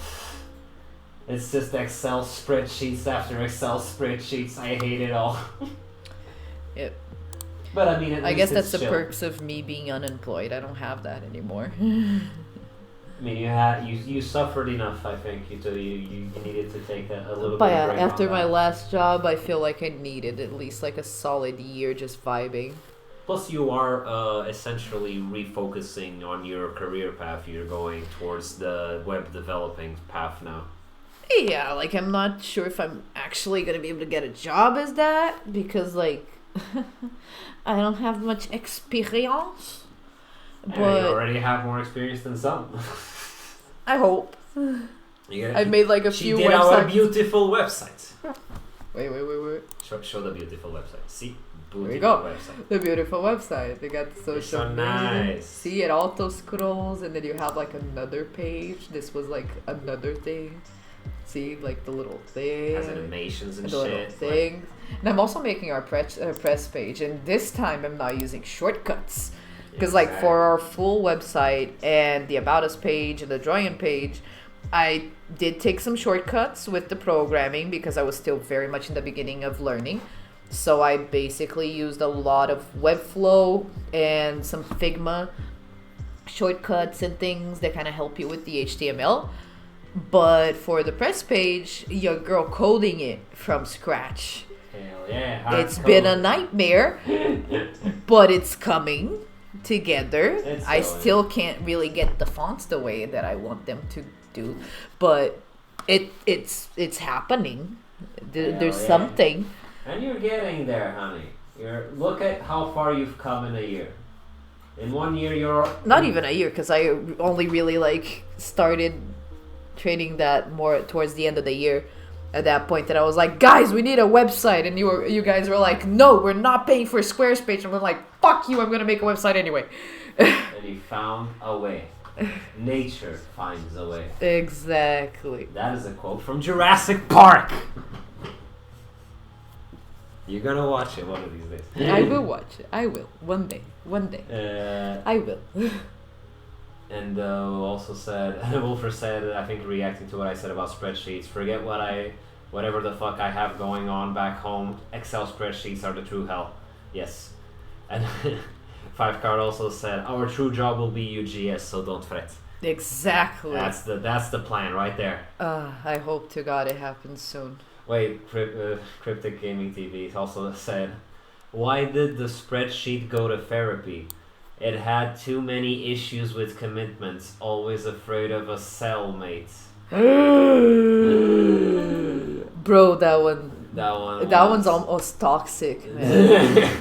it's just Excel spreadsheets after Excel spreadsheets. I hate it all. Yep. But I mean, I guess that's the perks of me being unemployed. I don't have that anymore. I mean, you suffered enough. I think you needed to take a little but bit of break. After my last job, I feel like I needed at least like a solid year just vibing. Plus, you are essentially refocusing on your career path. You're going towards the web developing path now. Yeah, like I'm not sure if I'm actually gonna be able to get a job as that because like I don't have much experience. But you already have more experience than some. I hope. I've made like a few websites. She did our beautiful website. Wait. Show the beautiful website. See? There you go. Website. The beautiful website. They got the social it's so nice. See, it auto scrolls and then you have like another page. This was like another thing. See, like the little thing. It has animations and the shit. Little things. And I'm also making our press page, and this time I'm not using shortcuts. Because like for our full website and the About Us page and the Droian page, I did take some shortcuts with the programming because I was still very much in the beginning of learning. So I basically used a lot of Webflow and some Figma shortcuts and things that kind of help you with the HTML. But for the press page, your girl coding it from scratch. Hell yeah. It's been a nightmare, but it's coming together. I still can't really get the fonts the way that I want them to do, but it's happening. There's something. And you're getting there, honey. Look at how far you've come in a year. In 1 year, you're not even a year, because I only really like started trading that more towards the end of the year. At that point, that I was like, guys, we need a website, and you guys were like, no, we're not paying for Squarespace. And I'm like, fuck you, I'm gonna make a website anyway. And you found a way. Nature finds a way. Exactly. That is a quote from Jurassic Park. You're gonna watch it one of these days. I will watch it. I will. One day. I will. And also said, Wolfer said, I think reacting to what I said about spreadsheets, forget whatever the fuck I have going on back home, Excel spreadsheets are the true hell. Yes. And 5card also said, "Our true job will be UGS, so don't fret." Exactly. That's the plan right there. I hope to God it happens soon. Wait, Cryptic Gaming TV also said, "Why did the spreadsheet go to therapy? It had too many issues with commitments. Always afraid of a cellmate." Bro, that one. That one's almost toxic, man.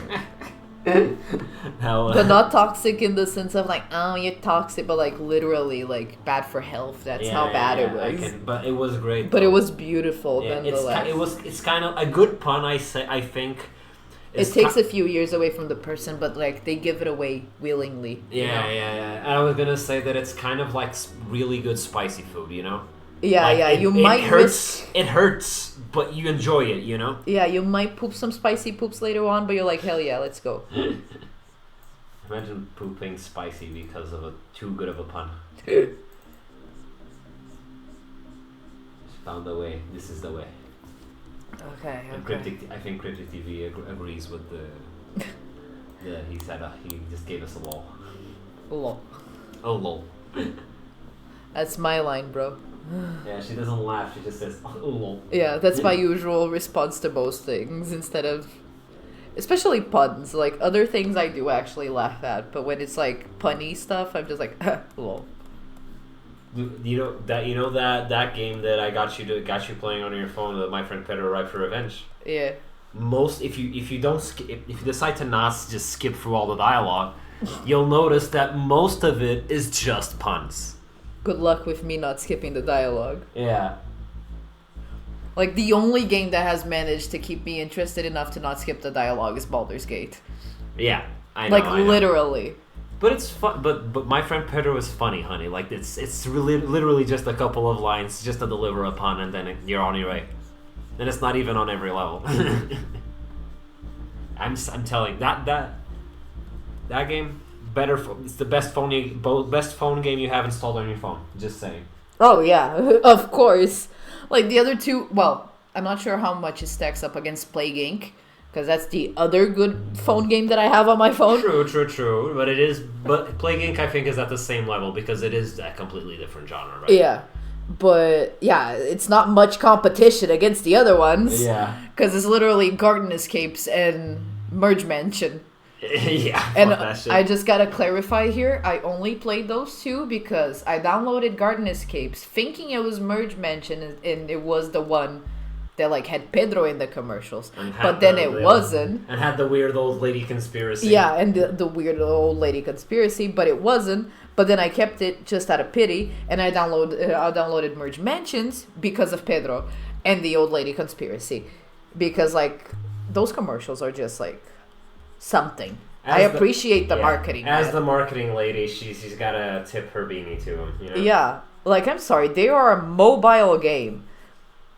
But not toxic in the sense of like, oh, you're toxic, but like literally like bad for health. That's how bad it was. But it was great. But it was beautiful nonetheless. It's kind of a good pun. I think. It takes a few years away from the person, but like they give it away willingly. Yeah. And I was gonna say that it's kind of like really good spicy food, you know. Yeah, like you might hurts. It hurts, but you enjoy it, you know. Yeah, you might poop some spicy poops later on, but you're like, hell yeah, let's go. Imagine pooping spicy because of too good of a pun. Found the way. This is the way. Okay. I think Cryptic TV agrees with the. He said he just gave us a lol. Lol. Oh lol. That's my line, bro. Yeah, she doesn't laugh. She just says, "Oh lol." Yeah, that's my usual response to most things. Instead of, especially puns. Like other things, I do actually laugh at, but when it's like punny stuff, I'm just like, lol. You know that game that I got you playing on your phone, My Friend Pedro Ripe for Revenge. Yeah. If you decide to not just skip through all the dialogue, you'll notice that most of it is just puns. Good luck with me not skipping the dialogue. Yeah. Like the only game that has managed to keep me interested enough to not skip the dialogue is Baldur's Gate. Yeah, I know. Like literally. But it's fun. But My Friend Pedro is funny, honey. Like it's really literally just a couple of lines just to deliver a pun, and then you're on your way. And it's not even on every level. I'm telling that game it's the best phone game you have installed on your phone. Just saying. Oh yeah, of course. Like the other two, well, I'm not sure how much it stacks up against Plague Inc. Because that's the other good phone game that I have on my phone. True. But Plague Inc. I think is at the same level because it is a completely different genre, right? Yeah. But yeah, it's not much competition against the other ones. Yeah. Because it's literally Garden Escapes and Merge Mansion. Yeah. And that shit. I just gotta clarify here, I only played those two because I downloaded Garden Escapes thinking it was Merge Mansion and it was the one that like had Pedro in the commercials, but then it wasn't. And had the weird old lady conspiracy. Yeah, and the weird old lady conspiracy, but it wasn't. But then I kept it just out of pity, and I downloaded Merge Mansions because of Pedro and the old lady conspiracy, because like those commercials are just like something. I appreciate the marketing. As the marketing lady, she's gotta tip her beanie to him. You know? Yeah, like I'm sorry, they are a mobile game.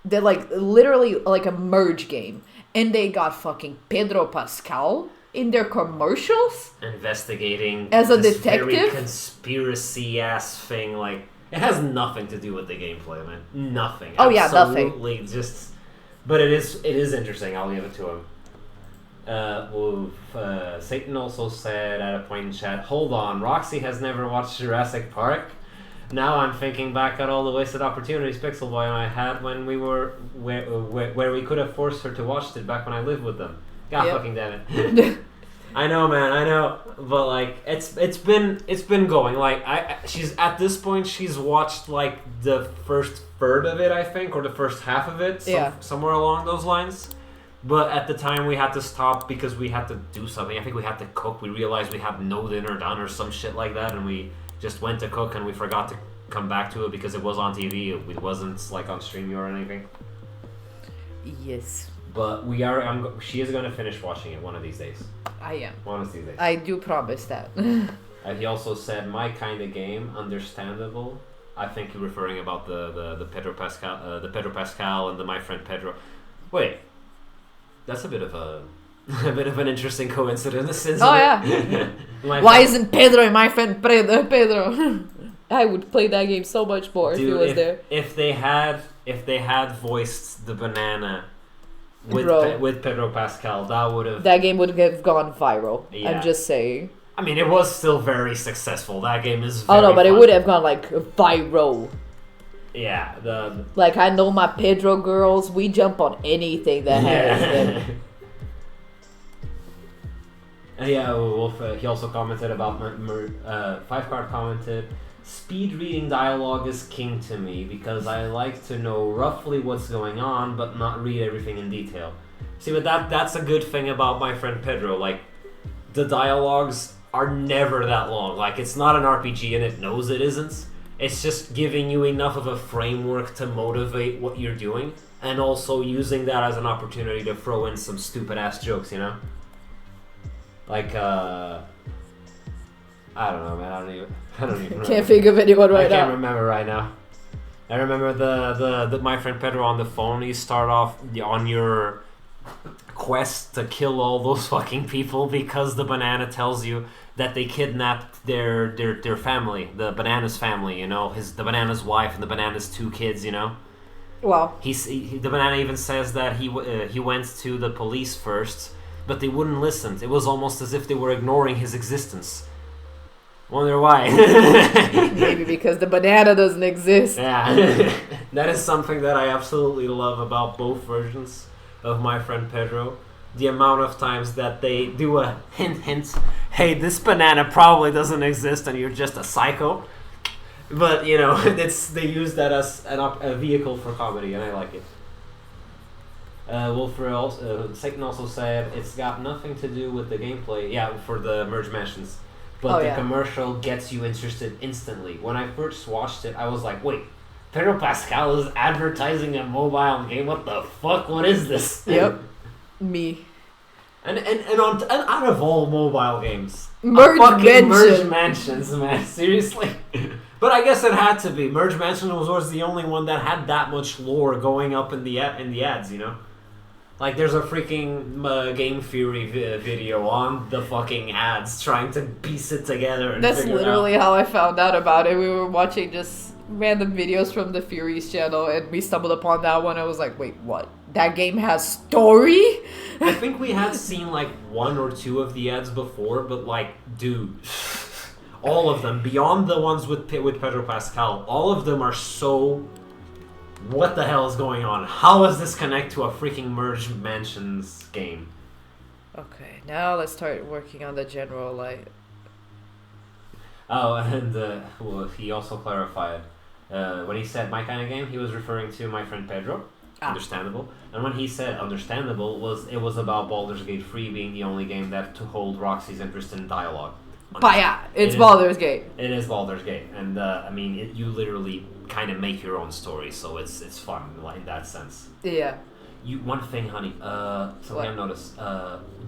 They're like literally like a merge game, and they got fucking Pedro Pascal in their commercials, investigating as a this detective. Very conspiracy ass thing. Like it has nothing to do with the gameplay, man. Nothing. Oh yeah, absolutely nothing. Just, but it is interesting. I'll give it to him. Satan also said at a point in chat, "Hold on, Roxie has never watched Jurassic Park." Now I'm thinking back at all the wasted opportunities Pixel Boy and I had when we were where we could have forced her to watch it back when I lived with them. God fucking damn it! I know, man. I know, but like it's been going. Like she's at this point she's watched like the first third of it, I think, or the first half of it, somewhere along those lines. But at the time we had to stop because we had to do something. I think we had to cook. We realized we had no dinner done or some shit like that, and we just went to cook and we forgot to come back to it because it was on TV. It wasn't like on streaming or anything. Yes. But she is going to finish watching it one of these days. I am. One of these days. I do promise that. He also said, "My kind of game, understandable." I think you're referring about the Pedro Pascal and the My Friend Pedro. Wait, that's a bit of an interesting coincidence. Oh yeah. Why isn't Pedro and My Friend Pedro? I would play that game so much more if he was there. If they had voiced the banana with Pedro Pascal, that game would have gone viral. Yeah. I'm just saying. I mean, it was still very successful. That game is. Oh no, but fun. it would have gone like viral. Yeah, like I know my Pedro girls, we jump on anything that has them. Yeah, Wolf. He also commented about 5card commented. Speed reading dialogue is king to me because I like to know roughly what's going on, but not read everything in detail. See, but that's a good thing about my friend Pedro. Like, the dialogues are never that long. Like, it's not an RPG and it knows it isn't. It's just giving you enough of a framework to motivate what you're doing, and also using that as an opportunity to throw in some stupid ass jokes, you know? Like, I don't know, man. I don't even Can't think of anyone right now. I can't remember right now. I remember the my friend Pedro on the phone. You start off on your quest to kill all those fucking people because the banana tells you that they kidnapped their family, the banana's family. You know, the banana's wife and the banana's 2 kids. You know. Wow. The banana even says that he went to the police first, but they wouldn't listen. It was almost as if they were ignoring his existence. Wonder why. Maybe because the banana doesn't exist. Yeah. That is something that I absolutely love about both versions of my friend Pedro. The amount of times that they do a hint, hey, this banana probably doesn't exist and you're just a psycho. But, you know, they use that as a vehicle for comedy, and I like it. Satan also said, it's got nothing to do with the gameplay. Yeah, for the merge mansions. But the commercial gets you interested instantly. When I first watched it, I was like, wait, Pedro Pascal is advertising a mobile game? What the fuck? What is this? Yep. Me. And out of all mobile games, Merge Mansions, man, seriously. But I guess it had to be. Merge Mansions was the only one that had that much lore going up in the ads, you know. Like, there's a freaking Game Theory video on the fucking ads trying to piece it together. And that's literally how I found out about it. We were watching just random videos from the Furies channel, and we stumbled upon that one. I was like, wait, what? That game has story? I think we had seen like 1 or 2 of the ads before, but like, dude, all of them, beyond the ones with Pedro Pascal, all of them are so... What the hell is going on? How does this connect to a freaking Merge Mansions game? Okay, now let's start working on the general light. Oh, and he also clarified. When he said my kind of game, he was referring to my friend Pedro. Understandable. And when he said understandable, it was about Baldur's Gate 3 being the only game that to hold Roxie's interest in dialogue. But yeah, it's Baldur's Gate. It is Baldur's Gate, and I mean, you literally kind of make your own story, so it's fun in that sense. Yeah. One thing, honey. Something I noticed.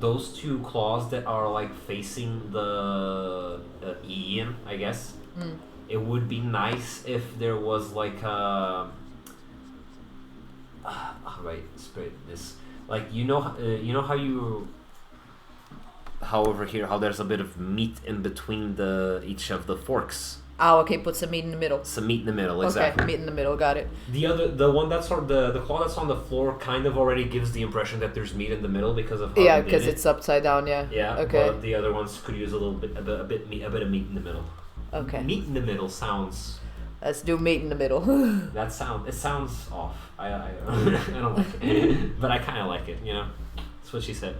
Those 2 claws that are like facing the I.I.A.N, I guess. It would be nice if there was like a. Right, spray this. Like you know how over here, how there's a bit of meat in between each of the forks. Oh, okay, put some meat in the middle. Some meat in the middle, exactly. Okay, meat in the middle, got it. The one that's on the claw that's on the floor kind of already gives the impression that there's meat in the middle because of how yeah, because it's upside down. Yeah. Yeah. Okay. But the other ones could use a bit of meat in the middle. Okay. Meat in the middle sounds. Let's do meat in the middle. It sounds off. I don't like it, but I kind of like it. You know, that's what she said.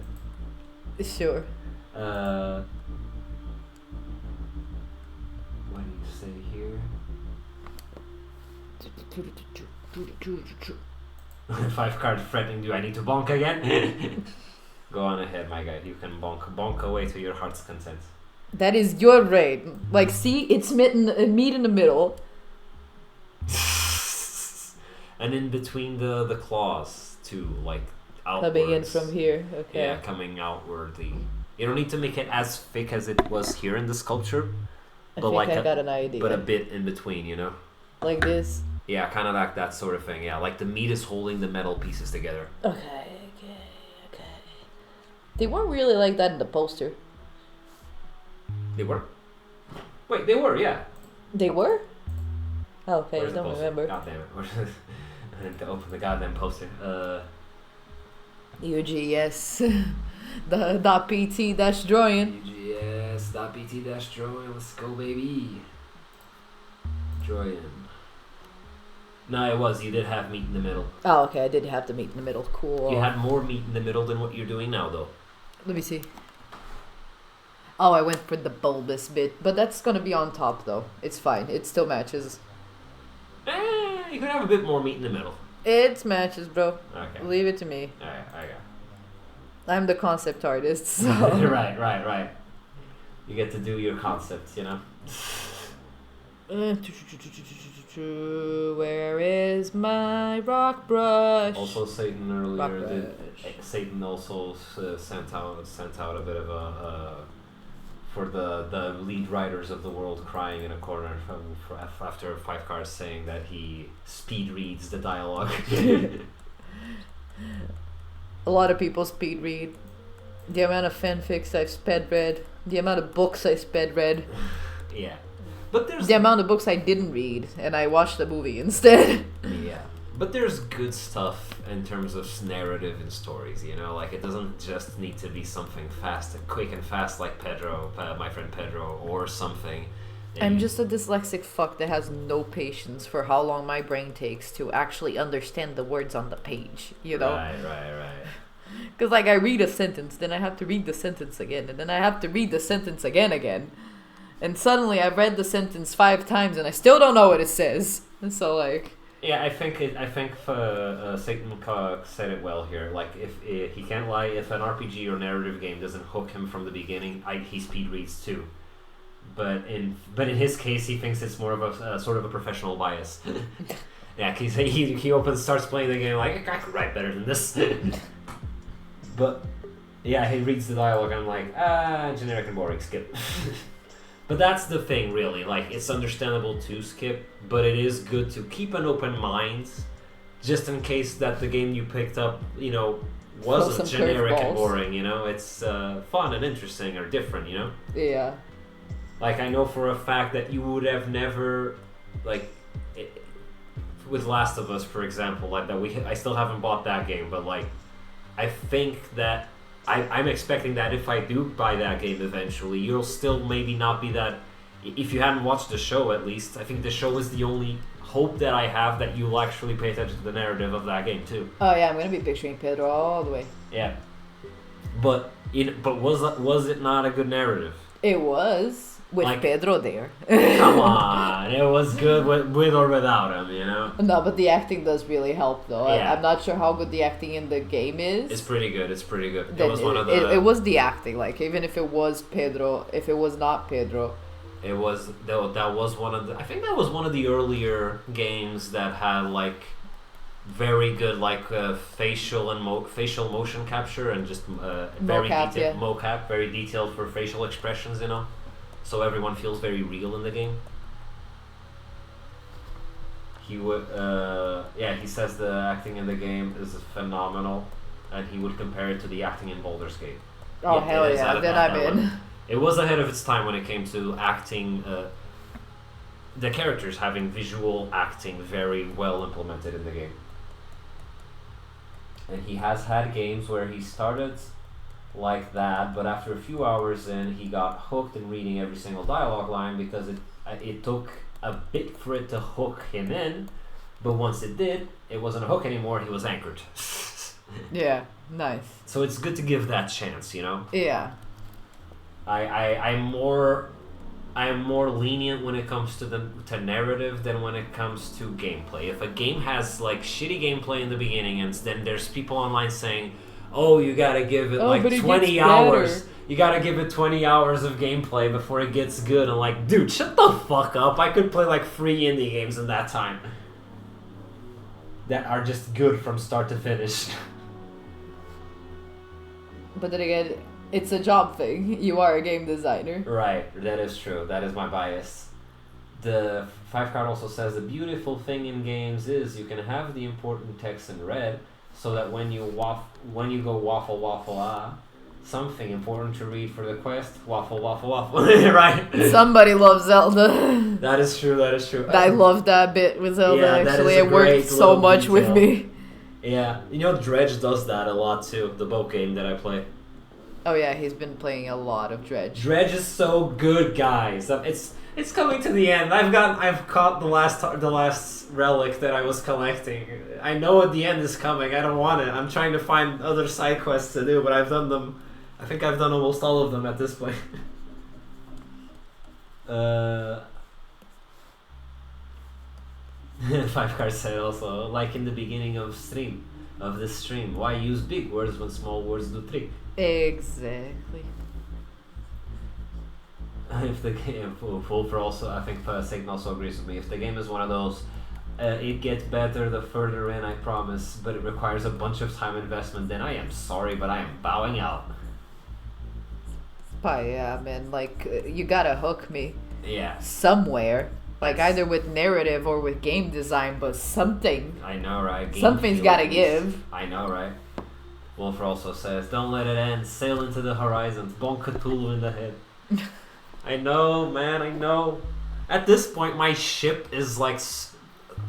Sure. What do you say here? 5-card threatening. Do I need to bonk again? Go on ahead, my guy. You can bonk away to your heart's content. That is your raid. Like, see, it's meat in the middle. And in between the claws too, like outwards. Coming in from here. Okay. Yeah, coming outwardly. You don't need to make it as thick as it was here in the sculpture, I but think I got an idea. But a bit in between, you know. Like this. Yeah, kind of like that sort of thing. Yeah, like the meat is holding the metal pieces together. Okay. They weren't really like that in the poster. They were. Wait, they were. Yeah. They were. Oh, okay, Where's I don't remember. God damn it! I need to open the goddamn poster. UGS. The .pt-Droian. UGS.pt-Droian. Let's go, baby. Droian. No, it was. You did have meat in the middle. Oh, okay. I did have the meat in the middle. Cool. You had more meat in the middle than what you're doing now, though. Let me see. Oh, I went for the bulbous bit, but that's gonna be on top though. It's fine. It still matches. You could have a bit more meat in the middle. It matches, bro. Okay. Leave it to me. Alright, I got. I'm the concept artist, so. Right. You get to do your concepts, you know. Where is my rock brush? Also, Satan earlier Satan also sent out a bit of a for the lead writers of the world crying in a corner after 5 cards saying that he speed reads the dialogue. A lot of people speed read. The amount of fanfics I've sped read. The amount of books I sped read. Yeah. But there's the amount of books I didn't read and I watched the movie instead. Yeah. But there's good stuff in terms of narrative and stories, you know? Like, it doesn't just need to be something fast and quick and fast like Pedro, my friend Pedro, or something. I'm just a dyslexic fuck that has no patience for how long my brain takes to actually understand the words on the page, you know? Right. Because, like, I read a sentence, then I have to read the sentence again, and then I have to read the sentence again. And suddenly I've read the sentence 5 times and I still don't know what it says. And so, like... Yeah, I think Satan said it well here. Like, if he can't lie, if an RPG or narrative game doesn't hook him from the beginning, he speed reads too. But in his case, he thinks it's more of a sort of a professional bias. Yeah, cause he starts playing the game like, I could write better than this. But yeah, he reads the dialogue and I'm like, generic and boring, skip. But that's the thing, really. Like, it's understandable to skip, but it is good to keep an open mind, just in case that the game you picked up, you know, wasn't generic and boring. You know, it's fun and interesting or different. You know. Yeah. Like, I know for a fact that you would have never, like, with Last of Us, for example, like that I still haven't bought that game, but like, I think that. I'm expecting that if I do buy that game eventually, you'll still maybe not be that... If you hadn't watched the show, at least, I think the show is the only hope that I have that you'll actually pay attention to the narrative of that game, too. Oh, yeah, I'm going to be picturing Pedro all the way. Yeah. But was it not a good narrative? It was. With like, Pedro there. Come on. It was good with or without him, you know? No, but the acting does really help, though. Yeah. I'm not sure how good the acting in the game is. It's pretty good. It was one of the... It was the acting. Like, even if it was Pedro, if it was not Pedro... It was... That was one of the... I think that was one of the earlier games that had, like, very good, like, facial motion capture and just very mocap, detailed... Yeah. Mocap, very detailed for facial expressions, you know? So everyone feels very real in the game. He would, he says the acting in the game is phenomenal, and he would compare it to the acting in Baldur's Gate. Oh, hell yeah, then I'm in. It was ahead of its time when it came to acting, the characters having visual acting very well implemented in the game. And he has had games where he started like that, but after a few hours in, he got hooked in reading every single dialogue line because it took a bit for it to hook him in, but once it did, it wasn't a hook anymore, he was anchored. Yeah, nice. So it's good to give that chance, you know? Yeah. I'm more lenient when it comes to narrative than when it comes to gameplay. If a game has like shitty gameplay in the beginning and then there's people online saying, oh, you gotta give it 20 hours. You gotta give it 20 hours of gameplay before it gets good. I'm like, dude, shut the fuck up. I could play like 3 indie games in that time. That are just good from start to finish. But then again, it's a job thing. You are a game designer. Right, that is true. That is my bias. The 5 card also says the beautiful thing in games is you can have the important text in red, so that when you go waffle, something important to read for the quest, waffle, right? Somebody loves Zelda. That is true. I love that bit with Zelda, yeah, actually. It worked so much with me. Yeah, you know, Dredge does that a lot too, the boat game that I play. Oh yeah, he's been playing a lot of Dredge. Dredge is so good, guys. It's coming to the end. I've caught the last relic that I was collecting. I know the end is coming. I don't want it. I'm trying to find other side quests to do, but I've done them. I think I've done almost all of them at this point. 5 cards said also, like in the beginning of this stream, why use big words when small words do trick? Exactly. If the game, Fulfer also, I think Satan also agrees with me. If the game is one of those, it gets better the further in, I promise, but it requires a bunch of time investment, then I am sorry, but I am bowing out. But yeah, man, like, you gotta hook me. Yeah. Somewhere. Like, either with narrative or with game design, but something. I know, right? Something's gotta give. I know, right? Wolfer also says, don't let it end, sail into the horizon, bonk Cthulhu in the head. I know, man, I know. At this point, my ship is like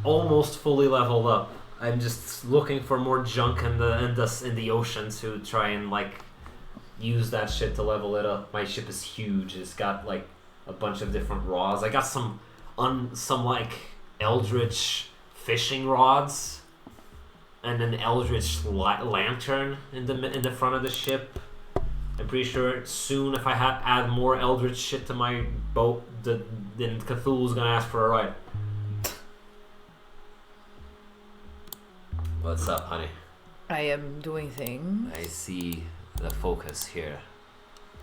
almost fully leveled up. I'm just looking for more junk in the ocean to try and like use that shit to level it up. My ship is huge. It's got like a bunch of different rods. I got some like eldritch fishing rods and an eldritch lantern in the front of the ship. I'm pretty sure soon, if I add more eldritch shit to my boat, then Cthulhu's gonna ask for a ride. What's up, honey? I am doing things. I see the focus here.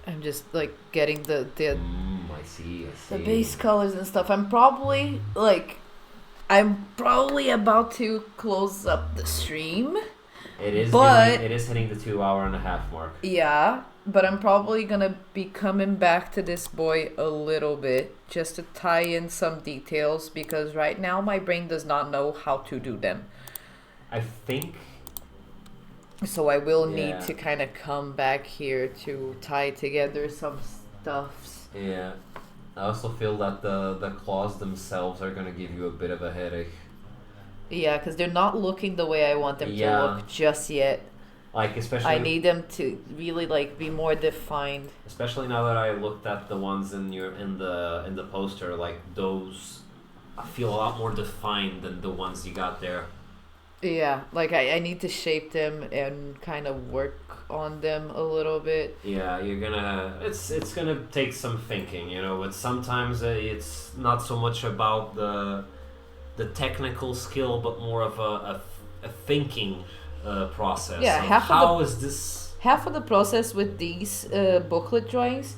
I'm just like getting the I see. the base colors and stuff. I'm probably about to close up the stream. It is hitting the 2.5-hour mark. Yeah, but I'm probably gonna be coming back to this boy a little bit just to tie in some details, because right now my brain does not know how to do them. I think. So I will need to kind of come back here to tie together some stuffs. Yeah. I also feel that the claws themselves are gonna give you a bit of a headache. Yeah, because they're not looking the way I want them to look just yet. Like, especially... I need them to really, like, be more defined. Especially now that I looked at the ones in the poster, like, those feel a lot more defined than the ones you got there. Yeah, like, I need to shape them and kind of work on them a little bit. Yeah, you're gonna... It's gonna take some thinking, you know, but sometimes it's not so much about the technical skill, but more of a thinking process. Yeah, half of the process with these booklet drawings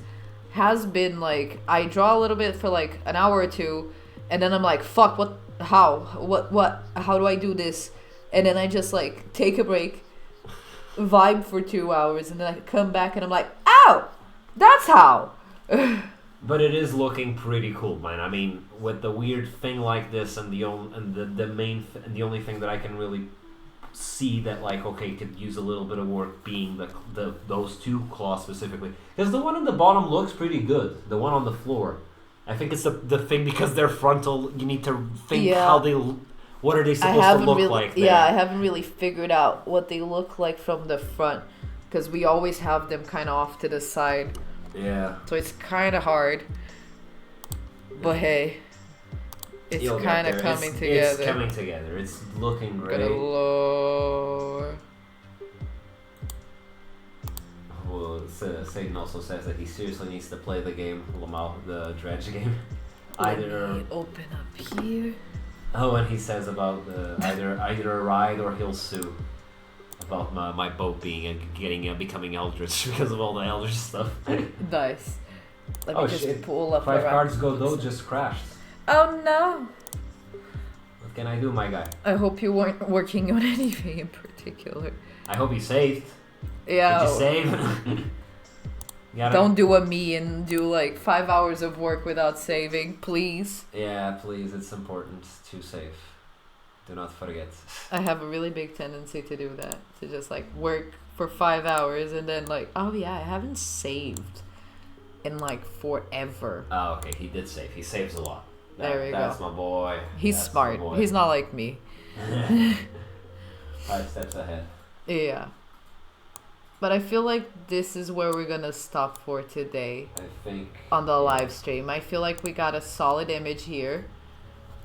has been like, I draw a little bit for like an hour or two, and then I'm like, fuck, how do I do this? And then I just like take a break, vibe for 2 hours, and then I come back and I'm like, ow, that's how. But it is looking pretty cool, man. I mean, with the weird thing like this, and the only thing that I can really see that, like, okay, could use a little bit of work being those two claws specifically, because the one on the bottom looks pretty good. The one on the floor, I think it's the thing, because they're frontal. You need to think what are they supposed to look like there? Yeah, I haven't really figured out what they look like from the front, because we always have them kind of off to the side. Yeah. So it's kind of hard. But hey, it's kind of coming together. It's coming together. It's looking great. Good lord. Well, Satan also says that he seriously needs to play the game, the Dredge game. Let me open up here. Oh, and he says about either a ride or he'll sue. About my boat becoming eldritch because of all the eldritch stuff. Nice. Let me just pull up 5 cards Godot just crashed. Oh no. What can I do, my guy? I hope you weren't working on anything in particular. I hope you saved. Yeah. Did you save? Don't do a me and do like 5 hours of work without saving, please. Yeah, please. It's important to save. Do not forget. I have a really big tendency to do that. To just like work for 5 hours and then like, oh yeah, I haven't saved in like forever. Oh, okay. He did save. He saves a lot. There we go. That's my boy. He's smart. He's not like me. 5 steps ahead. Yeah. But I feel like this is where we're gonna stop for today. I think on the live stream. I feel like we got a solid image here.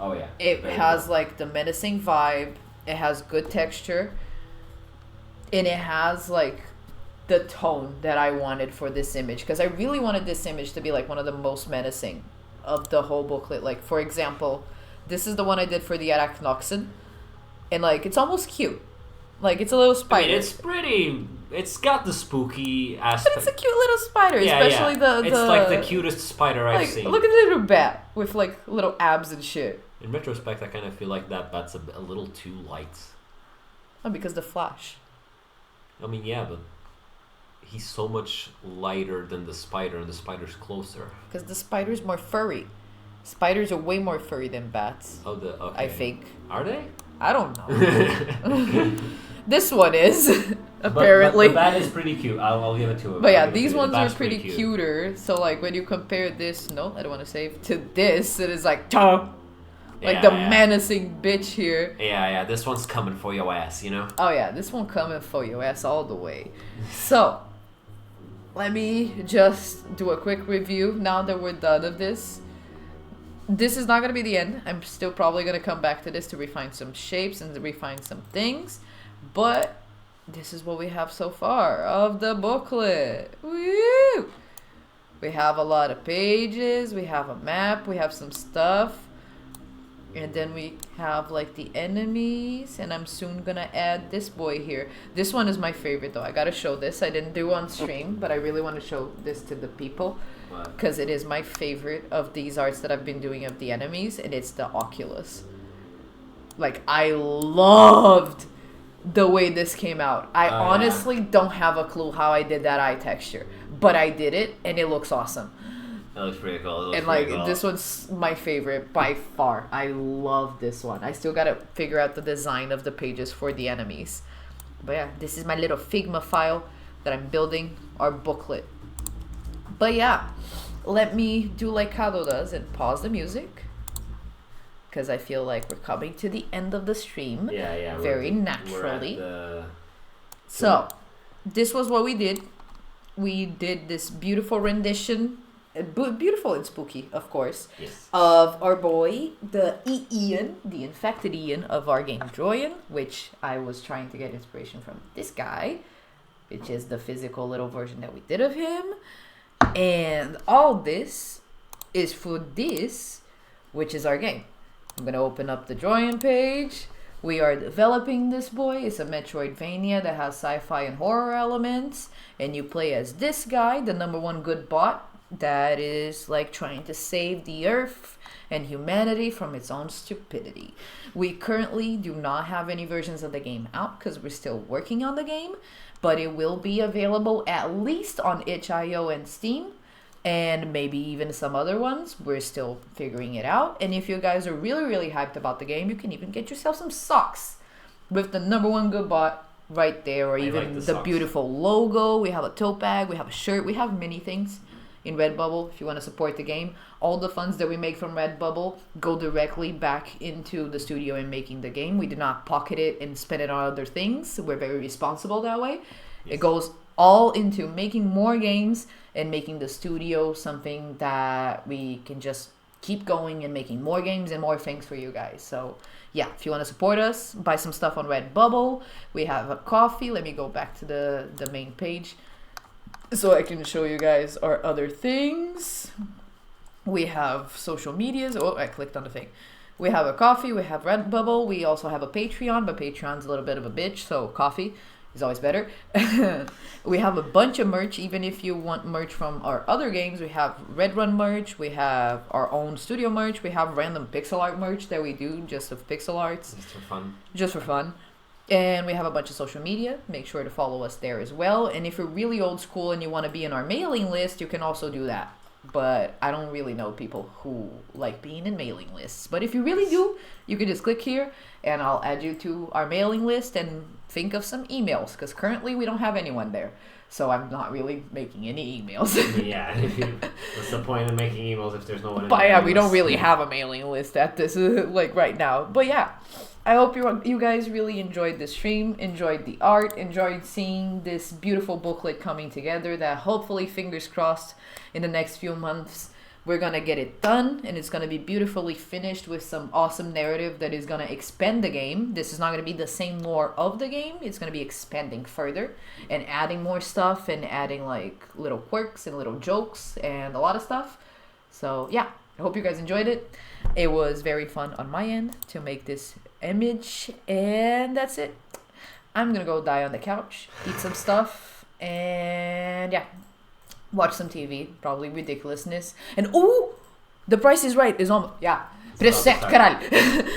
Oh yeah. It has like the menacing vibe. It has good texture. And it has like the tone that I wanted for this image. Because I really wanted this image to be like one of the most menacing of the whole booklet. Like, for example, this is the one I did for the Arachnoxen. And like, it's almost cute. Like, it's a little spider. I mean, it's pretty... It's got the spooky aspect. But it's a cute little spider, especially the... It's like the cutest spider I've seen. Look at the little bat with like little abs and shit. In retrospect, I kind of feel like that bat's a little too light. Oh, because the Flash. I mean, yeah, but he's so much lighter than the spider, and the spider's closer. Because the spider's more furry. Spiders are way more furry than bats. Oh, okay. I think. Are they? I don't know. This one is, apparently. But the bat is pretty cute. I'll give it to him. But yeah, these ones are pretty cuter. So like when you compare this, no, I don't want to save, to this, it is like, like the menacing bitch here. Yeah, this one's coming for your ass, you know? Oh yeah, this one coming for your ass all the way. So, let me just do a quick review now that we're done of this. This is not going to be the end. I'm still probably going to come back to this to refine some shapes and to refine some things. But this is what we have so far of the booklet. Woo! We have a lot of pages. We have a map. We have some stuff. And then we have like the enemies. And I'm soon going to add this boy here. This one is my favorite though. I got to show this. I didn't do on stream. But I really want to show this to the people. Because it is my favorite of these arts that I've been doing of the enemies. And it's the Oculus. Like, I loved the way this came out. I honestly don't have a clue how I did that eye texture. But I did it, and it looks awesome. That looks pretty cool. And like, this one's my favorite by far. I love this one. I still gotta figure out the design of the pages for the enemies. But yeah, this is my little Figma file that I'm building, our booklet. But yeah, let me do like Kado does and pause the music. Because I feel like we're coming to the end of the stream. Yeah. Very naturally. So, this was what we did. We did this beautiful rendition, beautiful and spooky, of course, yes, of our boy, the I.I.A.N, the infected I.I.A.N of our game Droian, which I was trying to get inspiration from this guy, which is the physical little version that we did of him. And all this is for this, which is our game. I'm going to open up the Droian page. We are developing this boy. It's a Metroidvania that has sci-fi and horror elements. And you play as this guy, the #1 good bot that is like trying to save the Earth and humanity from its own stupidity. We currently do not have any versions of the game out because we're still working on the game. But it will be available at least on itch.io and Steam. And maybe even some other ones. We're still figuring it out. And if you guys are really, really hyped about the game, you can even get yourself some socks with the #1 good bot right there. Or even the beautiful logo. We have a tote bag. We have a shirt. We have many things in Redbubble if you want to support the game. All the funds that we make from Redbubble go directly back into the studio and making the game. We do not pocket it and spend it on other things. We're very responsible that way. Yes. It goes all into making more games and making the studio something that we can just keep going and making more games and more things for you guys. So yeah, if you want to support us, buy some stuff on Redbubble. We have a coffee. Let me go back to the main page so I can show you guys our other things. We have social medias. Oh, I clicked on the thing. We have a coffee. We have Redbubble. We also have a Patreon, but Patreon's a little bit of a bitch, so coffee is always better. We have a bunch of merch. Even if you want merch from our other games, we have Red Run merch. We have our own studio merch. We have random pixel art merch that we do just of pixel arts. Just for fun. And we have a bunch of social media. Make sure to follow us there as well. And if you're really old school and you want to be in our mailing list, you can also do that. But I don't really know people who like being in mailing lists. But if you really do, you can just click here and I'll add you to our mailing list and think of some emails. Because currently we don't have anyone there. So I'm not really making any emails. Yeah, what's the point of making emails if there's no one in But yeah, we don't really have a mailing list at this, like right now. But yeah, I hope you guys really enjoyed the stream, enjoyed the art, enjoyed seeing this beautiful booklet coming together that hopefully, fingers crossed, in the next few months, we're gonna get it done and it's gonna be beautifully finished with some awesome narrative that is gonna expand the game. This is not gonna be the same lore of the game. It's gonna be expanding further and adding more stuff and adding like little quirks and little jokes and a lot of stuff. So yeah, I hope you guys enjoyed it. It was very fun on my end to make this image, and that's it. I'm gonna go die on the couch, eat some stuff, and yeah, watch some TV, probably ridiculousness. And ooh, The Price is Right is on. Yeah, caralho.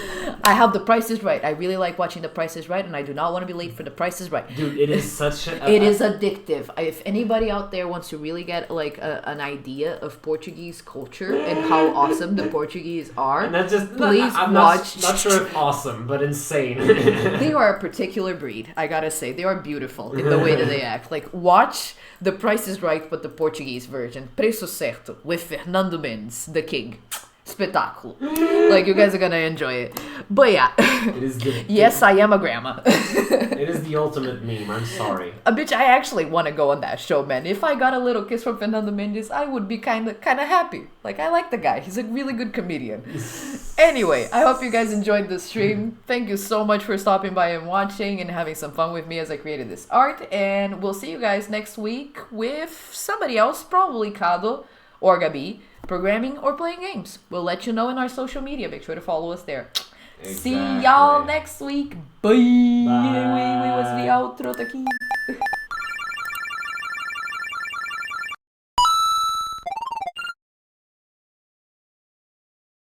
I have The Price is Right. I really like watching The Price is Right, and I do not want to be late for The Price is Right. Dude, it is such a... It is addictive. If anybody out there wants to really get like an idea of Portuguese culture and how awesome the Portuguese are, and that's just, please I'm watch. Not sure if awesome, but insane. They are a particular breed, I gotta say. They are beautiful in the way that they act. Like, watch The Price is Right, but the Portuguese version. Preço Certo, with Fernando Mendes, the king. Spectacular. Like, you guys are gonna enjoy it. But yeah. It is the... Yes, I am a grandma. It is the ultimate meme, I'm sorry. Bitch, I actually want to go on that show, man. If I got a little kiss from Fernando Mendes, I would be kind of happy. Like, I like the guy. He's a really good comedian. Anyway, I hope you guys enjoyed the stream. Thank you so much for stopping by and watching and having some fun with me as I created this art. And we'll see you guys next week with somebody else, probably Kado or Gabi, programming or playing games. We'll let you know in our social media. Make sure to follow us there. Exactly. See y'all next week. Bye. Bye. Was the outro aqui.